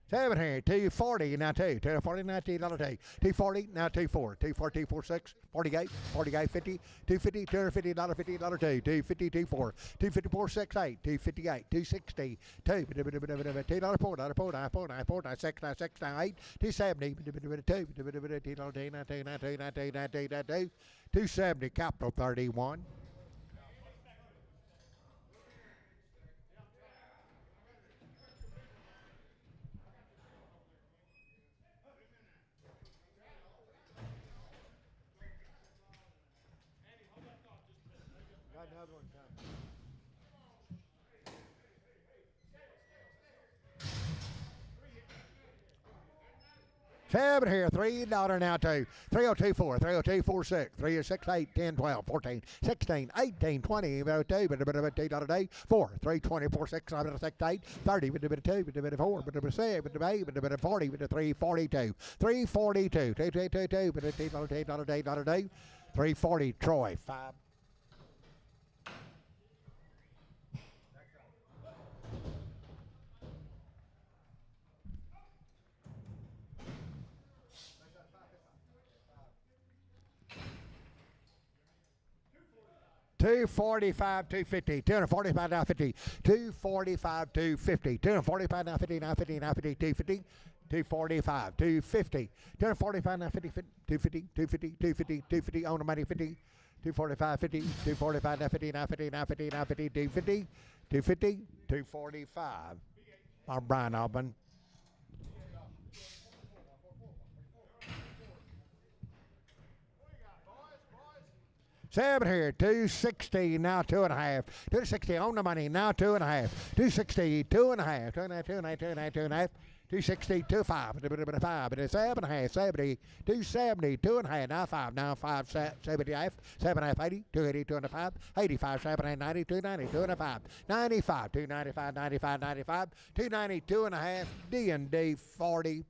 7 here, 240, now 2, 240, now $2, 240, now 24, 240, 246, 48, 48, 50, 250, $250, $50, $2, 250, 24, 254, 68, 258, 260, $2, $4, $4, $4, 96, 96, 98, 270, $2, 270, capital 31. Got another one coming. Seven here, $3 now two, 3024, 3024, 368, 10, 12, 14, 16, 18, 20, $2, day, 4, 320, 4, 6, 7, 6, 8, 30, 2, 4, 7, 8, 40, 342, 342, $2, day, 340, Troy, 5. $245, $250, $245 now 50, $245, $250, $245 now 50, now 50, now 50, $250, $245, $250, $245 now 50, $250, $250, $250, $250 on the money 50, $245, $50, $245 now 50, now 50, now 50, now 50, $250, $250, $245. Brian Albin. Seven here, 260, now 2.5. 260 on the money, now 2.5. 260, 2.5, 2.5, 260, 25, 7.5, 70, 270, 2.5, now 5, now 5, 75, 7.5, 80, 280, 205, 85, 7, 90, 290, 205, 95, 295, 95, 95, 290, 2.5, D&D 40.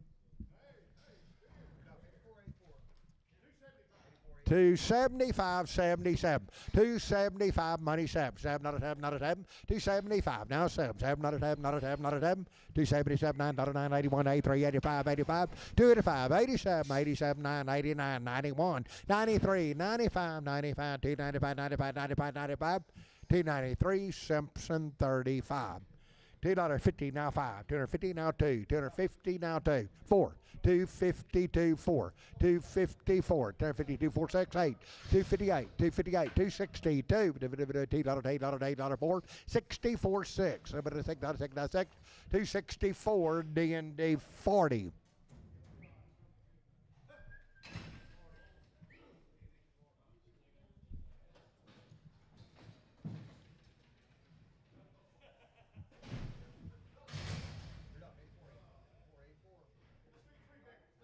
275, 77, 275, money 7, 7, not a 7, not a 7, 275, now 7, 7, not a 7, not a 7, not a 7, 277, 9, not a 9, 81, 83, 85, 85, 285, 87, 87, 9, 89, 91, 93, 95, 95, 295, 95, 95, 95, 293, Simpson 35. $2.50 now 5, $250 now 2, $250 now 2, 4, $252 4, $254, $252 4, 6, 8, $258, $258, $262, $2 $4, 64 6, $264 D&D 40.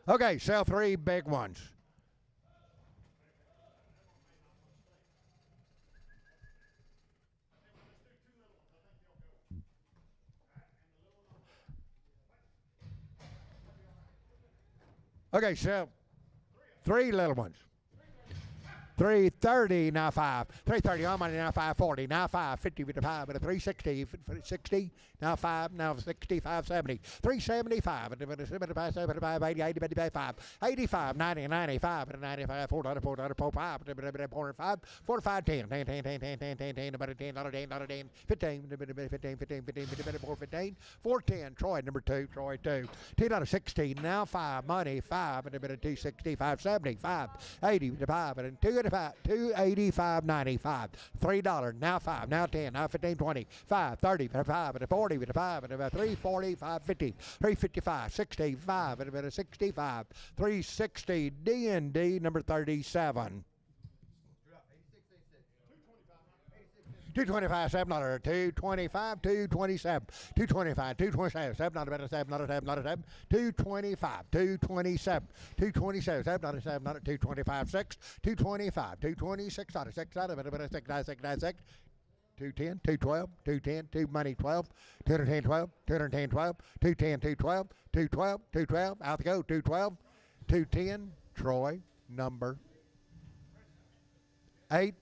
Okay, sell 3 big ones. Okay, so 3 little ones. 330 now 5. 330 on money now 540. Now 550 with the 5 with a 360. 60 now 5 now 60 570. 375 and a 75 75 80 80 85 85 90 95 and 95 $4 $4 $4 $5 45 10 10 10 10 10 10 10 10 about a $10 $10 $10 15 15 15 15 15 410 Troy number 2 Troy 2 $10 16 now 5 money 5 and a bit of 260 570 5 80 5 and 2 285 95 $3 now 5 now 10 now 15 20 5 30 5 and a 40 with a 5 and about 340 550 355 65 and about a 65 360 D&D number 37 $225 $7 $225 $227 $225 $227 $7 $7 $7 $225 $227 $227 $7 $7 $225 $6 $225 $226 $6 $6 $210 $212 $210 2 money 12 $210 12 $210 12 $210 $212 $212 $212 out the go $212 $210 Troy number 8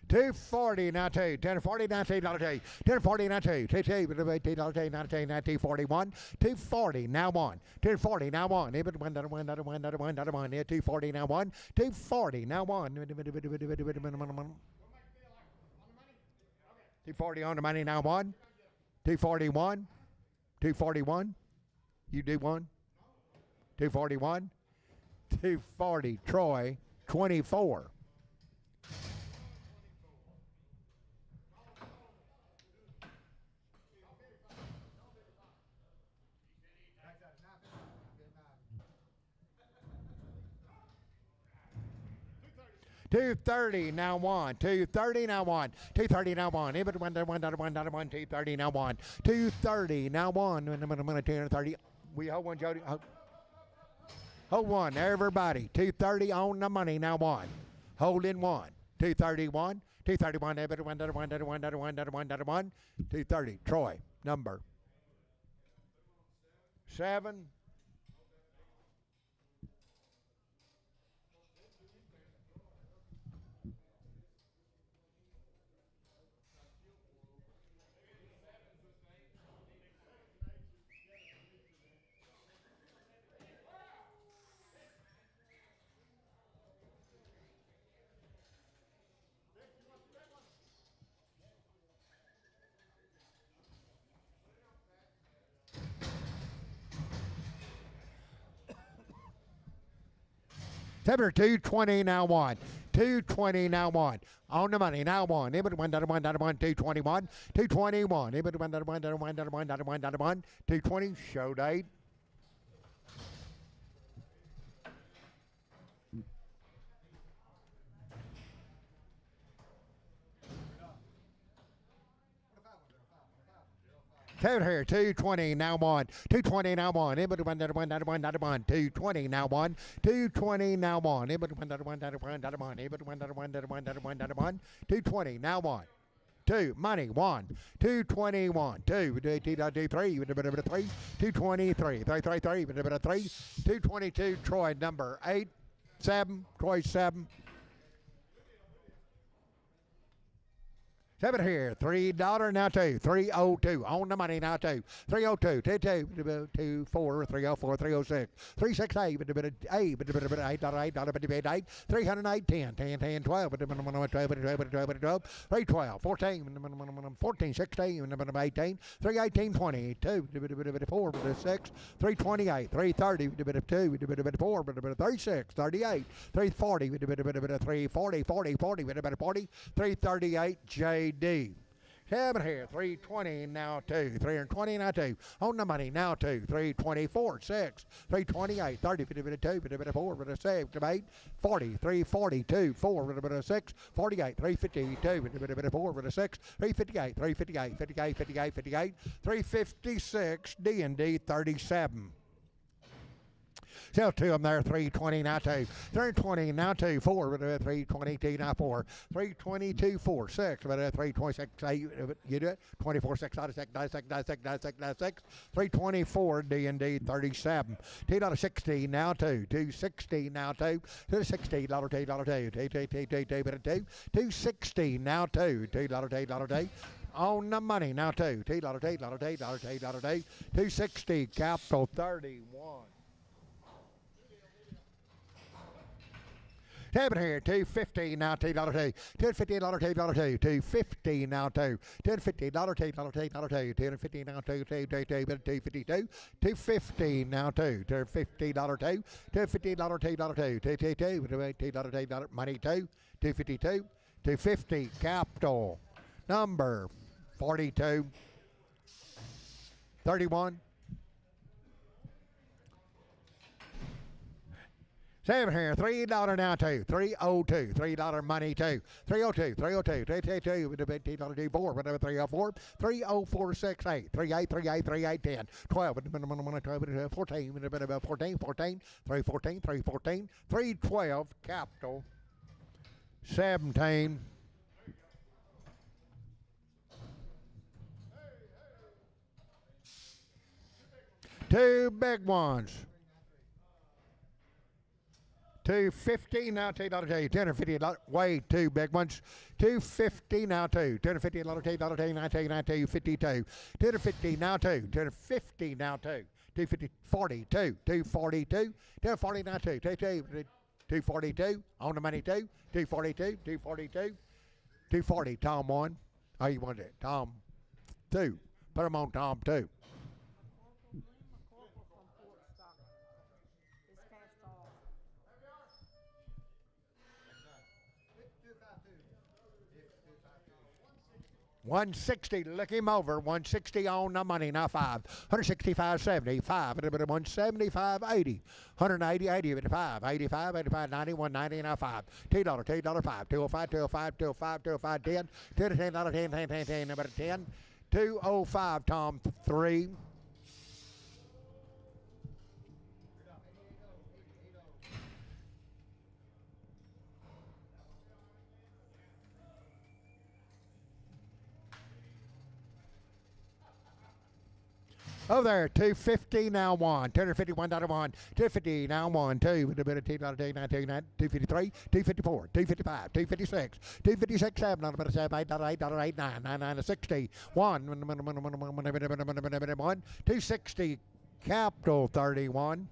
240 now 2 1040 now 2 $2 1040 now 2 2 $2 now 2 now 241 240 now 1 240 now 1 240 now 1 240 now 1 240 on the money now 1 241 241 you do 1 241 240 Troy 24 230 now 1 230 now 1 230 now 1 230 now 1 230 now 1 230 we hold one Jody hold one everybody 230 on the money now 1 holding 1 231 231 230 Troy number 7 September 220 now 1 220 now 1 on the money now 1 221 221 220 show date Taylor here, 220 now 1, 220 now 1, 220 now 1, 220 now 1, 220 now 1, 2 money 1, 221, 2 3, 223, 222 Troy number 8, 7 Troy 7. Seven here, $3 now two, 302 on the money now two, 302, 224, 304, 306, 368, $8, $8, 308, 10, 10, 12, 312, 14, 14, 16, 18, 318, 20, 2, 4, 6, 328, 330, 2, 4, 36, 38, 340, 340, 40, 40, 338, J. D. Seven here, 320 now two, 320 now two, on the money now two, 324, 6, 328, 30, 52, 54, 6, 8, 40, 342, 4, 6, 48, 352, 4, 6, 358, 358, 58, 58, 58, 356, D&D 37. Sell two of them there, 320 now two, 320 now two, 4, 322 now 4, 322, 4, 6, 326, 8, you do it, 24, 6, 96, 96, 96, 96, 96, 324, D&D 37, $2.60 now two, 260 now two, $2.60, $2.60 now two, $2 on the money now two, $2.60, capital 31. Seven here, $2.50 now, $2, $2.50, $2.50 now, $2, $2.50, $2.50 now, $2.52, $2.50 now, $2, $2.50, $2, money, $2, $2.52, $2.50, capital, number 42, 31. Seven here, $3 now two, 302, $3 money two, 302, 302, 302, $2, 4, 304, 304, 6, 8, 38, 38, 38, 10, 12, 14, 14, 14, 314, 314, 312, capital, 17. Two big ones. $2.50 now, $2, $250, way two big ones. $2.50 now, $2, $250, $2, $52, $250 now, $2, $250 now, $2, $250, $42, $242, $240 now, $2, $242, on the money, $2, $242, $242, $240, Tom 1. Oh, you want it, Tom 2. Put them on Tom 2. $160, look him over, $160 on the money, now 5, $165, 70, 5, $175, 80, $180, 80, 85, 85, 85, 90, $190, now 5, $2, $2, 5, $205, $205, $205, $205, 10, $10, $10, 10, 10, 10, 10, number 10, $205, Tom 3. Over there, $250 now 1, $251 1, $250 now 1, 2, $253, $254, $255, $256, $256 7, $8, $8, 9, 9, 60, 1, $260, capital 31.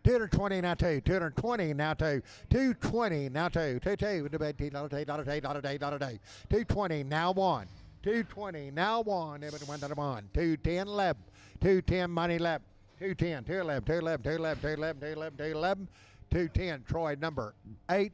$220 now 2, $220 now 2, $220 now 2, $220 now 1. 220 now 1, 210 11, 210 money left, 210, 211, 211, 211, 211, 211, 211, 210 Troy number 8.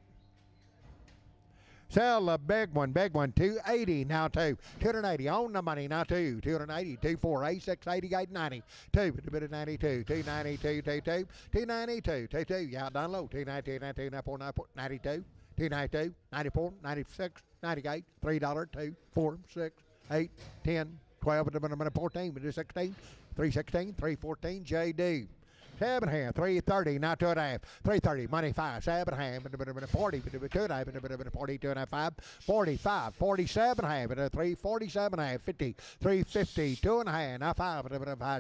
Sell the big one, 280 now 2, 280 on the money now 2, 280, 24, 86, 88, 90, 2, 92, 292, 22, 292, 22, yeah, down low, 292, 92, 94, 92, 292, 94, 96, 98, $3, 2, 4, 6, 8, 10, 12, 14, 16, 316, 314, JD. 7 here, 330, now 2.5, 330, money 5, 7 half, 40, 2.5, 42 and a half, 5, 45, 47 half, 347 half, 50, 350, 2.5, now 5,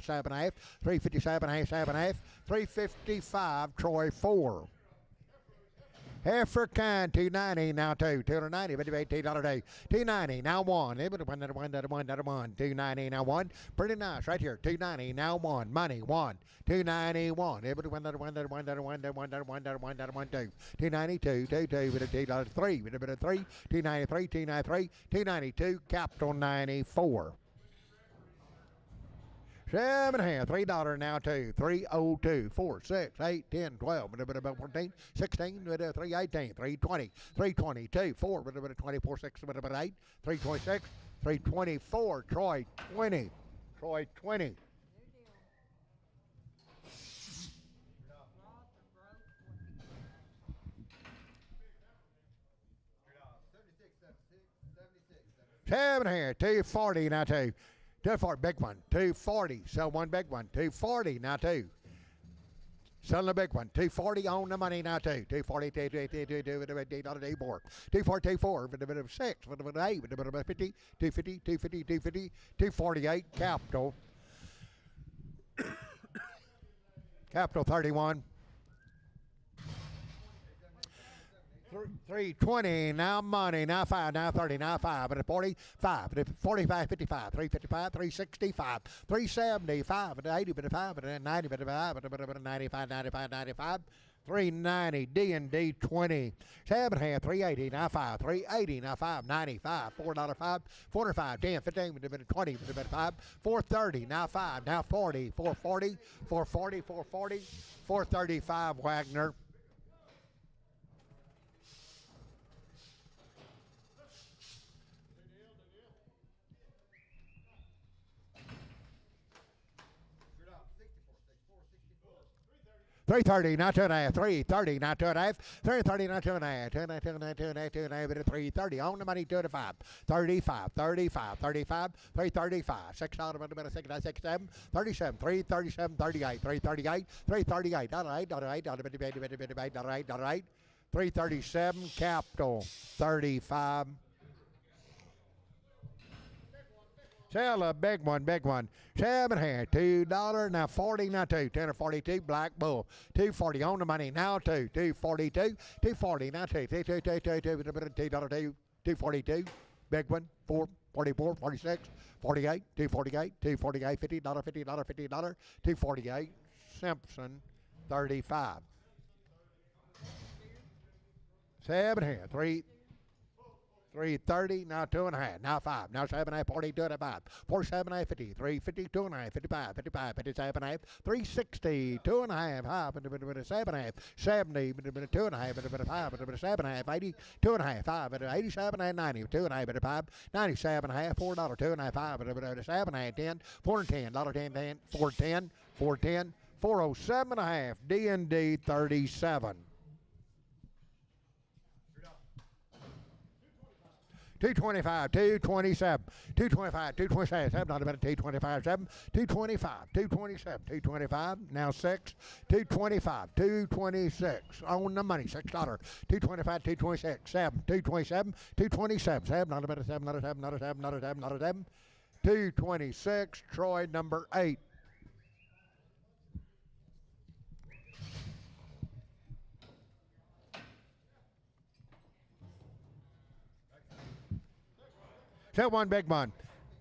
7 half, 357 half, 7 half, 355, Troy 4. African, 290, now two. 290, $18 day. 290, now one. One, 290, now one. Pretty nice, right here. 290, now one. Money, one. 291. One, two. 292, $2, three. 293, 293, 292. Capital 94. 7.5, $3 now two. 302, 4, 6, 8, 10, 12, 14, 16, 318, 320, 322, 4, 24, 6, 8, 326, 324, Troy 20. Troy 20. Seven here, 240 now two. 240, big one, 240. Sell one big one, 240 now two. Sell the big one, 240 on the money now two. 240, $240, 240, 6, 8, 50, 250, 250, 250, 248. Capital. Capital 31. 320, now money, now 5, now 30, now 5, but 45, 45, 55, 355, 365, 375, 80, 5, 90, 95, 95, 95, 390, D&D 20, 7.5, 380, now 5, 380, now 5, 95, $4, 5, 405, 10, 15, 20, 5, 430, now 5, now 40, 440, 440, 440, 435, Wagner. $330, not 2.5. $330, not 2.5. $330, not 2.5. 2.5, 330 on the money, 2.5. 35, 35, 35, 335. $6, 6, 37, 337, 38, 338, 338, $8, 337, capital 35. Sell a big one, big one. 7 here, $2, now 40, now 2, 10 or 42, Black Bull. 240 on the money, now 2, 242, 240, now 2, $242, big one, 4, 44, 46, 48, 248, 248, $50, $50, $50, 248, Simpson, 35. 7 here, 330, now 2.5, now 5, now 7.5, 42 and 5, 47.5, 50, 350, 2.5, 55, 55, 57.5, 360, 2.5, 7.5, 70, 2.5, 5, 7.5, 80, 2.5, 5, 87, 90, 2.5, 5, 97.5, $4, 2.5, 5, 7.5, 10, 410, $10, 10, 410, 410, 407.5, D&D 37. 225, 227, 225, 227, not about 225, 7, 225, 227, 225, now 6, 225, 226, on the money, $6, 225, 226, 7, 227, 227, 7, not about 7, not a 7, not a 7, not a 7, not a 7, 226, Troy number 8. Sell one big one.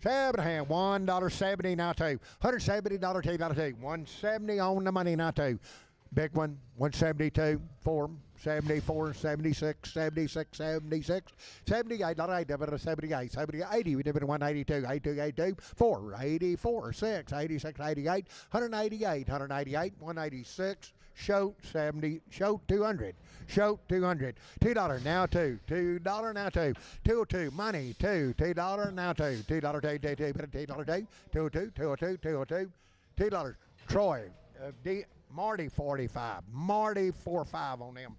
7.5, $1.70 now two. $170 $2, $170 on the money now two. Big one, 172, 4, 74, 76, 76, 76, 78, $8, 78, 78, 80, we did it 182, 82, 82, 4, 84, 6, 86, 88, 188, 188, 186, Shoat 70, Shoat 200, Shoat 200, $2 now two, $2 now two, 202, money two, $2 now two, $2, $2, $2, $202, $202, $2, Troy, Marty 45, Marty 45 on them.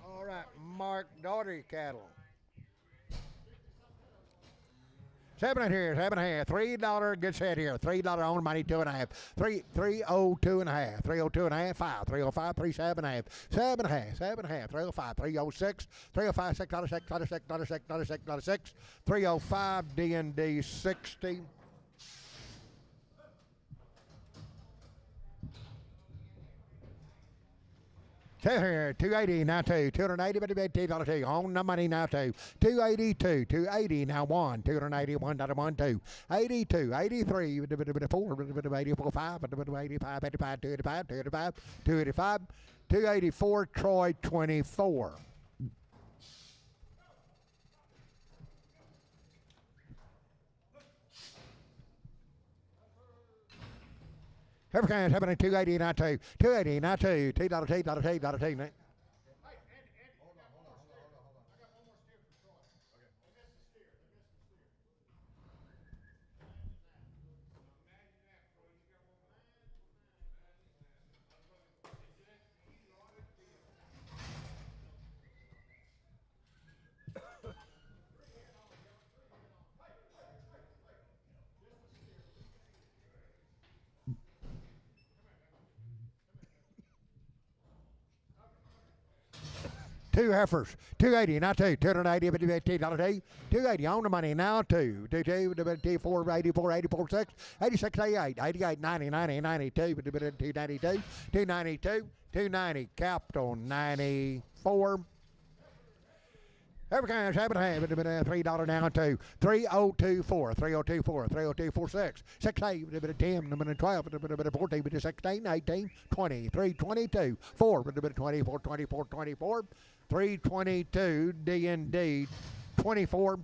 All right, Mark Daugherty cattle. 7 here, 7.5, $3 gets hit here. $3 on money, 2.5. 302.5, 302.5, 5, 305, 37.5, 7.5, 7.5, 305, 306, 305, $6, 305, D&D 60. Here, 280 now two, 280 $2 on the money now two, 282, 280 now one, 281 $1 two, 82, 83 4, 84 5, 85, 85, 285, 285, 285, 284 Troy 24. Every kind happening 280 now two, 280 now two, $2. Two heifers, 280 now two, $280 $280 on the money now two, 4, 84, 84 6, 86 88, 88 90 90 92, 292, 292, 290 capped on 94. Every kind of happening $3 down to 3024, 3024, 3024 6, 8, 10, 12, 14, 16, 18, 20, 322, 4, 24, 24, 24, 322 D&D 24.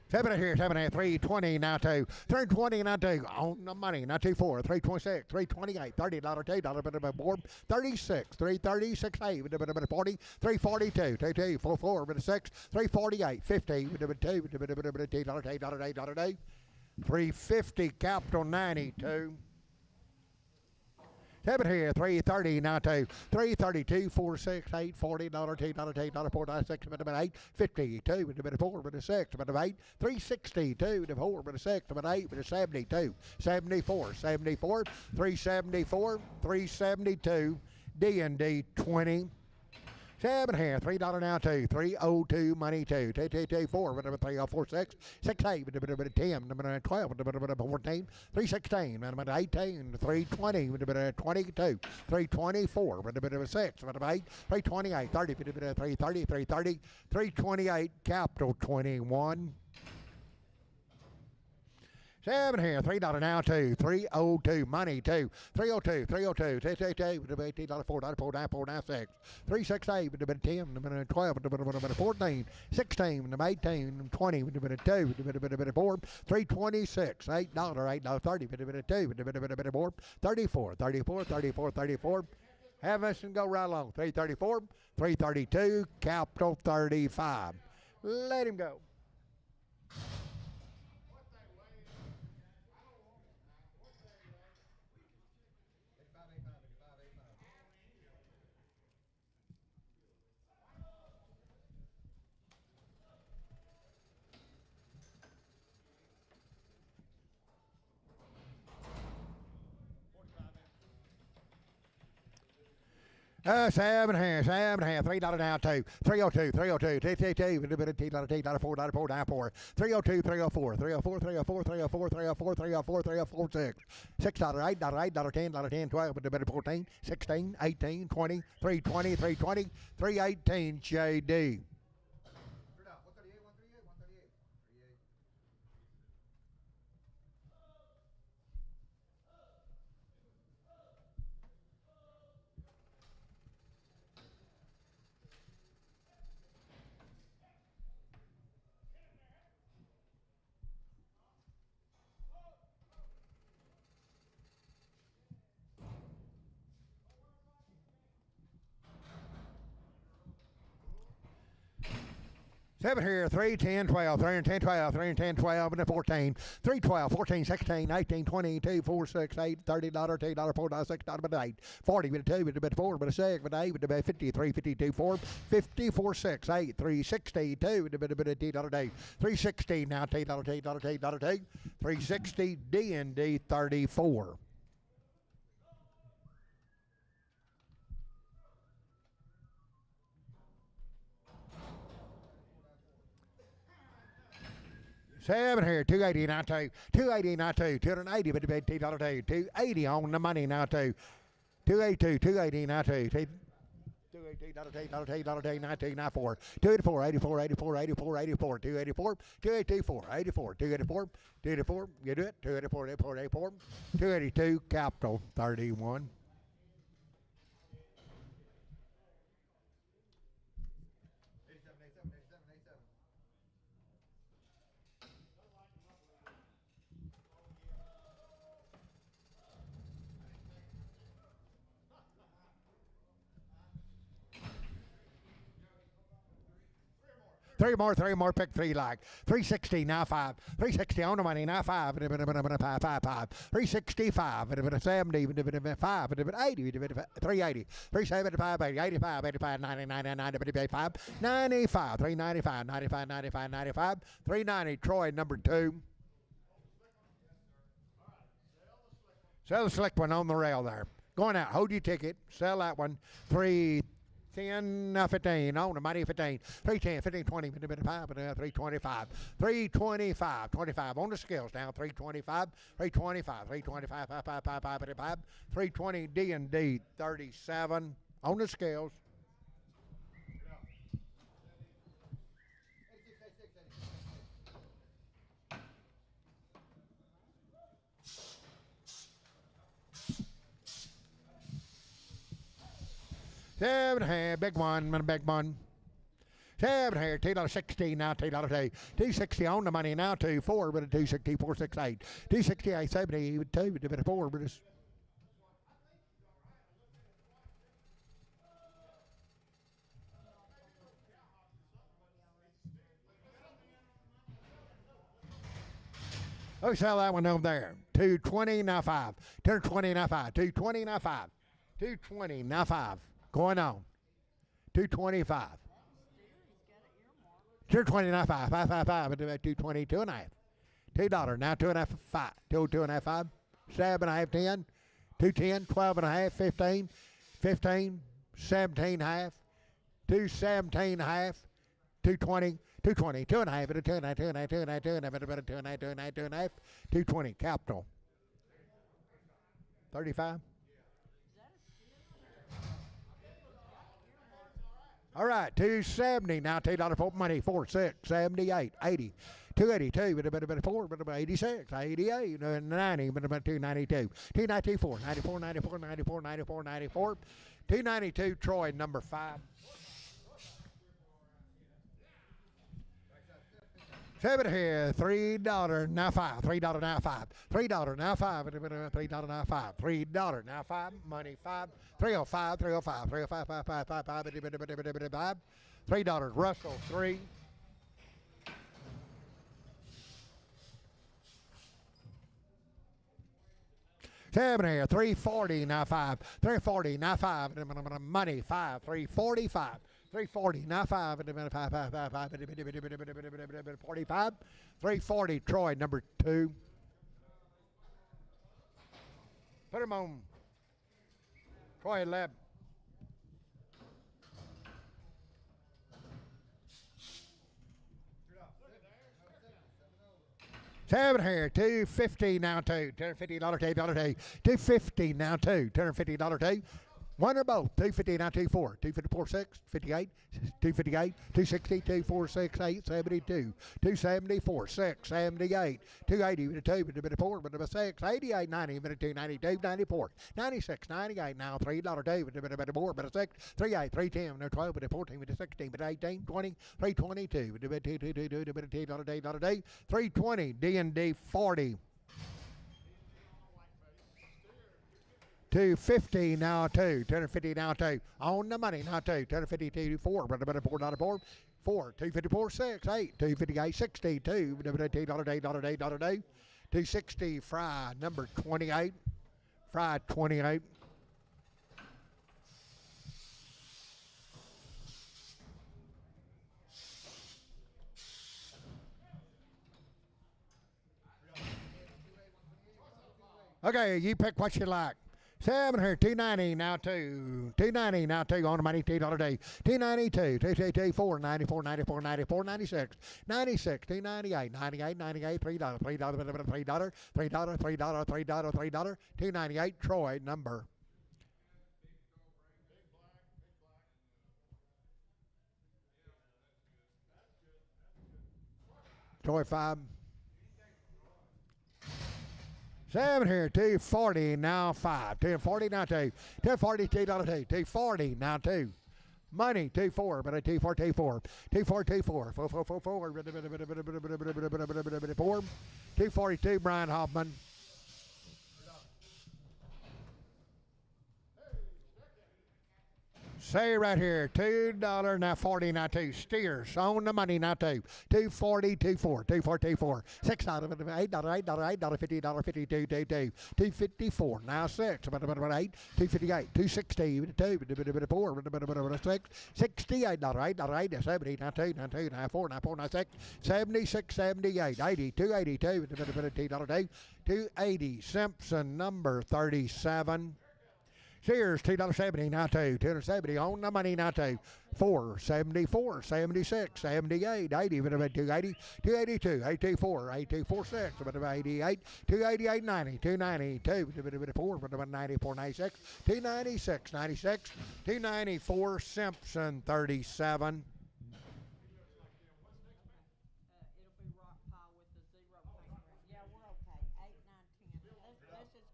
Seven here, 320 now two, 320 now two, on the money, now 24, 326, 328, $30, $2, 36, 330, 68, 40, 342, 22, 44, 6, 348, 50, $2, 350 capped on 92. Seven here, 330 now two, 332, 4, 6, 8, $40, $2, 4, 6, 8, 52, 4, 6, 8, 362, 4, 6, 8, 72, 74, 74, 374, 372, D&D 20. Seven here, $3 now two, 302 money two, 4, 304 6, 8, 10, 12, 14, 316, 18, 320, 22, 324, 6, 8, 328, 30, 330, 330, 328 capital 21. Seven here, $3 now two, 302 money two, 302, 302, 222, $4, 4, 9, 4, 9, 6, 368, 10, 12, 14, 16, 18, 20, 2, 4, 326, $8, $8, 30, 2, 4, 34, 34, 34, 34. Have us and go right along. 334, 332, capital 35. Let him go. Seven here, $3 now two, 302, 302, $4, $4, 9, 4, 302, 304, 304, 304, 304, 304, 304, 304, 6, $6, $8, $10, 10, 12, 14, 16, 18, 20, 320, 320, 318, JD. Seven here, 3, 10, 12, 3, 10, 12, 3, 10, 12, and 14, 3, 12, 14, 16, 18, 20, 2, 4, 6, 8, $30, $2, 4, 6, 8, 40, 2, 4, 6, 8, 53, 52, 4, 54, 6, 8, 360, 2, 360 now, $2, 360, D&D 34. 7 here, 280 now two, 280 now two, 280 but the bed $2 two, 280 on the money now two, 282, 280 now two, $282, $4, 284, 84, 84, 84, 84, 284, 284, 84, 284, 284, you do it, 284, 84, 84, 282, capital 31. Three more, pick three like. 360, now five. 360 on the money, now five. 365, 70, 5, 80, 380, 375, 80, 85, 85, 90, 90, 90, 95, 95, 395, 95, 95, 95, 390, Troy, number 2. Sell the slick one on the rail there. Going out, hold your ticket, sell that one. 310, 15 on the money, 15, 310, 15, 20, 5, 325, 325, 25 on the scales now, 325, 325, 325, 5, 5, 5, 5, 5, 320 D&D, 37 on the scales. Seven here, big one, big one. 7 here, $2.16 now, $2 two. 260 on the money now, 2.4, but a 260, 468. 268, 70, 2, but a 4, but it's. Oh, sell that one over there. 220 now 5. 220 now 5. 220 now 5. 220 now 5. Going on. 225. 220 now 5. 5, 5, 5. 220, 2 and a half. $2 now 2 and a half 5. 2, 2 and a half 5. 7 and a half 10. 210, 12 and a half 15. 15, 17 half. 217 half. 220. 220, 2 and a half, 2 and a half, 2 and a half, 2 and a half, 2 and a half, 2 and a half, 2 and a half, 2 and a half, 2 and a half, 220, capital. 35. All right, 270 now, $2 for money, 4, 6, 78, 80, 282, but about 4, but about 86, 88, 90, but about 292, 292, 4, 94, 94, 94, 94, 94, 292, Troy, number 5. 7 here, $3 now 5, $3 now 5, $3 now 5, $3 now 5, $3 now 5, money 5, 305, 305, 305, 5, 5, 5, 5, $3, Russell 3. Seven here, 340 now 5, 340 now 5, money 5, 345. 340, now 5, 45, 340, Troy, number 2. Put him on. Troy, 11. Seven here, $250 now 2, $250 $2, $250 now 2, $250 2. One or both, 250 now 24, 254, 6, 58, 258, 260, 246, 8, 72, 274, 6, 78, 280, with a 2, with a 4, with a 6, 88, 90, with a 2, 92, 94, 96, 98, now $3, 2, with a 4, with a 6, 38, 310, with a 12, with a 14, with a 16, with a 18, 20, 322, with a 2, 2, 2, 2, with a $2, 320, D&D 40. 250 now 2, 250 now 2. On the money now 2, 252 4, but about a $4 4, 4, 254 6, 8, 258 62, $2, $2, 260 Fry number 28, Fry 28. Okay, you pick what you like. 7 here, 290 now two. 290 now two on the money, $2 day. 292, 222, 4, 94, 94, 94, 96, 96, 298, 98, 98, $3, $3, $3, $3, $3, $3, $3, 298, Troy number. Troy 5. 7 here, 240 now 5. 240 now 2. 240, $2, 2. 240 now 2. Money 24, but a 24, 24. 24, 24. 4, 4, 4, 4. 4. 242, Brian Hoffman. Say right here, $2 now 40 now 2. Steers on the money now 2. 240, 24, 24, 24. $6, $8, $8, $8, $50, $52, 2, 2. 254 now 6. 8, 258, 260, 2, 4, 6, $68, $8, $8, 70 now 2, now 2, now 4, now 4, now 6, 76, 78, 80, 282, $2, 280. Simpson number 37. Sears, $2.70 now 2. 270 on the money now 2. 4, 74, 76, 78, 80, 280, 282, 824, 824, 88, 288, 90, 292, 4, 94, 96, 296, 96, 294, Simpson 37. It'll be rock pile with the 0 finger. Yeah, we're okay. 8, 9, 10. This is good. This is good.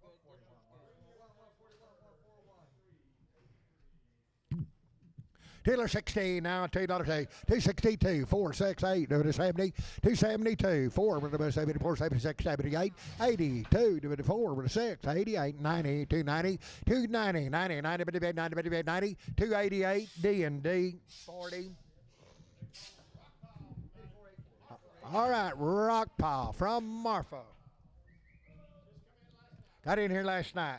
$2.16 now, $2 2. 262, 4, 6, 8, 70, 272, 4, 74, 76, 78, 82, 4, 6, 88, 90, 290, 290, 90, 90, 90, 288, D&D 40. All right, rock pile from Marfa. Got in here last night.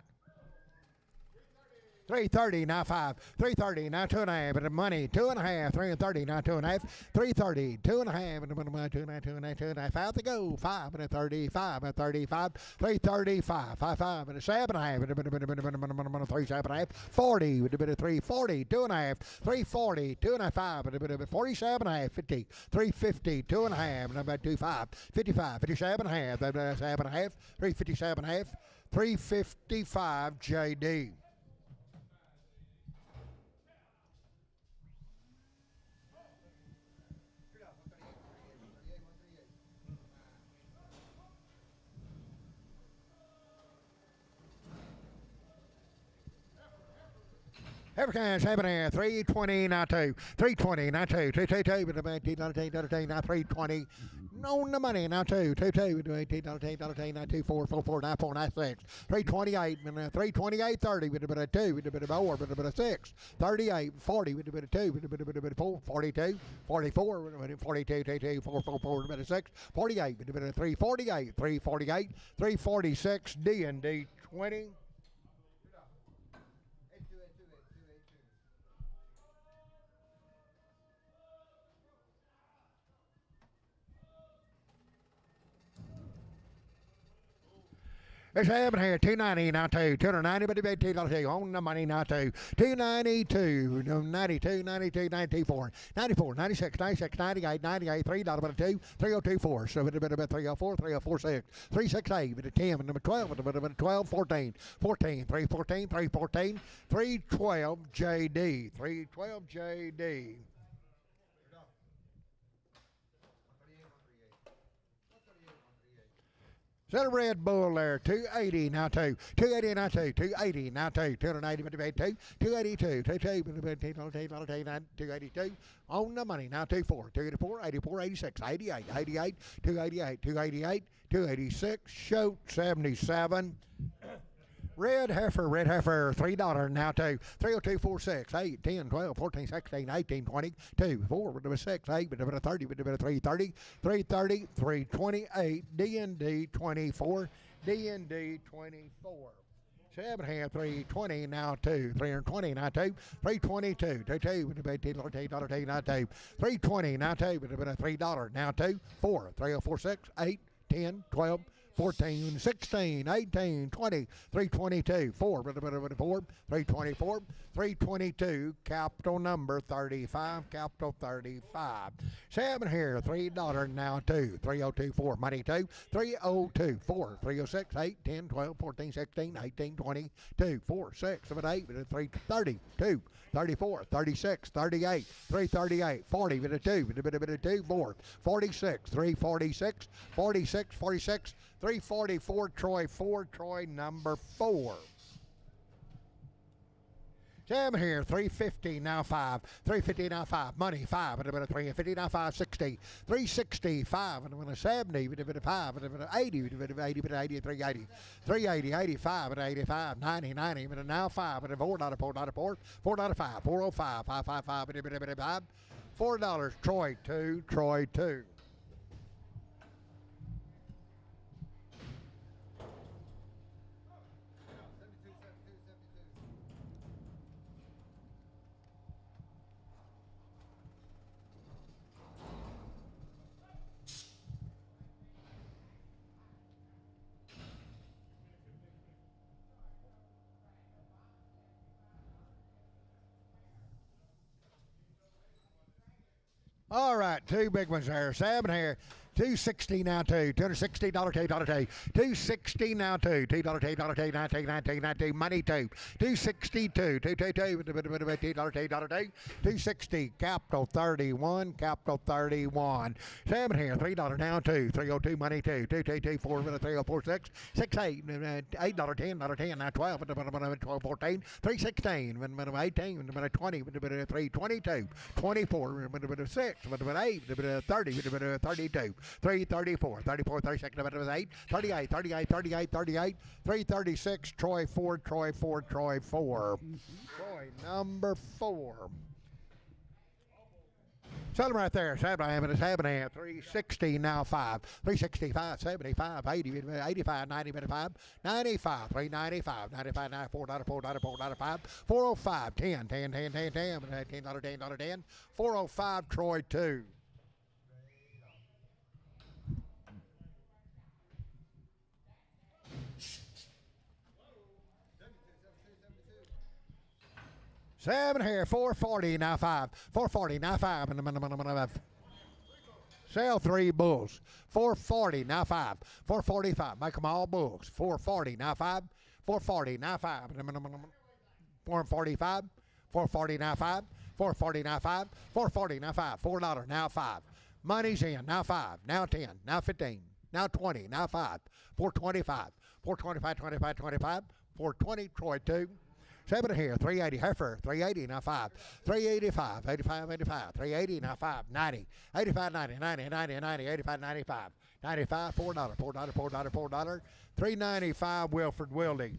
330 now 5. 330 now 2.5. And the money 2.5. 330 now 2.5. 330 2.5. And the money 2.5. Out to go 5 and a 35 and a 35. 335 5 and a 7.5. And a 3 7.5. 40 with a bit of 340 2.5. 340 2.5 and a bit of 47.5. 50 350 2.5 and about 25 55 57.5. 7.5 357.5 355 JD. Every kind 7 320 now 2. 320 now 2. 222 with the $18 now 320. On the money now 2. 22 with the $18 now 2 4 4 4 9 4 9 6. 328 and 328 30 with a bit of 2 with a bit of 4 with a bit of 6. 38 40 with a bit of 2 with a bit of 4 42 44 with a bit of 42 22 4 4 4 with a bit of 6. 48 with a bit of 348 348 346 D&D 20. It's happening here. 290 now 2. 290 but the $2 on the money now 2. 292 92 92 94 94 96 96 98 98 $3 but a 2 3024 so with a bit of 304 304 6 368 with a 10 with a 12 with a bit of 12 14 14 314 314 312 JD 312 JD. Set a Red Bull there, 280 now 2, 280 now 2, 280 now 2, 290 with the 2, 282, 282 on the money now 24, 284, 84, 86, 88, 88, 288, 288, 286, Shoat 77. Red Heifer, $3 now 2, 302, 4, 6, 8, 10, 12, 14, 16, 18, 20, 2, 4, with a 6, 8, with a 30, with a 330, 330, 328, D&D 24, D&D 24. 7 half 320 now 2, 320 now 2, 322, 2 with a $8 now 2, 320 now 2 with a $3 now 2, 4, 3046, 8, 10, 12, 14, 16, 18, 20, 322, 4, 324, 322, capital number 35, capital 35. 7 here, $3 now 2, 302, 4, money 2, 302, 4, 306, 8, 10, 12, 14, 16, 18, 22, 4, 6, 7, 8, 3, 32, 34, 36, 38, 338, 40, 2, 4, 46, 346, 46, 46, 344, Troy 4, Troy number 4. 7 here, 350 now 5, 350 now 5, money 5, and a bit of 350 now 5, 60, 365, and a bit of 70, and a bit of 5, and a bit of 80, and a bit of 80, but 80, 380, 380, 85, and 85, 90, 90, and now 5, and a $4, $4, $4, 5, 405, 555, and a bit of 5, $4, Troy 2, Troy 2. All right, 2 big ones there. 7 here. 260 now 2, $260 $2, $260 now 2, $2, $2, 19, 19, 19, money 2, 262, 222, $2, 260, capital 31, capital 31. 7 here, $3 now 2, 302, money 2, 222, 4, 3046, 68, $8, 10, now 12, 12, 14, 316, 18, 20, 322, 24, 6, 8, 30, 32. 334, 34, 36, 8, 38, 38, 38, 38, 336, Troy 4, Troy 4, Troy 4. Troy number 4. Tell them right there, 7, 360 now 5, 365, 75, 80, 85, 90, 95, 95, 395, 95, 94, $4, 5, 405, 10, 10, 10, 10, 10, $10, 10, 405, Troy 2. Seven here, 440 now 5, 440 now 5, and sell 3 bulls. 440 now 5, 445. Make them all bulls. 440 now 5, 440 now 5, 445, 440 now 5, 440 now 5, 440 now 5, $4 now 5. Money's in now 5, now 10, now 15, now 20, now 5, 425, 425, 25, 25, 420, Troy 2. 7 here, 380, heifer, 380, now 5, 385, 85, 85, 380, now 5, 90, 85, 90, 90, 90, 90, 85, 95, 95, $4, $4, $4, $4, 395, Wilford Wildy.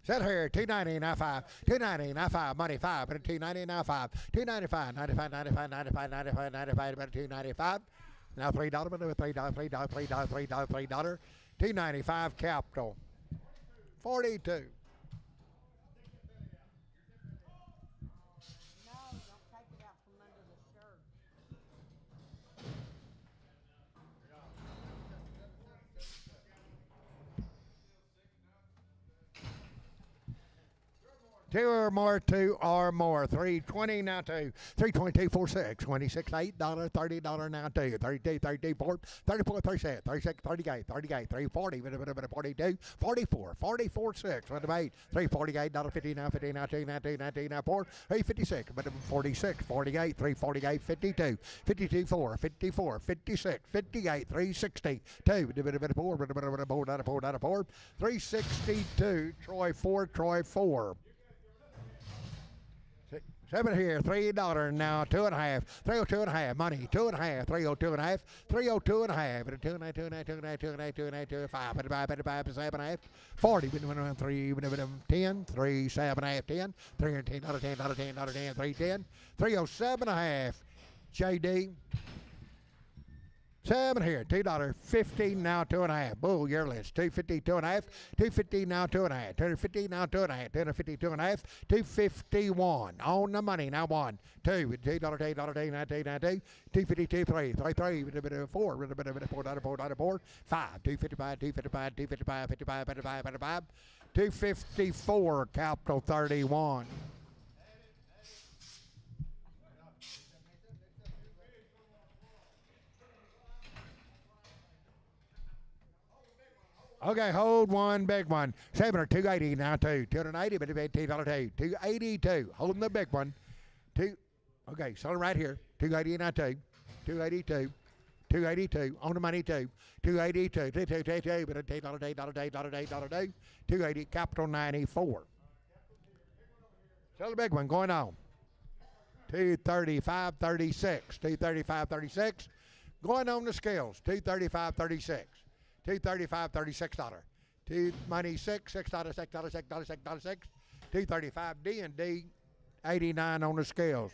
Set here, 290 now 5, 290 now 5, money 5, but 290 now 5, 295, 95, 95, 95, 95, 95, but 295. Now $3, $3, $295 capital. 42. No, don't take it out from under the shirt. 2 or more, 2 or more. 320 now 2, 322, 46, 26, $8, $30 now 2, 32, 34, 34, 37, 36, 38, 38, 340, 42, 44, 44, 6, 8, 348, 50 now 50 now 2, now 2, now 2, now 4, 356, 46, 48, 348, 52, 52, 4, 54, 56, 58, 360, 2, 4, 362, Troy 4, Troy 4. 7 here, $3 now, 2.5, 302.5, money, 2.5, 302.5, 302.5, 2.5, 5, 7.5, 40, 3, 10, 3, 7.5, 10, 3, 10, $10, 10, 310, 307.5, JD. 7 here, $2.50 now 2.5. Bull yearless, 250 2.5, 250 now 2.5, 250 now 2.5, 250 2.5, 251 on the money now 1, 2, $2, $2, $2, $2, 252 3, 3, 4, $4, 5, 255, 255, 255, 55, 55, 55, 254 capital 31. Okay, hold one big one. 7 or 280 now 2. 280, but $2, 282. Holding the big one. 2. Okay, selling right here. 280 now 2. 282. 282 on the money 2. 282. 282, but $2, 280 capital 94. Sell the big one going on. 235.36. 235.36. Going on the scales. 235.36. $235.36. 2 money 6, $6, $6, $6, $6, $6, 6. 235 D&D 89 on the scales.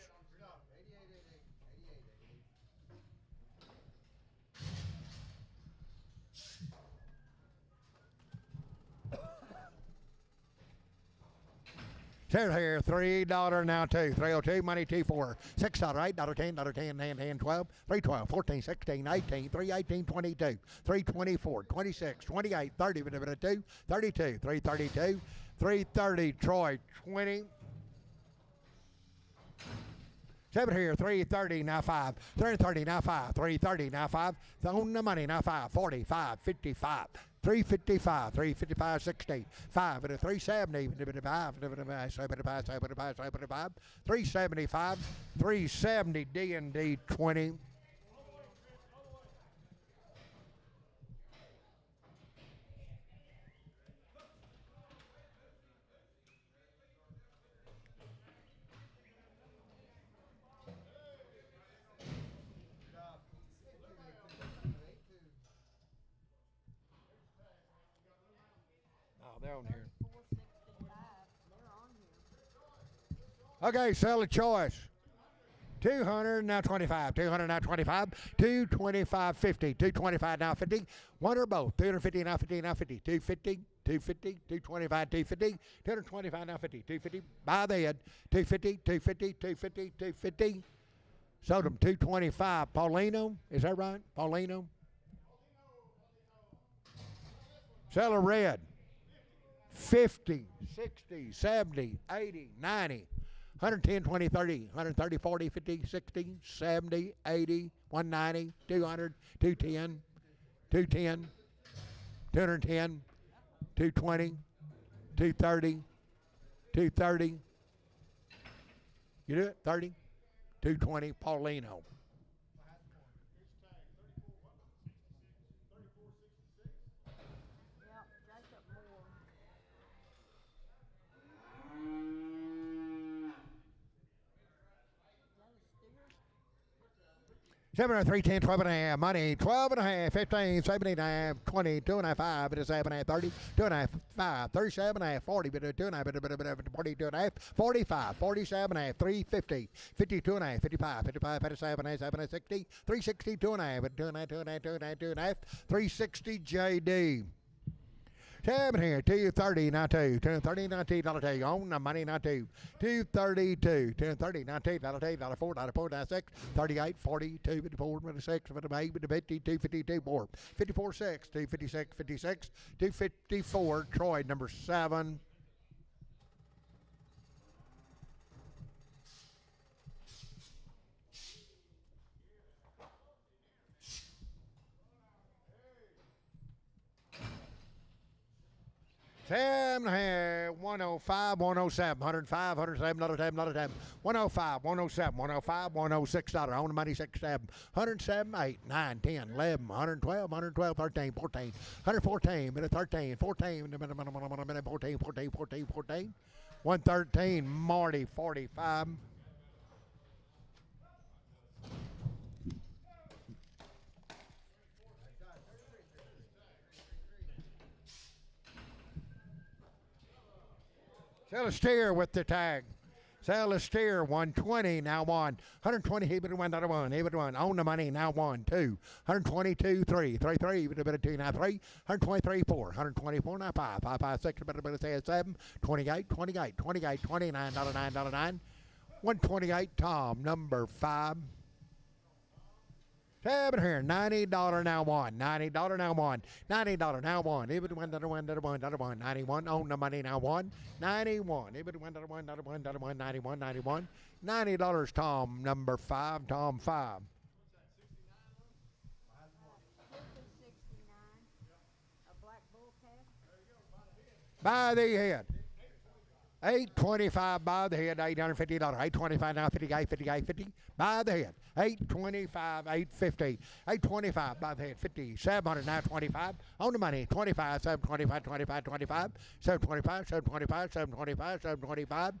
Here, $3 now 2, 302 money 24, $6, $8, $10, $10, $10, 12, 312, 14, 16, 18, 318, 22, 324, 26, 28, 30, 32, 32, 332, 330 Troy 20. 7 here, 330 now 5, 330 now 5, 330 now 5, on the money now 5, 45, 55. 355, 355, 60, 5 and a 370, 75, 375, 370 D&D 20. They're on here. 465. They're on here. Okay, sell a choice. 200 now 25, 200 now 25, 225 50, 225 now 50, one or both, 250 now 50 now 50, 250, 250, 225, 250, 225 now 50, 250, by the head, 250, 250, 250, 250. Sold them 225. Paulino, is that right? Paulino. Sell a red. 50, 60, 70, 80, 90, 110, 20, 30, 130, 40, 50, 60, 70, 80, 190, 200, 210, 210, 210, 220, 230, 230. You do it? 30, 220, Paulino. Yep, Jacob Moore. 7 or 3, 10, 12 and a half. Money, 12 and a half, 15, 17 and a half, 20, 2 and a half, 5, but it's 7 and a half, 30, 2 and a half, 5, 37 and a half, 40, but 2 and a half, 42 and a half, 45, 47 and a half, 350, 52 and a half, 55, 55, 57 and a half, 7 and a half, 60, 360, 2 and a half, 2 and a half, 2 and a half, 2 and a half, 2 and a half, 360 JD. 7 here, 230, not 2, 230, not 2, $2, on the money, not 2, 232, 230, not 2, $2, $4, $4, 6, 38, 42, 54, 56, 58, 50, 252, 4, 54, 6, 256, 56, 254, Troy, number 7. Sam here, 105, 107, 105, 107, another time, 105, 107, 105, 106, $, on the money, 6, 7, 107, 8, 9, 10, 11, 112, 112, 13, 14, 114, minute 13, 14, minute 14, 14, 14, 14, 113, Marty, 45. Sell a steer with the tag. Sell the steer, 120, now one. 120, he bid one, dollar one, he bid one. On the money, now one, two. 122, three, bid a bit of two, now three. 123, four. 124, now five. Five, six, bid a bit of say seven. 28, $29, $9. 128, Tom, number five. Seven here, $90 now one, $90 now one, $90 now one, even $1, 91 on the money now one, 91, even $1, 91, $90 Tom number five, Tom five. This is 69. A black bull calf. By the head. 825 by the head, $850. 825 now, 50. By the head. 825, 850. 825 by the head, 50. 700 now, 25. On the money, 25, 725, 25. 725, 725, 725, 725.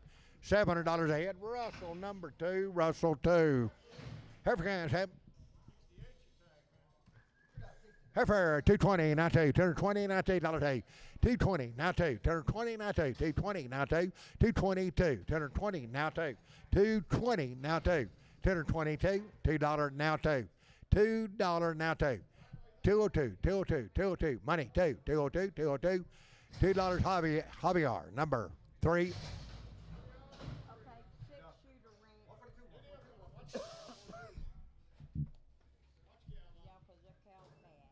$700 a head. Russell number two, Russell two. Heifer, Heifer, 220, now two. 220, now $2. 220, now two. 220, now two. 220, now two. 222, 220, now two. 220, now two. 222, $2 now two. $2 now two. 202, money two. 202. $2 hobby R number three. Okay, 6-shooter ranch. Yeah, 'cause their cow's bad.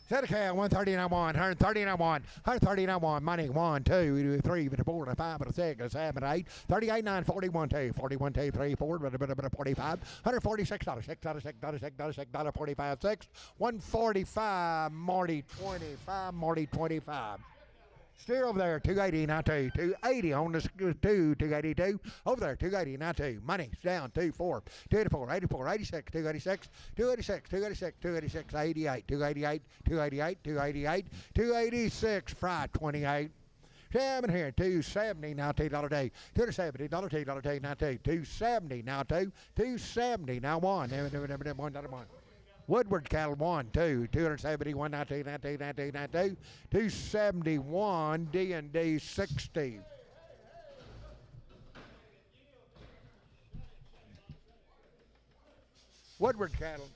Set a cow, 130 now one, 130 now one, 130 now one, money, 1, 2, 3, 4, 5, 6, 7, 8, 38, 9, 41, 2, 41, 2, 3, 4, 45, $146, $6, 45, 6, 145, Marty 25, Marty 25. Steer over there, 280, now two. 280 on the two, 282. Over there, 280, now two. Money, down, 24. 284, 84, 86, 286, 286, 286, 286, 88, 288, 288, 288, 286, Fry, 28. Seven here, 270, now $2 day. $270, $2 day, now two. 270, now two. 270, now one. $1. Woodward cattle 1, 2, 271, 271, D&D 60. Woodward cattle.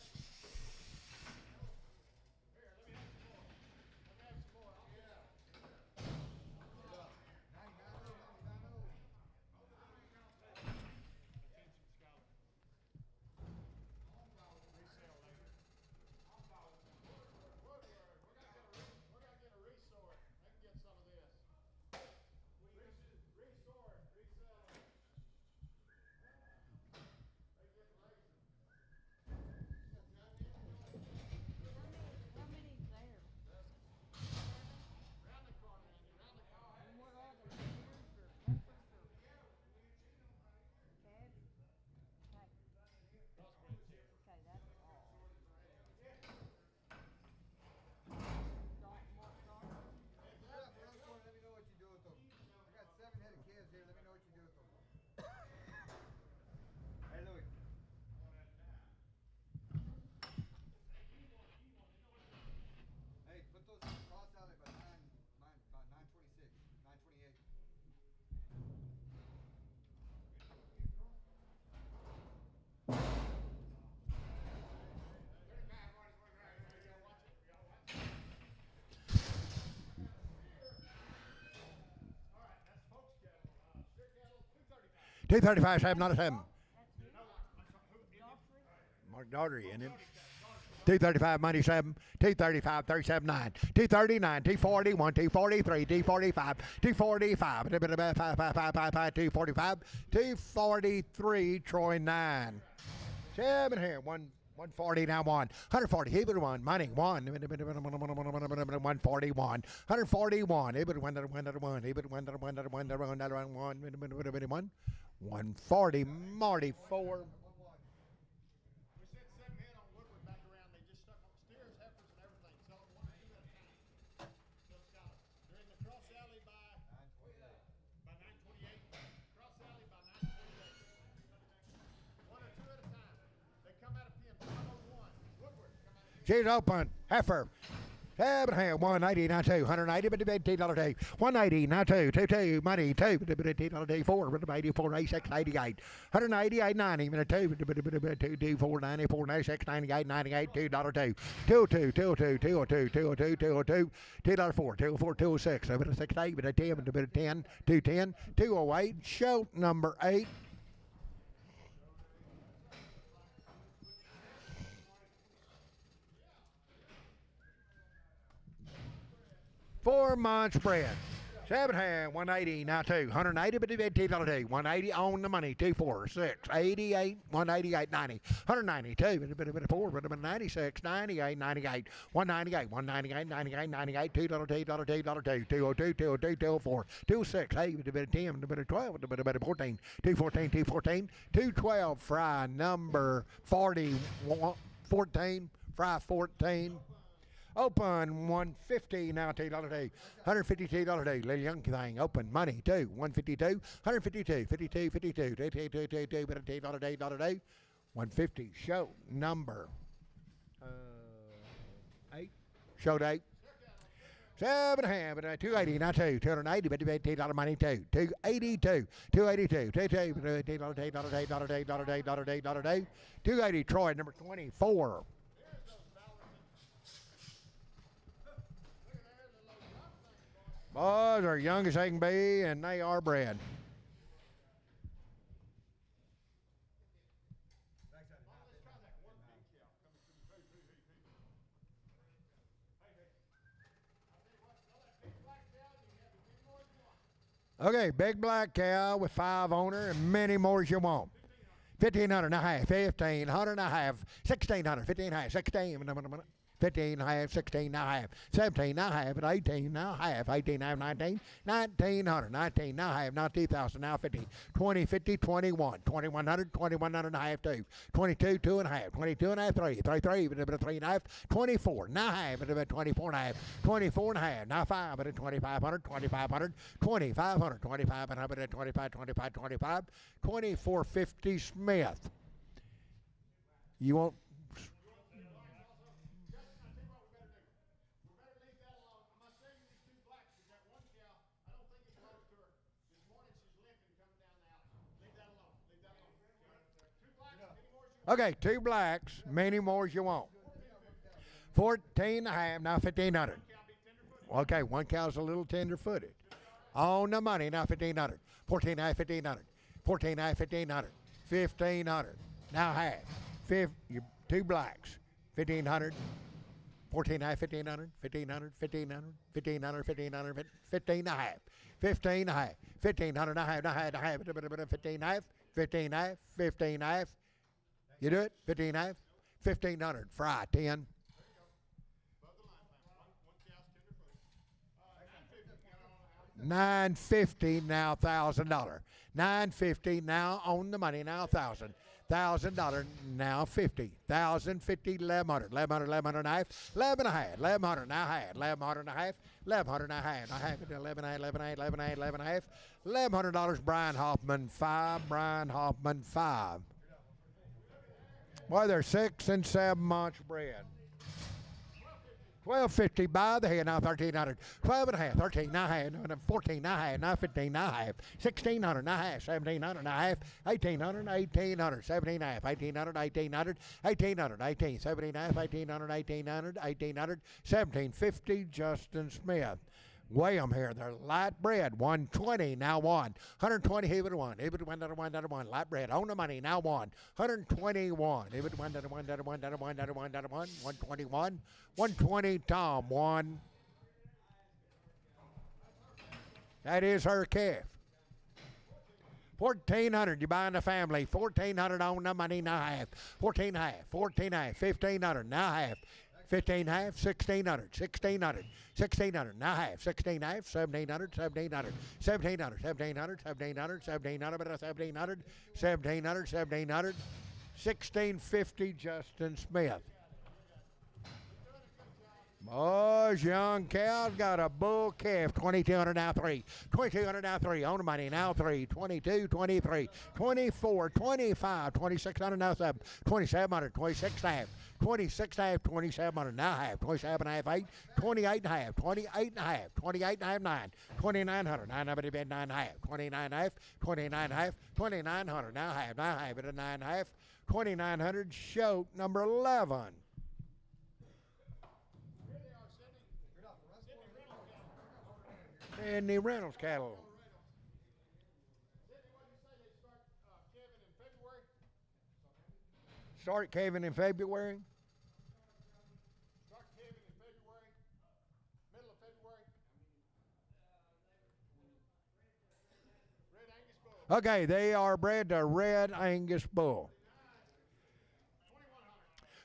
How many's there? And what are they, steers or heifers or calves? Okay. Okay, that's all. What dog? Let me know what you do with them. I got 7 head of calves here. Let me know what you do with them. Hey, Louis. Hey, put those cross out at about 926, 928. $235, 7, not a 7. Mark Daughtry in him. 235, money 7. 235, 37, 9. 239, 241, 243, 245, 245, 245, 243, Troy 9. 7 here, 140 now 1. 140, he would 1. Money 1. 141. 141. He would 1. He would 1. 140. Marty 4. We sent 7 head on Woodward back around. They just stuck on the steer. She's open. Heifer. 7 and a half, 180, now 2, 180, but the $2 day. 180, now 2, 2, money, 2, but the $2 day, 4, but the 84, 86, 88. 188, 90, but 2, but 2, 4, 94, 96, 98, 98, $2 day. 202, 202, 202, 202, 202, $2 4, 204, 206, but a 68, but a 10, but a 10, 210, 208, show number 8. 4 months spread. 7 hand, 180, now 2, 180, but the $2 day. 180 on the money, 2, 4, 6, 88, 188, 90, 192, but a 4, but a 96, 98, 98, 198, 198, 98, 98, $2, $2, $2, 202, 202, 204, 206, 8, but a 10, but a 12, but a 14, 214, 214, 212, fry number 41, 14, fry 14. Open 150 now $2 day. $152 day. Little young thing. Open money 2. 152. 152. 52. 52. $2 day. $1 day. 150. Show number 8. Show date. 7 and a half, but 280 now 2. 280, but $2 money 2. 282. 282. $2 day. 280 Troy number 24. Boys are young as they can be, and they are bred. Okay, big black cow with 5 owner and many more as you want. 1,500 and a half, 1,500 and a half, 1,600, 1,500, 16. 15 and a half, 16 and a half, 17 and a half, and 18 and a half, 18 and a half, 19, 1,900, 19 and a half, now 2,000, now 50, 20, 50, 21, 2,100, 2,100 and a half, 2, 22, 2 and a half, 22 and a half, 3, 33, but a 3 and a half, 24 and a half, but a 24 and a half, 24 and a half, now 5, but a 2,500, 2,500, 2,500, 2,500, but a 25, 25, 25, 2450 Smith. You won't. Okay, 2 blacks, many more as you want. 14 and a half, now 1,500. Okay, 1 cow's a little tender-footed. On the money, now 1,500. 14 and a half, 1,500. 14 and a half, 1,500. 1,500. Now half. 2 blacks, 1,500. 14 and a half, 1,500. 1,500, 1,500, 1,500, 1,500, 15 and a half. 15 and a half. 1,500 and a half, and a half, 15 and a half. 15 and a half, 15 and a half. You do it? 15 and a half? 1,500. Fry 10. 950 now $1,000. 950 now on the money now 1,000. $1,000 now 50. 1,050 1,100. 1,100 1,100 and a half. 11 and a half. 1,100 now half. 1,100 and a half. 1,100 and a half. I have it 11 and a half. 11 and a half. 11 and a half. 11 and a half. $1,100 Brian Hoffman 5. Brian Hoffman 5. Boy, they're 6 and 7 months bred. 1,250 by the head, now 1,300. 12 and a half, 13 and a half, 14 and a half, now 15 and a half. 1,600 and a half, 1,700 and a half, 1,800, 1,800, 17 and a half, 1,800, 1,800, 1,800, 18, 17 and a half, 1,800, 1,800, 1,800, 1,750 Justin Smith. Weigh them here. They're light bread. 120 now 1. 120 even 1. Even 1 1 1 1. Light bread on the money now 1. 121. Even 1 1 1 1 1 1 1 121. 120 Tom 1. That is her calf. 1,400, you buying the family. 1,400 on the money now half. 14 and a half. 14 and a half. 1,500 now half. 15 and a half, 1,600, 1,600, 1,600, now half, 16 and a half, 1,700, 1,700, 1,700, 1,700, 1,700, 1,700, 1,700, 1,700, 1,700, 1,650 Justin Smith. Boys, young cows got a bull calf. 2,200 now 3. 2,200 now 3. On the money now 3. 22, 23, 24, 25, 2,600 now 7. 2,700, 26 and a half. 26 and a half, 2,700 now half. 27 and a half 8. 28 and a half. 28 and a half. 28 and a half 9. 2,900. 9 and a half. 29 and a half. 29 and a half. 2,900 now half. Now half at a 9 and a half. 2,900 show number 11. And the Reynolds cattle. Start calving in February. Start calving in February, middle of February. Red Angus bull. Okay, they are bred to Red Angus bull.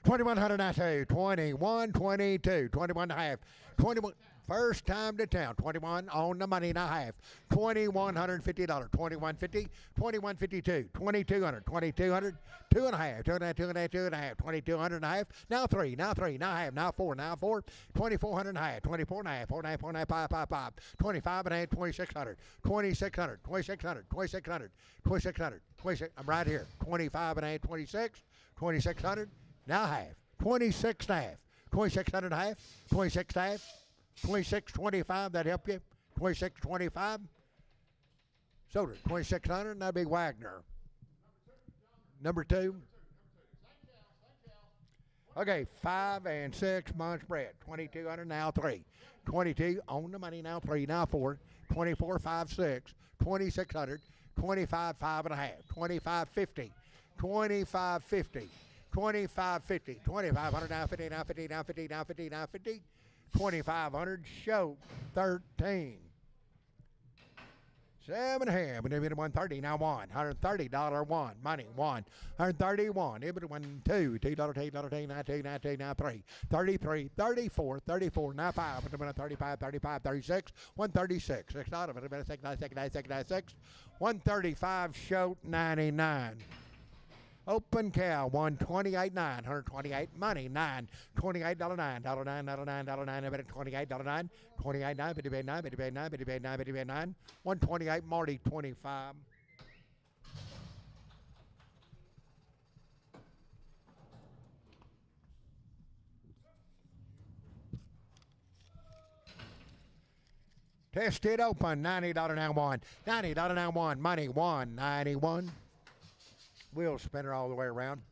2,100 now two. 21, 22, 21 and a half. 21. First time to town. 21 on the money and a half. $2,150. 2150, 2152, 2,200, 2,200, 2 and a half, 2 and a half, 2 and a half, 2 and a half, 2,200 and a half. Now 3, now 3, now half, now 4, now 4, 2,400 and a half, 24 and a half, 4 and a half, 4 and a half, 5, 5, 5, 25 and a half, 2,600, 2,600, 2,600, 2,600, 2,600, 26. I'm right here. 25 and a half, 26, 2,600. Now half, 26 and a half, 2,600 and a half, 26 and a half. 26.25, that help you? 26.25. So 2,600, and that'd be Wagner. Number 2. Okay, 5 and 6 months bred. 2,200 now 3. 22 on the money now 3, now 4. 24, 5, 6. 2,600. 25, 5 and a half. 25.50. 25.50. 25.50. 2,500 now 50, now 50, now 50, now 50, now 50. 2,500 show 13. 7 ham, and even 130 now 1. $130 one money 1. 131. Even 1 2. $2 now 2 now 2 now 3. 33 34 34 now 5. 35 35 36 136. $6. 135 show 99. Open cow, 128.9, 128 money, 9, $28.9, $9, $9, $28.9, $28.9, bitty bed 9, bitty bed 9, bitty bed 9, bitty bed 9, 128 Marty, 25. Tested open, $90 now 1, $90 now 1, money 191. Wheel spinner all the way around.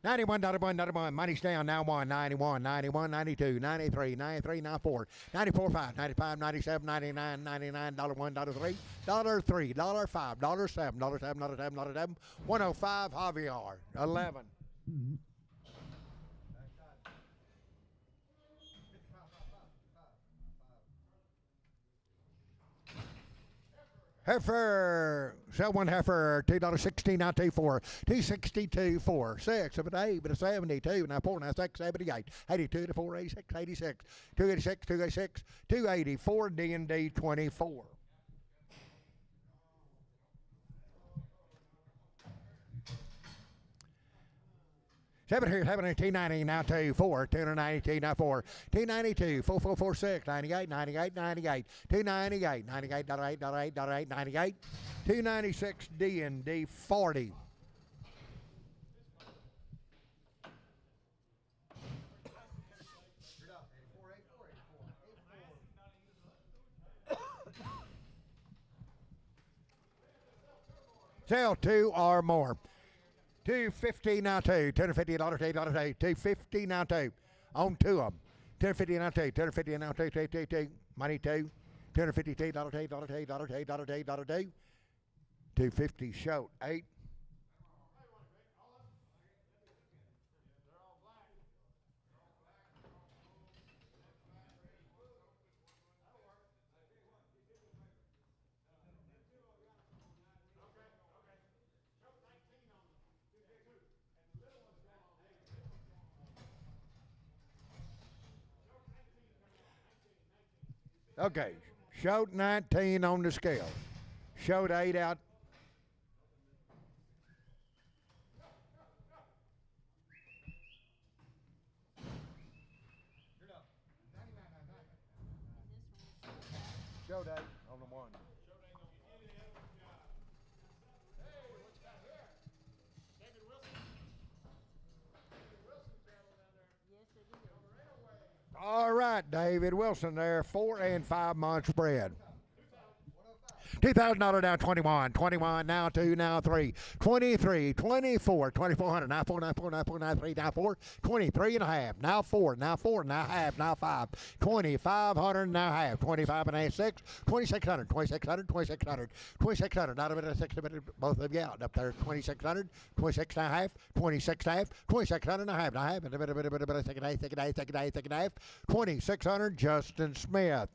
$91, money's down, now 1, 91, 91, 92, 93, 93, now 4, 94, 5, 95, 97, 99, 99, $1, $3, $3, $5, $7, $7, $7, $7, 105, Javier, 11. Heifer, sell one heifer, $2.16, now 2.4, 262, 4, 6, of an 8, but a 72, now 4, now 6, 78, 82 to 4, 86, 86, 286, 286, 284, D&D 24. Seven here, 290, now 2, 4, 292, now 4, 292, 4, 4, 4, 6, 98, 98, 98, 298, 98, $8, $8, $8, 98, 296, D&D 40. Sell 2 or more. 250 now 2, $250, $250 now 2, on 2 of them. 250 now 2, 250 now 2, 2, money 2, $250, $2, 250 show 8. Okay, showed 19 on the scale. Showed 8 out. Show date on the one. Hey, what you got here? David Wilson? David Wilson cattle down there Yes, it on is. the railway. All right, David Wilson there, 4 and 5 months bred. 105. $2,000 down, 21, 21, now 2, now 3, 23, 24, 2400, now 4, now 4, now 4, now 3, now 4, 23 and a half, now 4, now 4, now half, now 5, 2,500, now half, 25 and a half, 6, 2,600, 2,600, 2,600, 2,600, not a bit of 6, a bit of both of you out up there, 2,600, 26 and a half, 26 and a half, 2,600 and a half, now half, and a bit of second half, second half, second half, second half, 2,600, Justin Smith.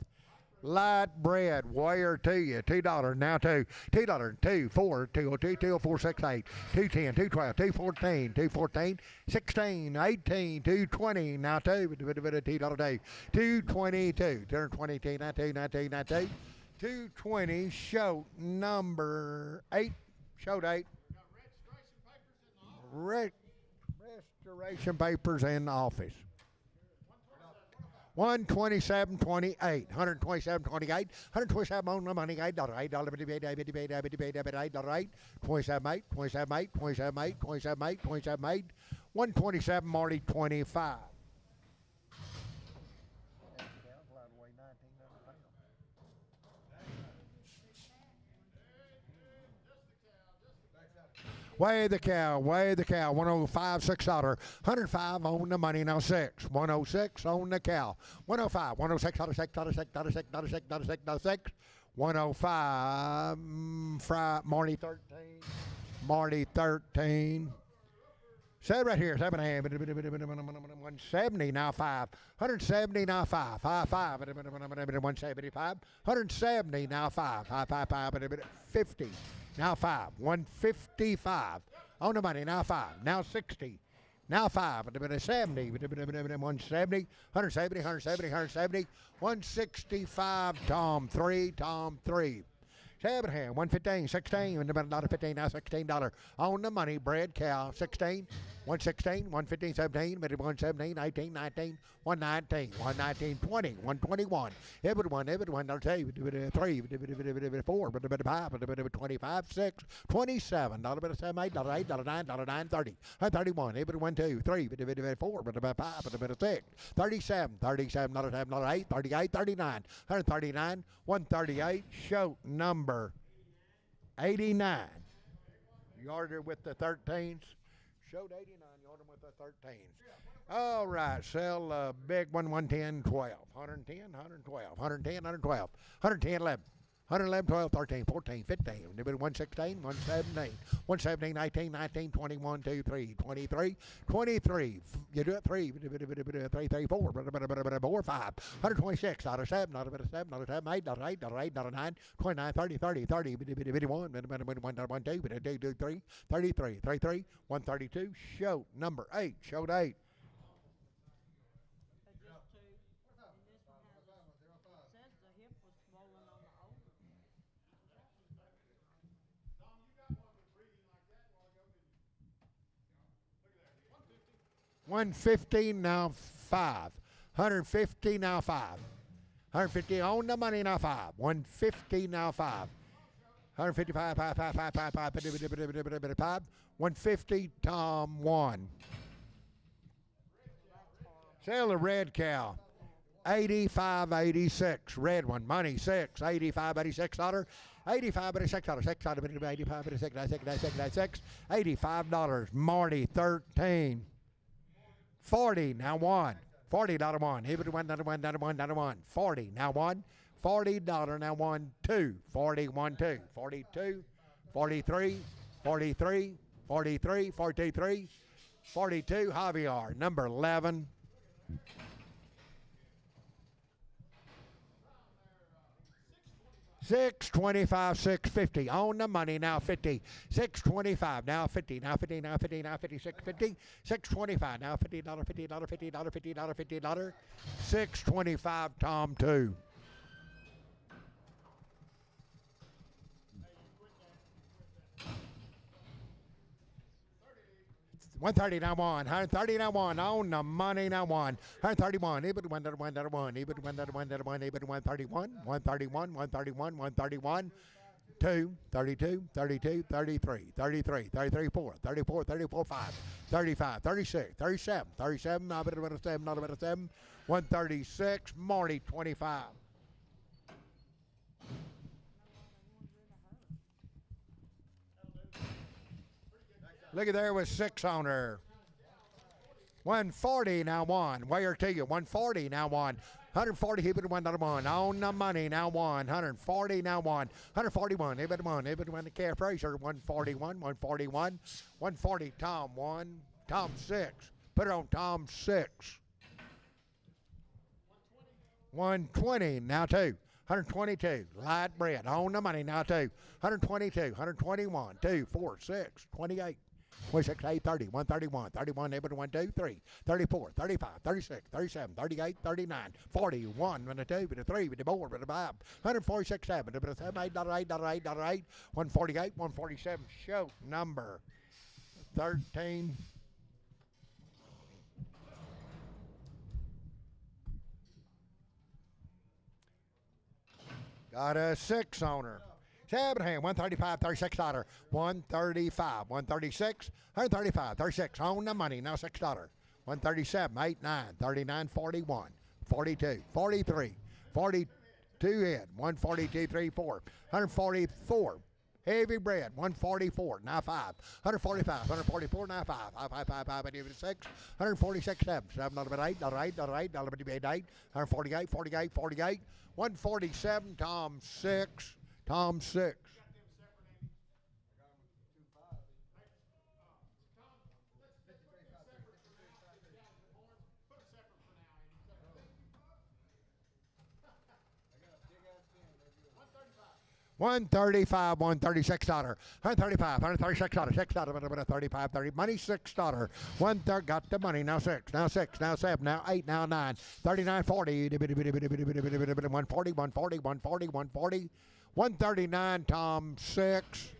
Light bread, wire to you, $2, now 2, $2, 2, 4, 202, 204, 68, 210, 212, 214, 214, 16, 18, 220, now 2, $2, 222, 222, 92, 92, 92, 220, show number 8, show date, restoration papers in the office. 127.28, 127.28, 127 on the money, $8, $8, $8, 27.8, 27.8, 27.8, 27.8, 27.8, 127, Marty, 25. Weigh the cow, 105, $6, 105 on the money, now 6, 106 on the cow, 105, 106, $6, 105, Marty 13, Marty 13. Say right here, 7.5, 170 now 5, 170 now 5, 5, 175, 170 now 5, 50. Now 5, 155 on the money. Now 5, now 60, now 5, 70, 170, 170, 170, 170, 165. Tom 3, Tom 3. 7 hand, 115, 16, $15, now $16 on the money. Bread cow 16, 116, 115, 17, 117, 18, 19, 119, 119, 20, 121, every one, $2, 3, 4, 5, 25, 6, $27, $7, $8, $8, $9, 9, 30, 31, every 1, 2, 3, 4, 5, 6, 37, $7, 8, 38, 39, 139, 138, show number 89. You ordered with the 13s. Showed 89. You ordered with the 13s. All right. Sell big one, 110, 12. 110, 112. 110, 112. 110, 11. 111, 12, 13, 14, 15, 116, 117, 117, 18, 19, 21, 2, 3, 23, 23. You do it 3, 3, 3, 4, 4, 5, 126, out of 7, out of 7, out of 7, 8, out of 8, out of 8, out of 9, 29, 30, 30, 30, 51, 1, 2, 3, 33, 33, 132, show number 8, showed 8. Just 2. And this one has, says the hip was swollen on the older. Tom, you got one with breathing like that a while ago, didn't you? Look at that. 150. 150 now 5. 150 now 5. 150 on the money now 5. 150 now 5. 155, 5, 5, 5, 5, 5, 5, 150, Tom 1. Sell the red cow. 85, 86. Red one, money 6. 85, 86 $. 85, 86 $. 6 $85, 86, 96, 96, $85. Marty 13. 40 now 1. $40 1. Here $1, $1, $1, $1. 40 now 1. $40 now 1, 2. 41, 2. 42, 43, 43, 43, 43, 42. Javier, number 11. $625, $650 on the money now 50. $625 now 50, now 50, now 50, now 50, $650, $625 now $50, $50, $50, $50, $50, $625. Tom 2. 130 now one. 130 now one. On the money now one. 131. Even one that one that one. Even one that one that one. Even 131. 131. 131. 131. 2, 32, 32, 33, 33, 33, 4, 34, 34, 5, 35, 36, 37, 37, not a bit of a 7, not a bit of 7, 136, Marty, 25. Look at there with 6 on her. 140 now one. Where to you? 140 now one. 140, he would one dollar one. On the money now one. 140 now one. 141, he would one. He would one the Care Fraser. 141, 141. 140, Tom 1. Tom 6. Put it on Tom 6. 120 now 2. 122, light bread. On the money now 2. 122, 121, 2, 4, 6, 28. 26, 8, 30, 131, 31, 1, 2, 3, 34, 35, 36, 37, 38, 39, 40, 1, 2, 3, 4, 5, 146, 7, 7, 8, 8, 8, 8, 148, 147, show number 13. Got a 6 on her. 7 hand, 135, $36. 135, 136, 135, 36. On the money, now $6. 137, 8, 9, 39, 41, 42, 43, 42 in, 142, 3, 4, 144. Heavy bread, 144, now 5, 145, 144, now 5, 5, 5, 5, 6, 146, 7, 7, $8, $8, $8, $8, $8, 148, 48, 48, 147, Tom 6, Tom 6. $135, $136, $135, $136, $6, $35, 30, money $6. 1/3 got the money, now 6, now 6, now 7, now 8, now 9, 39, 40, 140, 140, 140, 140, 139, Tom 6.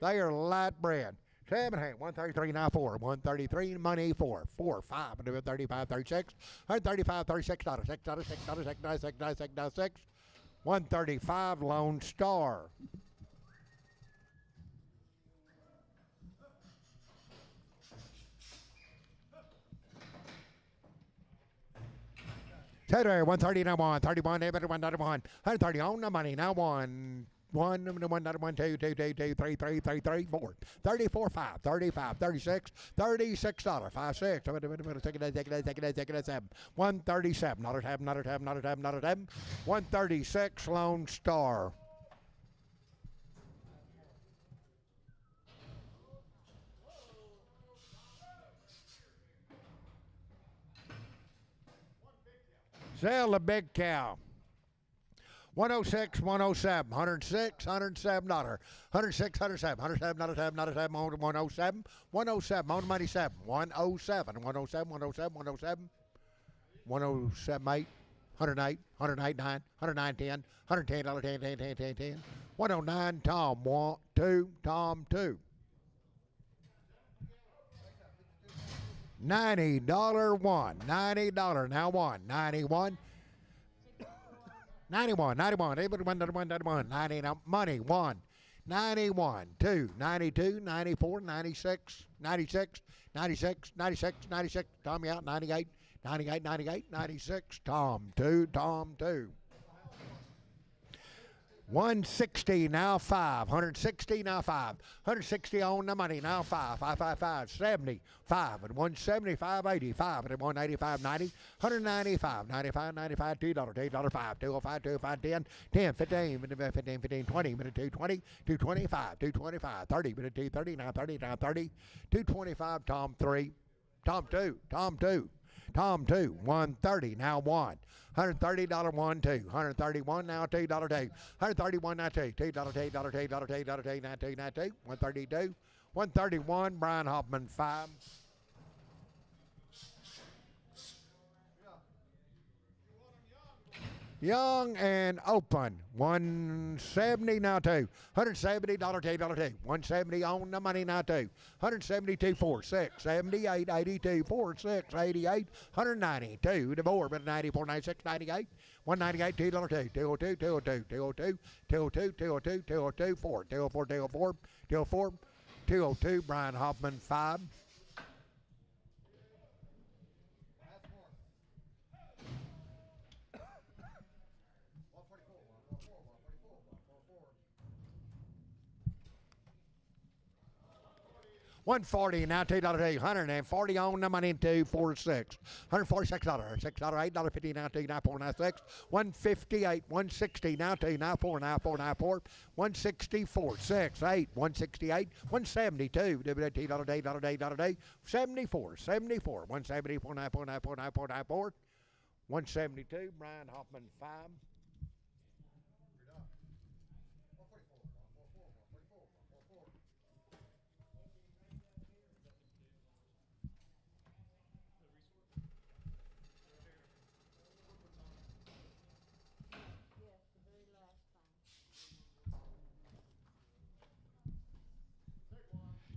They are light bread. 7 hand, 133, now 4, 133, money 4, 4, 5, 35, 36, 135, $36, $6, $6, $6, $6, $6, $6, 6. 135 Lone Star. Saturday, 130 now 1, 31, 130 on the money now 1. 1, 2, 2, 2, 2, 3, 3, 3, 3, 4, 34, 5, 35, 36, $36, 5, 6, 7, 137, not a tab, not a tab, not a tab, not a tab, 136 Lone Star. Sell the big cow. 106, 107, 106, $107, 106, 107, 107, not a tab, not a tab, 107, 107, on the money 7, 107, 107, 107, 107, 107, 8, 108, 108, 9, 109, 10, $110, 10, 10, 10, 10, 10, 109, Tom 1, 2, Tom 2. $90 1, $90 now 1, 91. 91, 91, 91, 91, 90, money 1, 91, 2, 92, 94, 96, 96, 96, 96, 96, Tom out, 98, 98, 98, 96, Tom 2, Tom 2. 160 now 5, 160 now 5, 160 on the money now 5, 555, 70, 5 and 175, 85 and 185, 90, 195, 95, 95, $2, $8, 5, 205, 205, 10, 10, 15, 15, 15, 20, 220, 225, 225, 30, 230, now 30, now 30, 225, Tom 3, Tom 2, Tom 2. Tom 2, 130, now 1. $130, 1, 2. 131, now $2, 2. 131, now 2. $2, $2, $2, $2, $2, $2, now 2, now 2. 132, 131, Brian Hoffman 5. Young and open. 170 now two. $170 two, dollar two. 170 on the money now two. 172 4 6 78 82 4 6 88 192 to four but 94 96 98 198 $2 two 202 202 202 202 202 202 4 204 204 204 202 Brian Hoffman 5. Last one. 144, 144, 144, 144. 140 now $2 two. 140 on the money 246. $146 $6 $8.50 now 2 now 4 now 6. 158 160 now 2 now 4 now 4 now 4. 164 6 8 168 172 $2 day 74 74 174 9 4 9 4 9 4 9 4. 172 Brian Hoffman 5. You're done. 144, 144, 144, 144. Yes, the very last thing.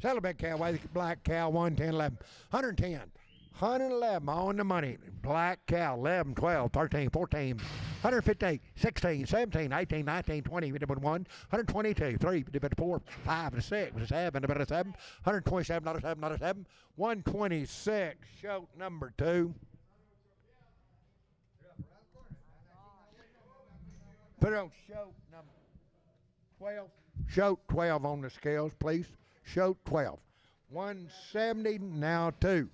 Saddle big cow, white black cow, 110, 11, 110, 111 on the money. Black cow, 11, 12, 13, 14, 158, 16, 17, 18, 19, 20, 21, 122, 3, 4, 5, 6, 7, 7, $127, 7, 7, 126, show number 2. Put it on show number 12. Show 12 on the scales, please. Show 12. 170 now 2.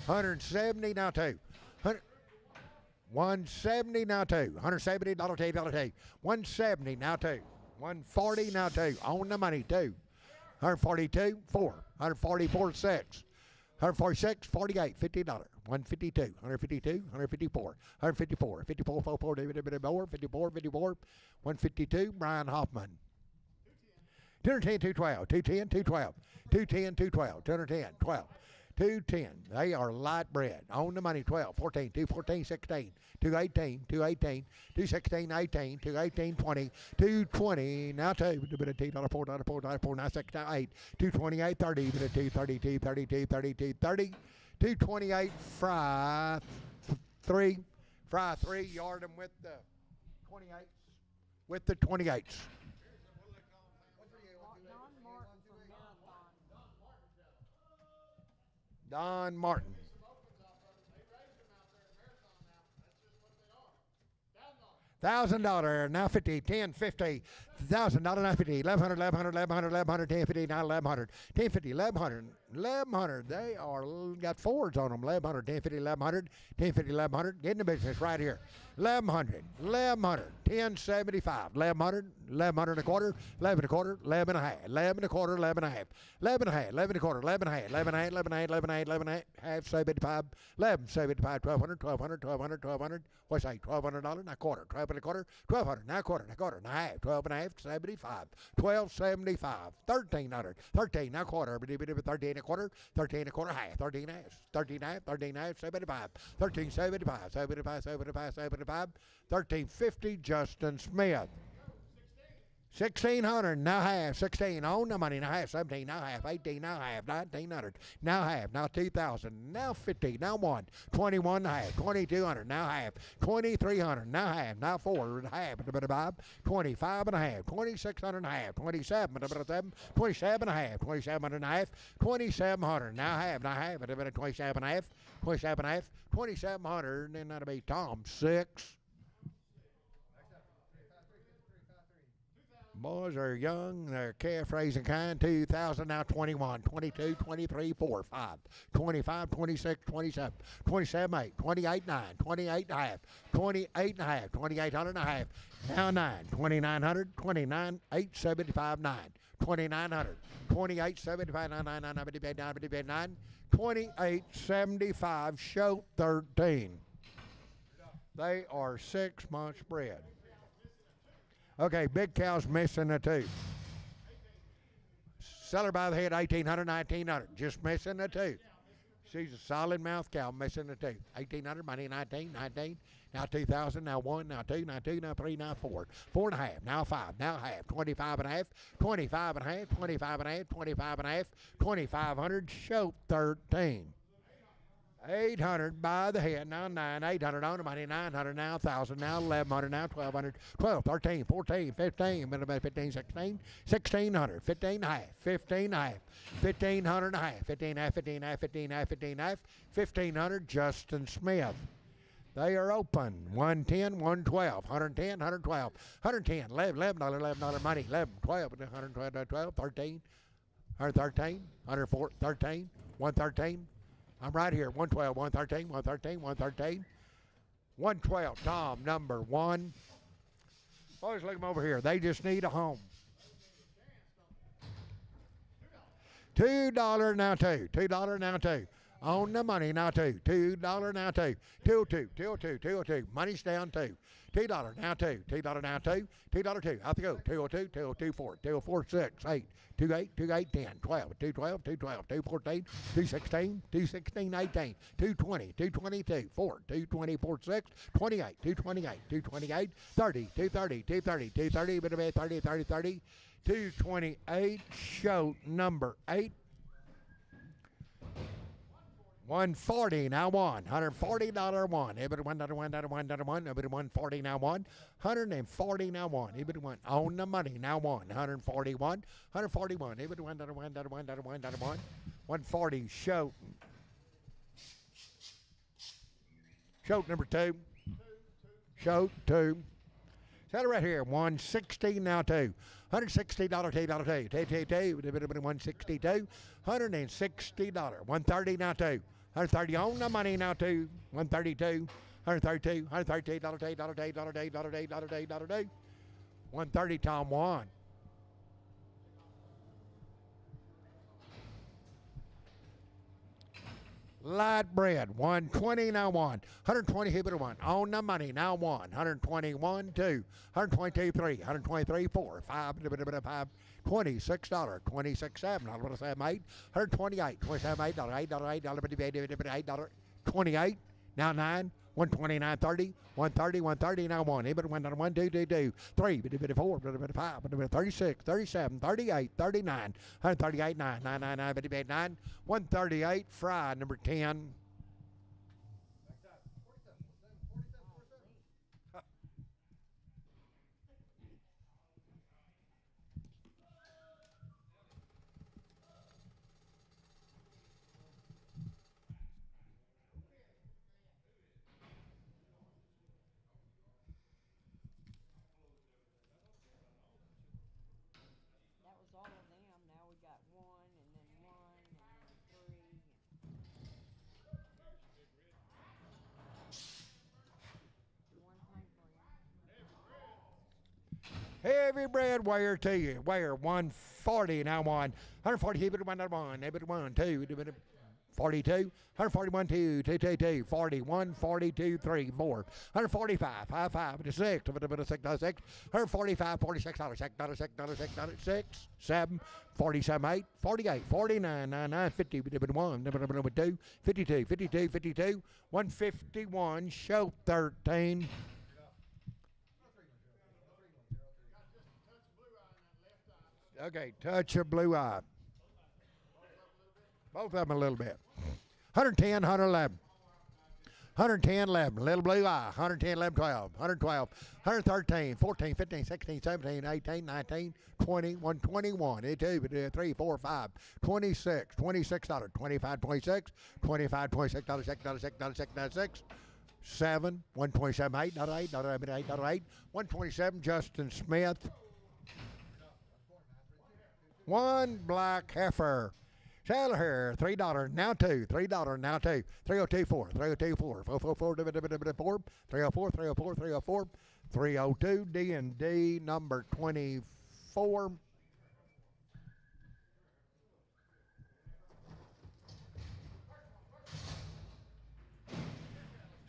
170 now 2. 170 now 2. $170 two, dollar two. 170 now 2. 140 now 2. On the money 2. 142 4. 144 6. 146 48 $50. 152 152 154 154 54 44 54 54 152 Brian Hoffman. 210 212 210 212 210 212 210 12 210. They are light bread. On the money 12 14 214 16 218 218 216 18 218 20 220 now $2 $4 $4 $4 now 6 now 8 228 30 232 32 32 30 228 fry 3 yard them with the 28s with the 28s. Don Martin from Marathon. Don Martin. $1,000 now 50 10 50 $1,000 now 50 1100 1100 10 50 now 1100 10 50 1100 they are got Fords on them 1100 10 50 1100 10 50 1100 get in the business right here 1100 1075 1100 1100 and a quarter 11 and a quarter 11 and a half 11 and a quarter 11 and a half 11 and a half 11 and a quarter 11 and a half 11 and a half 11 and a half 11 and a half 11 and a half 75 11 75 1200 1200 1200 what's that $1,200 now quarter 12 and a quarter 1200 now quarter and a half 12 and a half 75 1275 1300 13 now quarter 13 and a quarter 13 and a quarter half 13 and a half 13 and a half 13 and a half 75 1375 75 75 75 1350 Justin Smith 1600 now half 16 on the money now half 17 now half 18 now half 1900 now half now 2000 now 50 now 1 21 and a half 2200 now half 2300 now half now 4 and a half 25 and a half 2600 and a half 27 27 and a half 27 and a half 2700 now half 27 and a half 27 and a half 2700 and that'll be Tom 6. Boys are young, they're calf raising kind. 2000 now 21, 22, 23, 4, 5, 25, 26, 27, 27, 8, 28, 9, 28 and a half, 28 and a half, 2800 and a half, now 9, 2900, 29, 8, 75, 9, 2900, 28, 75, 9, 9, 9, 9, 9, 28, 75, show 13. They are 6 months bred. Okay, big cow's missing a tooth. Seller by the head, 1800, 1900. Just missing a tooth. She's a solid mouth cow, missing a tooth. 1,800 money, 19, 19. Now 2,000, now 1, now 2, now 2, now 3, now 4. 4 and a half, now 5, now half. 25 and a half, 25 and a half, 25 and a half, 25 and a half, 2,500. Show 13. 800 by the head, now 9, 800 on the money, 900 now, 1,000 now, 1,100 now, 1,200, 12, 13, 14, 15, 15, 16, 1,600, 15 and a half, 15 and a half, 1,500 and a half, 15 and a half, 15 and a half, 15 and a half, 15 and a half, 1,500, Justin Smith. They are open. 110, 112, 110, 112, 110, $11 money, 11, 12, 112, 13, 113, 104, 13, 113. I'm right here. 112, 113, 113, 113. 112, Tom, number 1. Boys, look them over here. They just need a home. $2 now, 2. $2 now, 2. On the money now, 2. $2 now, 2. 202, 202, 202. Money's down, 2. $2 now, 2. $2 now, 2. $2, 2. Out the go. 202, 202, 4. 204, 6, 8. 28, 28, 10, 12, 212, 212, 214, 216, 216, 18, 220, 222, 4, 224, 6, 28, 228, 228, 30, 230, 230, 230, 30, 30, 30, 228, show number 8. 140 now, 1. $140 one. Everybody $1, $1, everybody 140 now, 1. 140 now, 1. Everybody 1. On the money now, 1. 141. 141. Everybody $1, $1, $1. 140. Show. Show number 2. Show 2. Set it right here. 160 now, 2. $160, $2, $162. $160. 130 now, 2. 130 on the money now, 2. 132. 132. $132, $130, 130, Tom 1. Light bread, 120 now, 1. 120, hit it 1. On the money now, 1. 121, 2. 122, 3. 123, 4. 5, 5. $26, 26, 7. $7, 8. 128, 27, $8, $8, 28. Now 9. 129, 30, 130, 130, now 1. 1, 2, 2, 2, 3, 4, 5, 36, 37, 38, 39, 138, 9, 9, 9, 9, 9, 138, fry number 10. That was all of them. Now we got 1 and then 1 and then 3 and 1 pint brand. Heavy bread wire to you. Wire 140 now, 1. 140, hit it 1, 1. Hit it 1, 2. 42, 141, 2, 2, 2, 2, 41, 42, 3, 4, 145, 5, 5, 6, 6, 145, $46, $6, 6, 7, 47, 8, 48, 49, 99, 50, 1, 2, 52, 52, 52, 151, show 13. Okay, touch of blue eye. Both of them a little bit. 110, 111. 110, 11. Little blue eye. 110, 11, 12. 112. 113, 14, 15, 16, 17, 18, 19, 20, 121. 2, 3, 4, 5. 26. $26. 25, 26. 25, $26. $6. 7. 127. $8. $8. 127. Justin Smith. 1 black heifer. Saddle here, $3 now, 2. $3 now, 2. 302, 4. 302, 4. 444, 4. 304, 304, 304. 302 D&D number 24.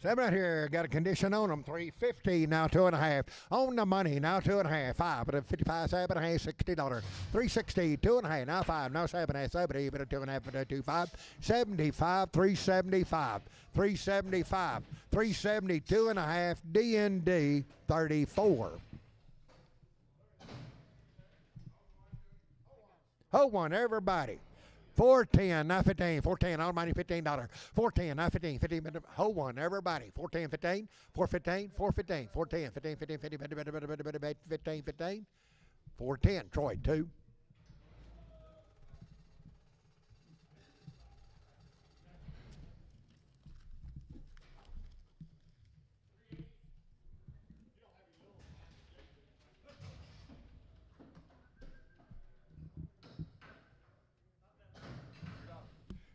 Seven right here. Got a condition on them. 350 now 2.5. On the money now 2.5. 5 but a 55 7.5 $60. 360 2.5 now 5 now 7.5 70 but a 2.5 but a 25 75 375 375 372 and a half D&D 34. Hold one, everybody. 410, now 15, 410, all money $15. 410, now 15, 15, hold one, everybody. 410, 15, 415, 415, 410, 15, 15, 15, 15, 15, 410, Troy, 2.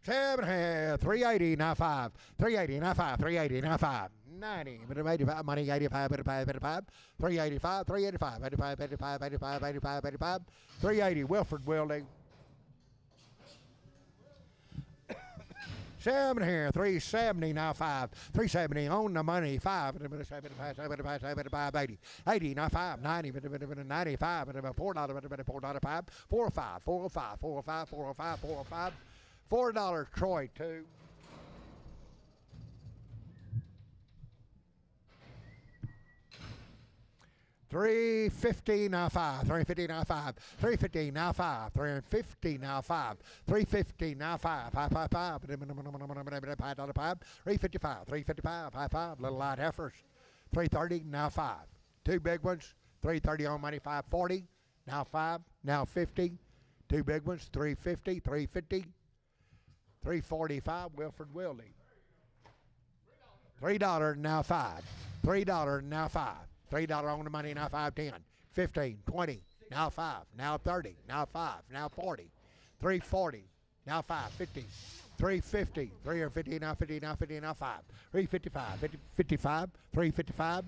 Seven, 380, now 5. 380, now 5, 380, now 5. 90, but 85, money 85, 85, 85. 385, 385, 85, 85, 85, 85, 85. 380, Wilford Wilding. 7 here, 370, now 5. 370 on the money, 5. 75, 75, 75, 80. 80, now 5. 90, 95, $4, $4, 5. 405, 405, 405, 405, 405. $4, Troy, 2. $350 now 5. $350 now 5. $350 now 5. $350 now 5. $350 now 5. 555. $5. $355. $355. 55. Little light heifers. $330 now 5. 2 big ones. $330 on money. $540 now 5. Now 50. 2 big ones. $350. $350. $345, Wilford Wilding. $3 now 5. $3 now 5. $3 on the money now 510. 15, 20, now 5, now 30, now 5, now 40. 340, now 5, 50. 350, 350, now 50, now 50, now 5. 355, 55, 355,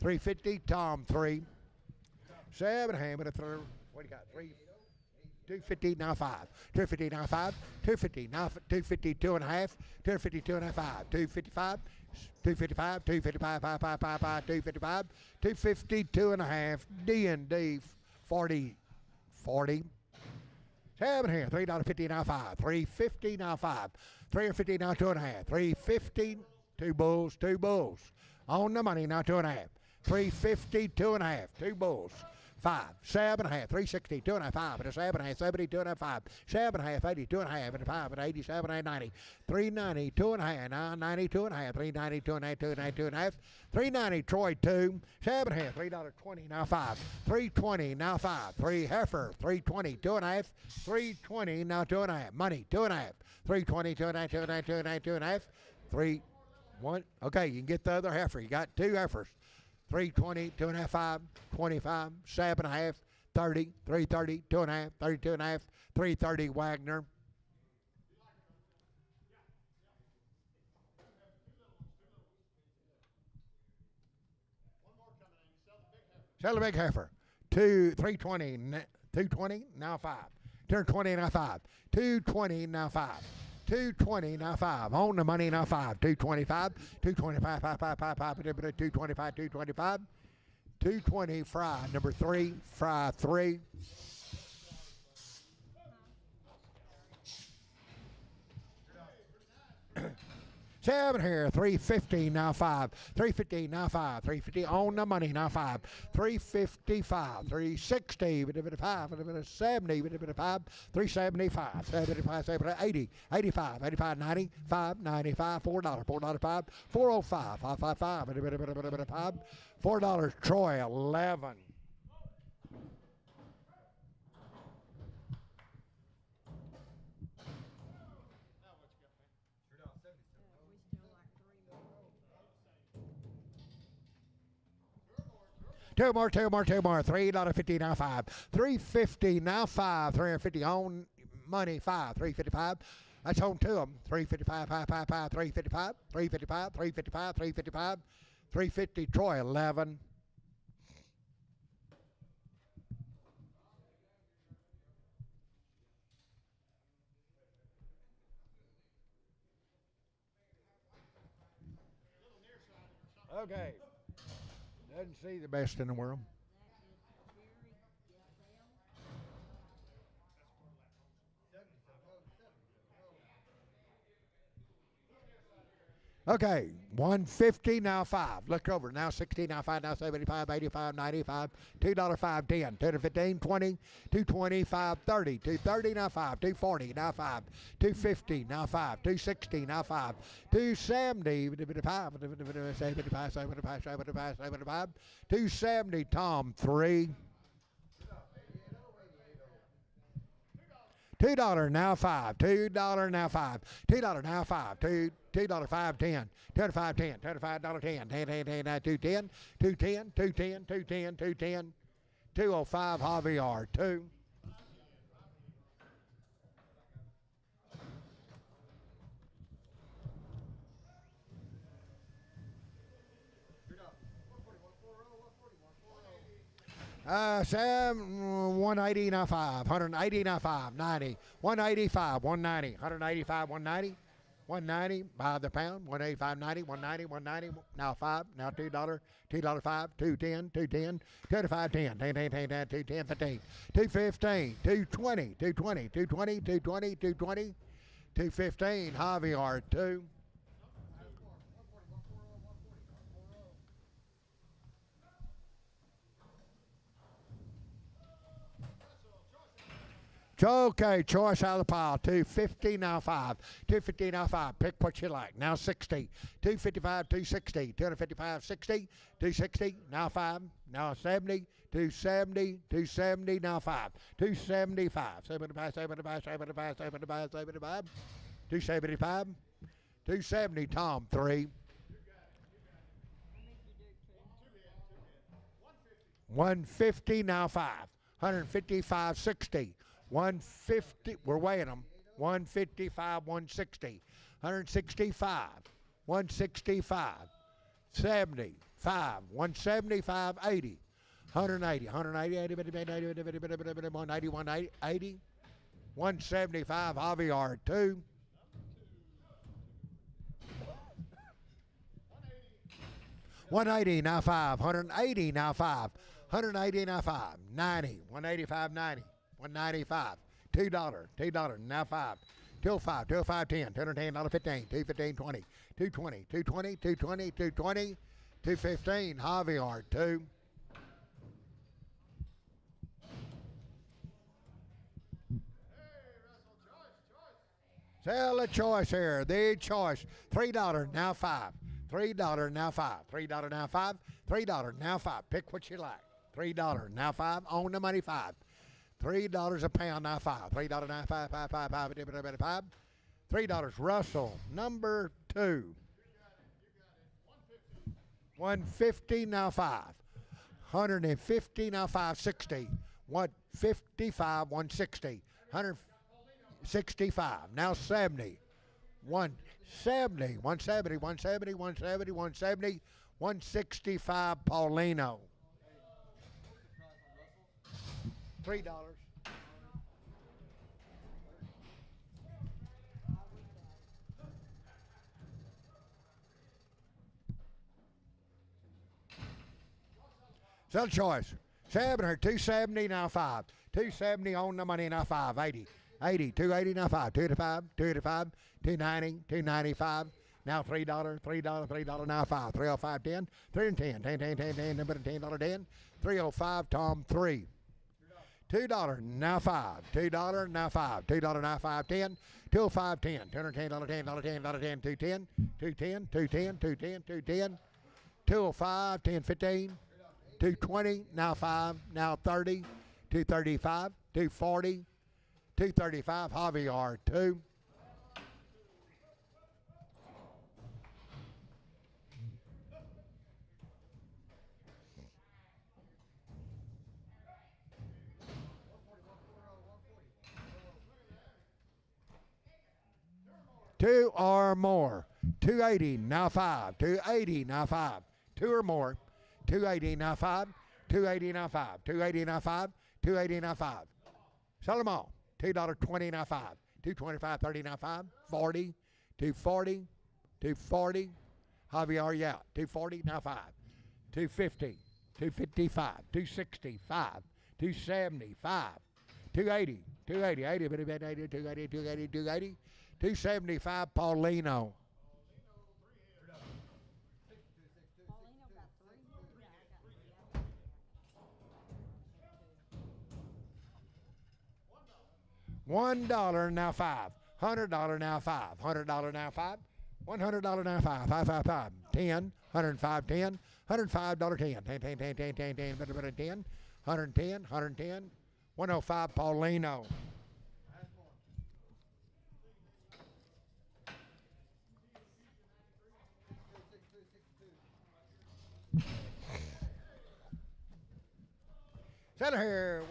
350, Tom 3. 7, Hammond, what do you got? 3. 250 now 5. 250 now 5. 250 now 250 2.5. 250 2.5. 255. 255. 255. 555. 255. 250 2.5. D&D 40. 40. 7 here. $3.50 now 5. 350 now 5. 350 now 2.5. 350. 2 bulls. 2 bulls. On the money now 2.5. 350 2.5. 2 bulls. 5, 7.5, 360, 2.5, 5, and a 7.5, 70, 2.5, 5, 7.5, 80, 2.5, and a 5, and 87, 90, 390, 2.5, now 90, 2.5, 390, 2.5, 2.5, 2.5, 390, Troy 2, 7.5, $3.20, now 5, 320, now 5, 3 heifer, 320, 2.5, 320, now 2.5, money, 2.5, 320, 2.5, 2.5, 2.5, 2.5, 3, 1, okay, you can get the other heifer, you got 2 heifers. 320, 2.5, 5, 25, 7.5, 30, 330, 2.5, 32.5, 330 Wagner. Sell the big heifer. 320, 220, now 5. 220, now 5. 220, now 5. 220, now 5. On the money, now 5. 225, 225, 555, 225, 225. 220, Fry, number 3. Fry 3. Seven here, 350, now 5. 350, now 5. 350 on the money, now 5. 355, 360, 5, 70, 5, 375, 75, 80, 85, 85, 90, 5, 95, $4, $4, 5, 405, 555, 5, $4, Troy 11. Two more. $3.50 now 5. 350 now 5. 350 on money 5. 355. That's on to them. 355, 555, 355, 355, 355, 355, 350. Troy 11. Okay. Doesn't see the best in the world. Okay, 150 now 5. Look over now 60 now 5 now 75 85 95 $2 10 2 15 20 225 30 230 now 5 240 now 5 250 now 5 260 now 5 270 75 75 75 75 270 Tom 3 $2 now 5. $2 now 5. $2 now 5. $2 5 10. $2 10. $5 10. 210. 210. 210. 210. 210. 205 Javier 2. Sam 180 now 5. 180 now 5. 90. 185. 190. 185. 190. 190 by the pound. 185. 90. 190. 190. Now 5. Now $2. $2 5. 210. 210. 205 10. 210 15. 215. 220. 220. 220. 220. 220. 215 Javier 2. Okay, choice out of the pile. 250 now 5. 250 now 5. Pick what you like. Now 60. 255, 260. 255, 60. 260 now 5. Now 70. 270. 270 now 5. 275. 75, 75, 75, 75, 75. 275. 270 Tom 3. 150 now 5. 155, 60. 150, we're weighing them. 155, 160. 165, 165. 75, 175, 80. 180, 180, 80, 190, 180. 175 Javier 2. 180 now 5. 180 now 5. 180 now 5. 90. 185 90. 195. $2. $2 now 5. 205. 205 10. $210 15. 215 20. 220. 220. 220. 220. 215 Javier 2. Sell a choice here. The choice. $3 now 5. $3 now 5. $3 now 5. $3 now 5. Pick what you like. $3 now 5. On the money 5. $3 a pound now 5. $3 now 5. 5 5 5 5. $3 Russell number 2. 150 now 5. 150 now 5. 60. 155 160. 165 now 70. 170 170 170 170 170 165 Paulino. $3. Sell choice. 270 now 5. 270 on the money now 5. 80. 80. 280 now 5. 285. 285. 290. 295. Now $3. $3 now 5. 305 10. 310. 10 10 10 10. $10 10. 305 Tom 3. $2 now 5. $2 now 5. $2 now 5 10. 205 10. $10 10 $10 10 $10 210. 210 210 210 210. 205 10 15. 220 now 5 now 30. 235 240. 235 Javier 2. Two or more. 280 now 5. 280 now 5. 2 or more. 280 now 5. 280 now 5. 280 now 5. 280 now 5. Sell them all. $2.20 now 5. 225 30 now 5. 40. 240. 240. Javier, yeah. 240, now 5. 250, 255, 265, 275, 280, 280, 80, 280, 280, 280, 280, 275, Paulino. Paulino got three? Yeah, I got three. Yeah. $1 now 5. $100 now 5. $100 now 5. $100 now 5. 5, 5, 5. 10. 105, 10. $105, 10. 10, 10, 10, 10, 10, 10, 10, 10. 110, 110. 105, Paulino. Settle here.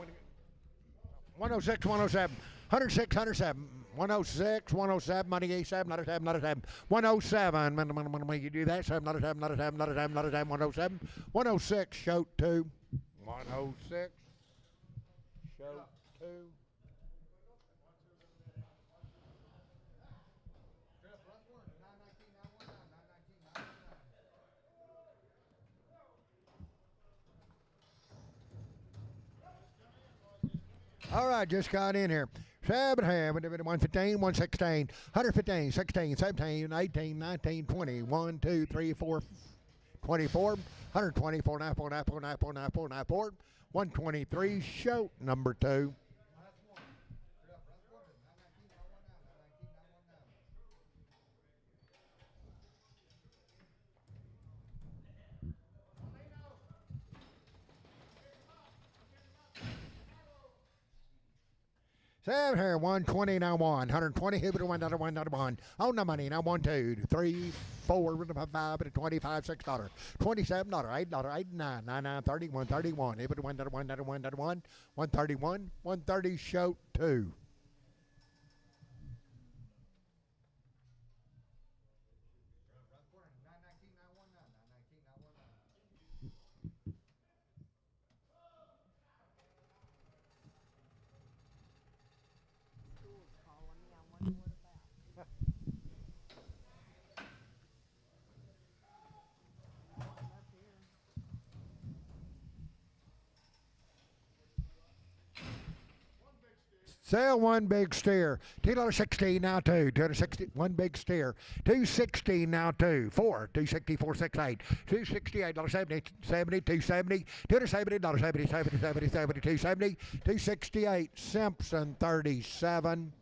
106, 107. 106, 107. 106, 107, money 87, not a 7, not a 7. 107, when you do that, 7, not a 7, not a 7, not a 7, not a 7, 107. 106, show 2. 106, show 2. All right, just got in here. 7, 115, 116, 115, 16, 17, 18, 19, 20, 1, 2, 3, 4, 24, 124, 94, 94, 94, 94, 94, 123, show number 2. Seven here, 120 now 120, here, 1, on the money now 1, 2, 3, 4, 5, 25, $6, $27, $8, 8, 9, 9, 9, 30, 131, here, 1, 131, 130, show 2. School's calling me. I wonder what about. I'm up here. Sell one big steer. $2.16 now 2. 260 one big steer. $2.16 now 2. 4. 260 468. $268 70 70 270. $270 70 70 70 70 270. $268 Simpson 37.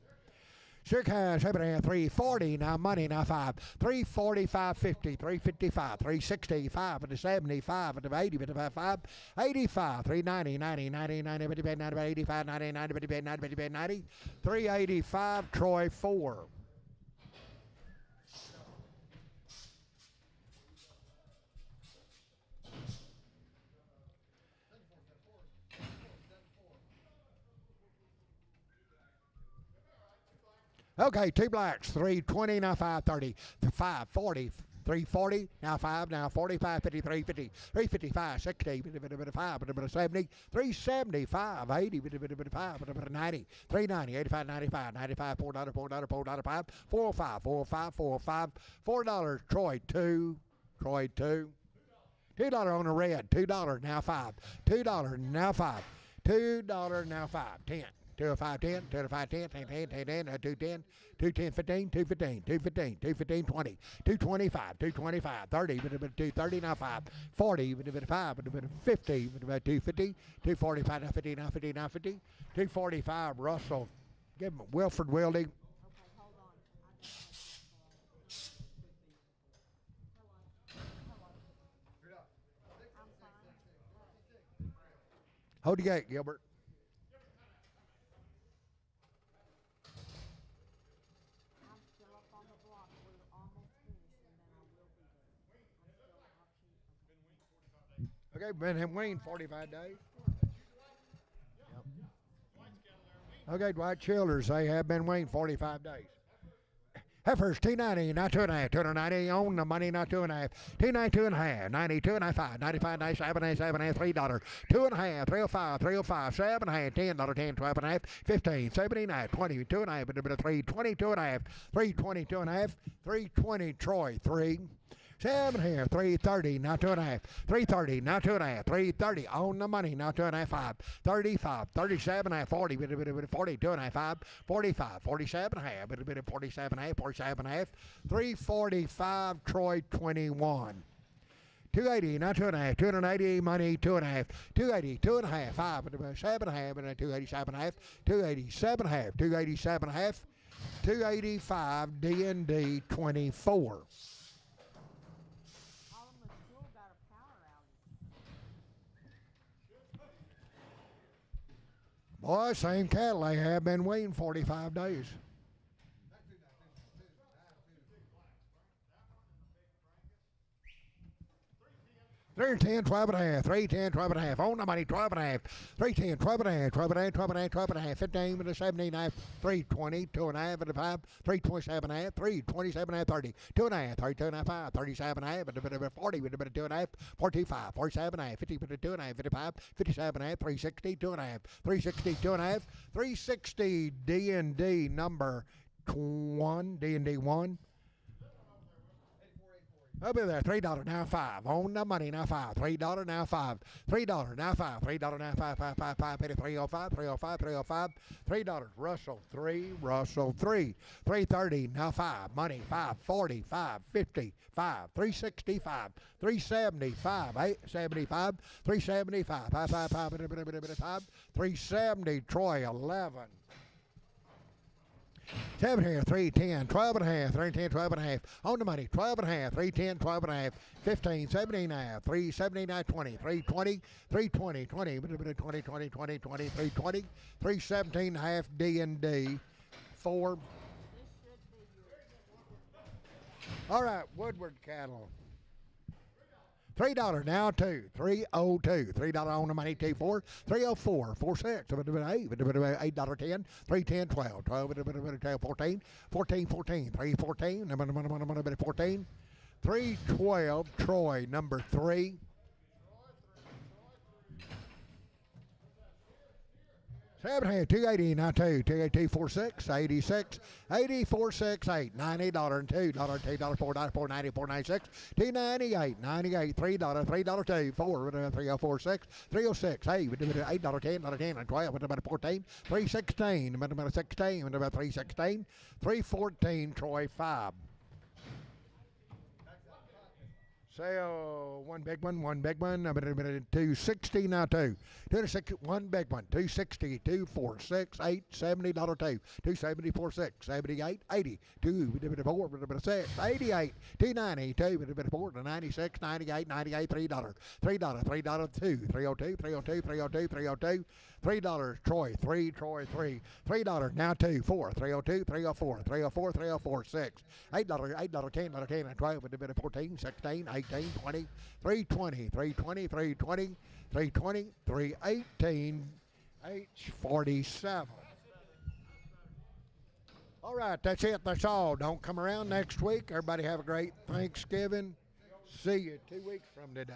Sure cash, 340 now money now 5. 345 50, 355, 365 and 75 and 80 and 5, 85, 390, 90, 90, 90, 90, 85, 90, 90, 90, 90, 385 Troy 4. Okay, 2 blacks, 320 now 530, 540, 340 now 5 now 45, 53, 50, 355, 60, 5, 70, 375, 80, 5, 90, 390, 85, 95, 95, $4, $4, $4, 5, 405, 405, 405, $4 Troy 2, Troy 2. $2 on the red, $2 now 5, $2 now 5, $2 now 5, 10. 2 5 10, 2 5 10, 10 10 10 10, 2 10, 2 10 15, 2 15, 2 15, 2 15 20, 2 25, 2 25, 30, 2 30 now 5, 40, 5, 50, 2 50, 2 45 now 50 now 50 now 50, 2 45 Russell. Give him Wilford Wildy. Okay, hold on. I'm fine. Hold the gate, Gilbert. I'm still up on the block. We're almost finished, and then I will be there. I'm still option. Okay, been in Wayne 45 days. Okay, Dwight Childers, they have been Wayne 45 days. Heifers, $290, not 2.5, $290 on the money, not 2.5, $290, 2.5, $90, 2.5, $95, $97, $7, $3, 2.5, $305, $305, $7.5, $10, $10, $12.5, $15, $79, $20, 2.5, $3, $22.5, $320, $2.5, $320 Troy 3. 7 here, 330, now 2.5, 330, now 2.5, 330, on the money, now 2.5, 5, 35, 37 half, 40, 40, 2.5, 5, 45, 47 half, 47 half, 47 half, 345, Troy 21. 280, now 2.5, 280, money, 2.5, 280, 2.5, 5, 7 half, and 287 half, 287 half, 287 half, 285, D&D 24. Holloman School got a power outage. Boy, same cattle they have been waiting 45 days. 310, 12 and a half, 310, 12 and a half, on the money, 12 and a half, 310, 12 and a half, 12 and a half, 12 and a half, 12 and a half, 15 with a 17 and a half, 320, 2 and a half, and a 5, 327 and a half, 327 and a half, 30, 2 and a half, 32 and a half, 5, 37 and a half, and a bit of 40 with a bit of 2 and a half, 45, 47 and a half, 50 with a 2 and a half, 55, 57 and a half, 360, 2 and a half, 360, 2 and a half, 360, D&D number 1, D&D 1. I'll be there. $3 now 5. On the money now 5. $3 now 5. $3 now 5. $3 now 5. 5 5 5. 305. 305. 305. $3. Russell 3. Russell 3. 330 now 5. Money 540. 550. 5. 365. 375. 875. 375. 5 5 5. 5. 370. Troy 11. 7 here, 310, 12 and a half, 310, 12 and a half, on the money, 12 and a half, 310, 12 and a half, 15, 17 and a half, 379, 20, 320, 320, 20, 20, 20, 20, 20, 320, 317 and a half, D&D, 4. This should be yours. All right, Woodward cattle. $3 now 2, 302, $3 on the money, 24, 304, 46, 8, $8.10, 310, 12, 12, 14, 14, 14, 314, 14, 312, Troy, number 3. 7 here, 280 now 2, 282, 46, 86, 84, 6, 8, $90 and $2, $2, $4, $4, 94, 96, 298, 98, $3, $3, 2, 4, 304, 6, 306, 8, $8, 10, 10, and 12, about 14, 316, about 16, about 316, 314, Troy 5. Sale, one big one, 260 now 2. 260, one big one, 260, 246, 8, $70, 2, 274, 6, 78, 80, 2, 4, 6, 88, 290, 2, 4, 96, 98, 98, $3, $3, $3, 2, 302, 302, 302, 302, $3, Troy 3, Troy 3, $3 now 2, 4, 302, 304, 304, 304, 6, $8, $8, 10, 10, and 12, 14, 16, 18, 20, 320, 320, 320, 320, 318, H47. All right, that's it. That's all. Don't come around next week. Everybody have a great Thanksgiving. See you 2 weeks from today.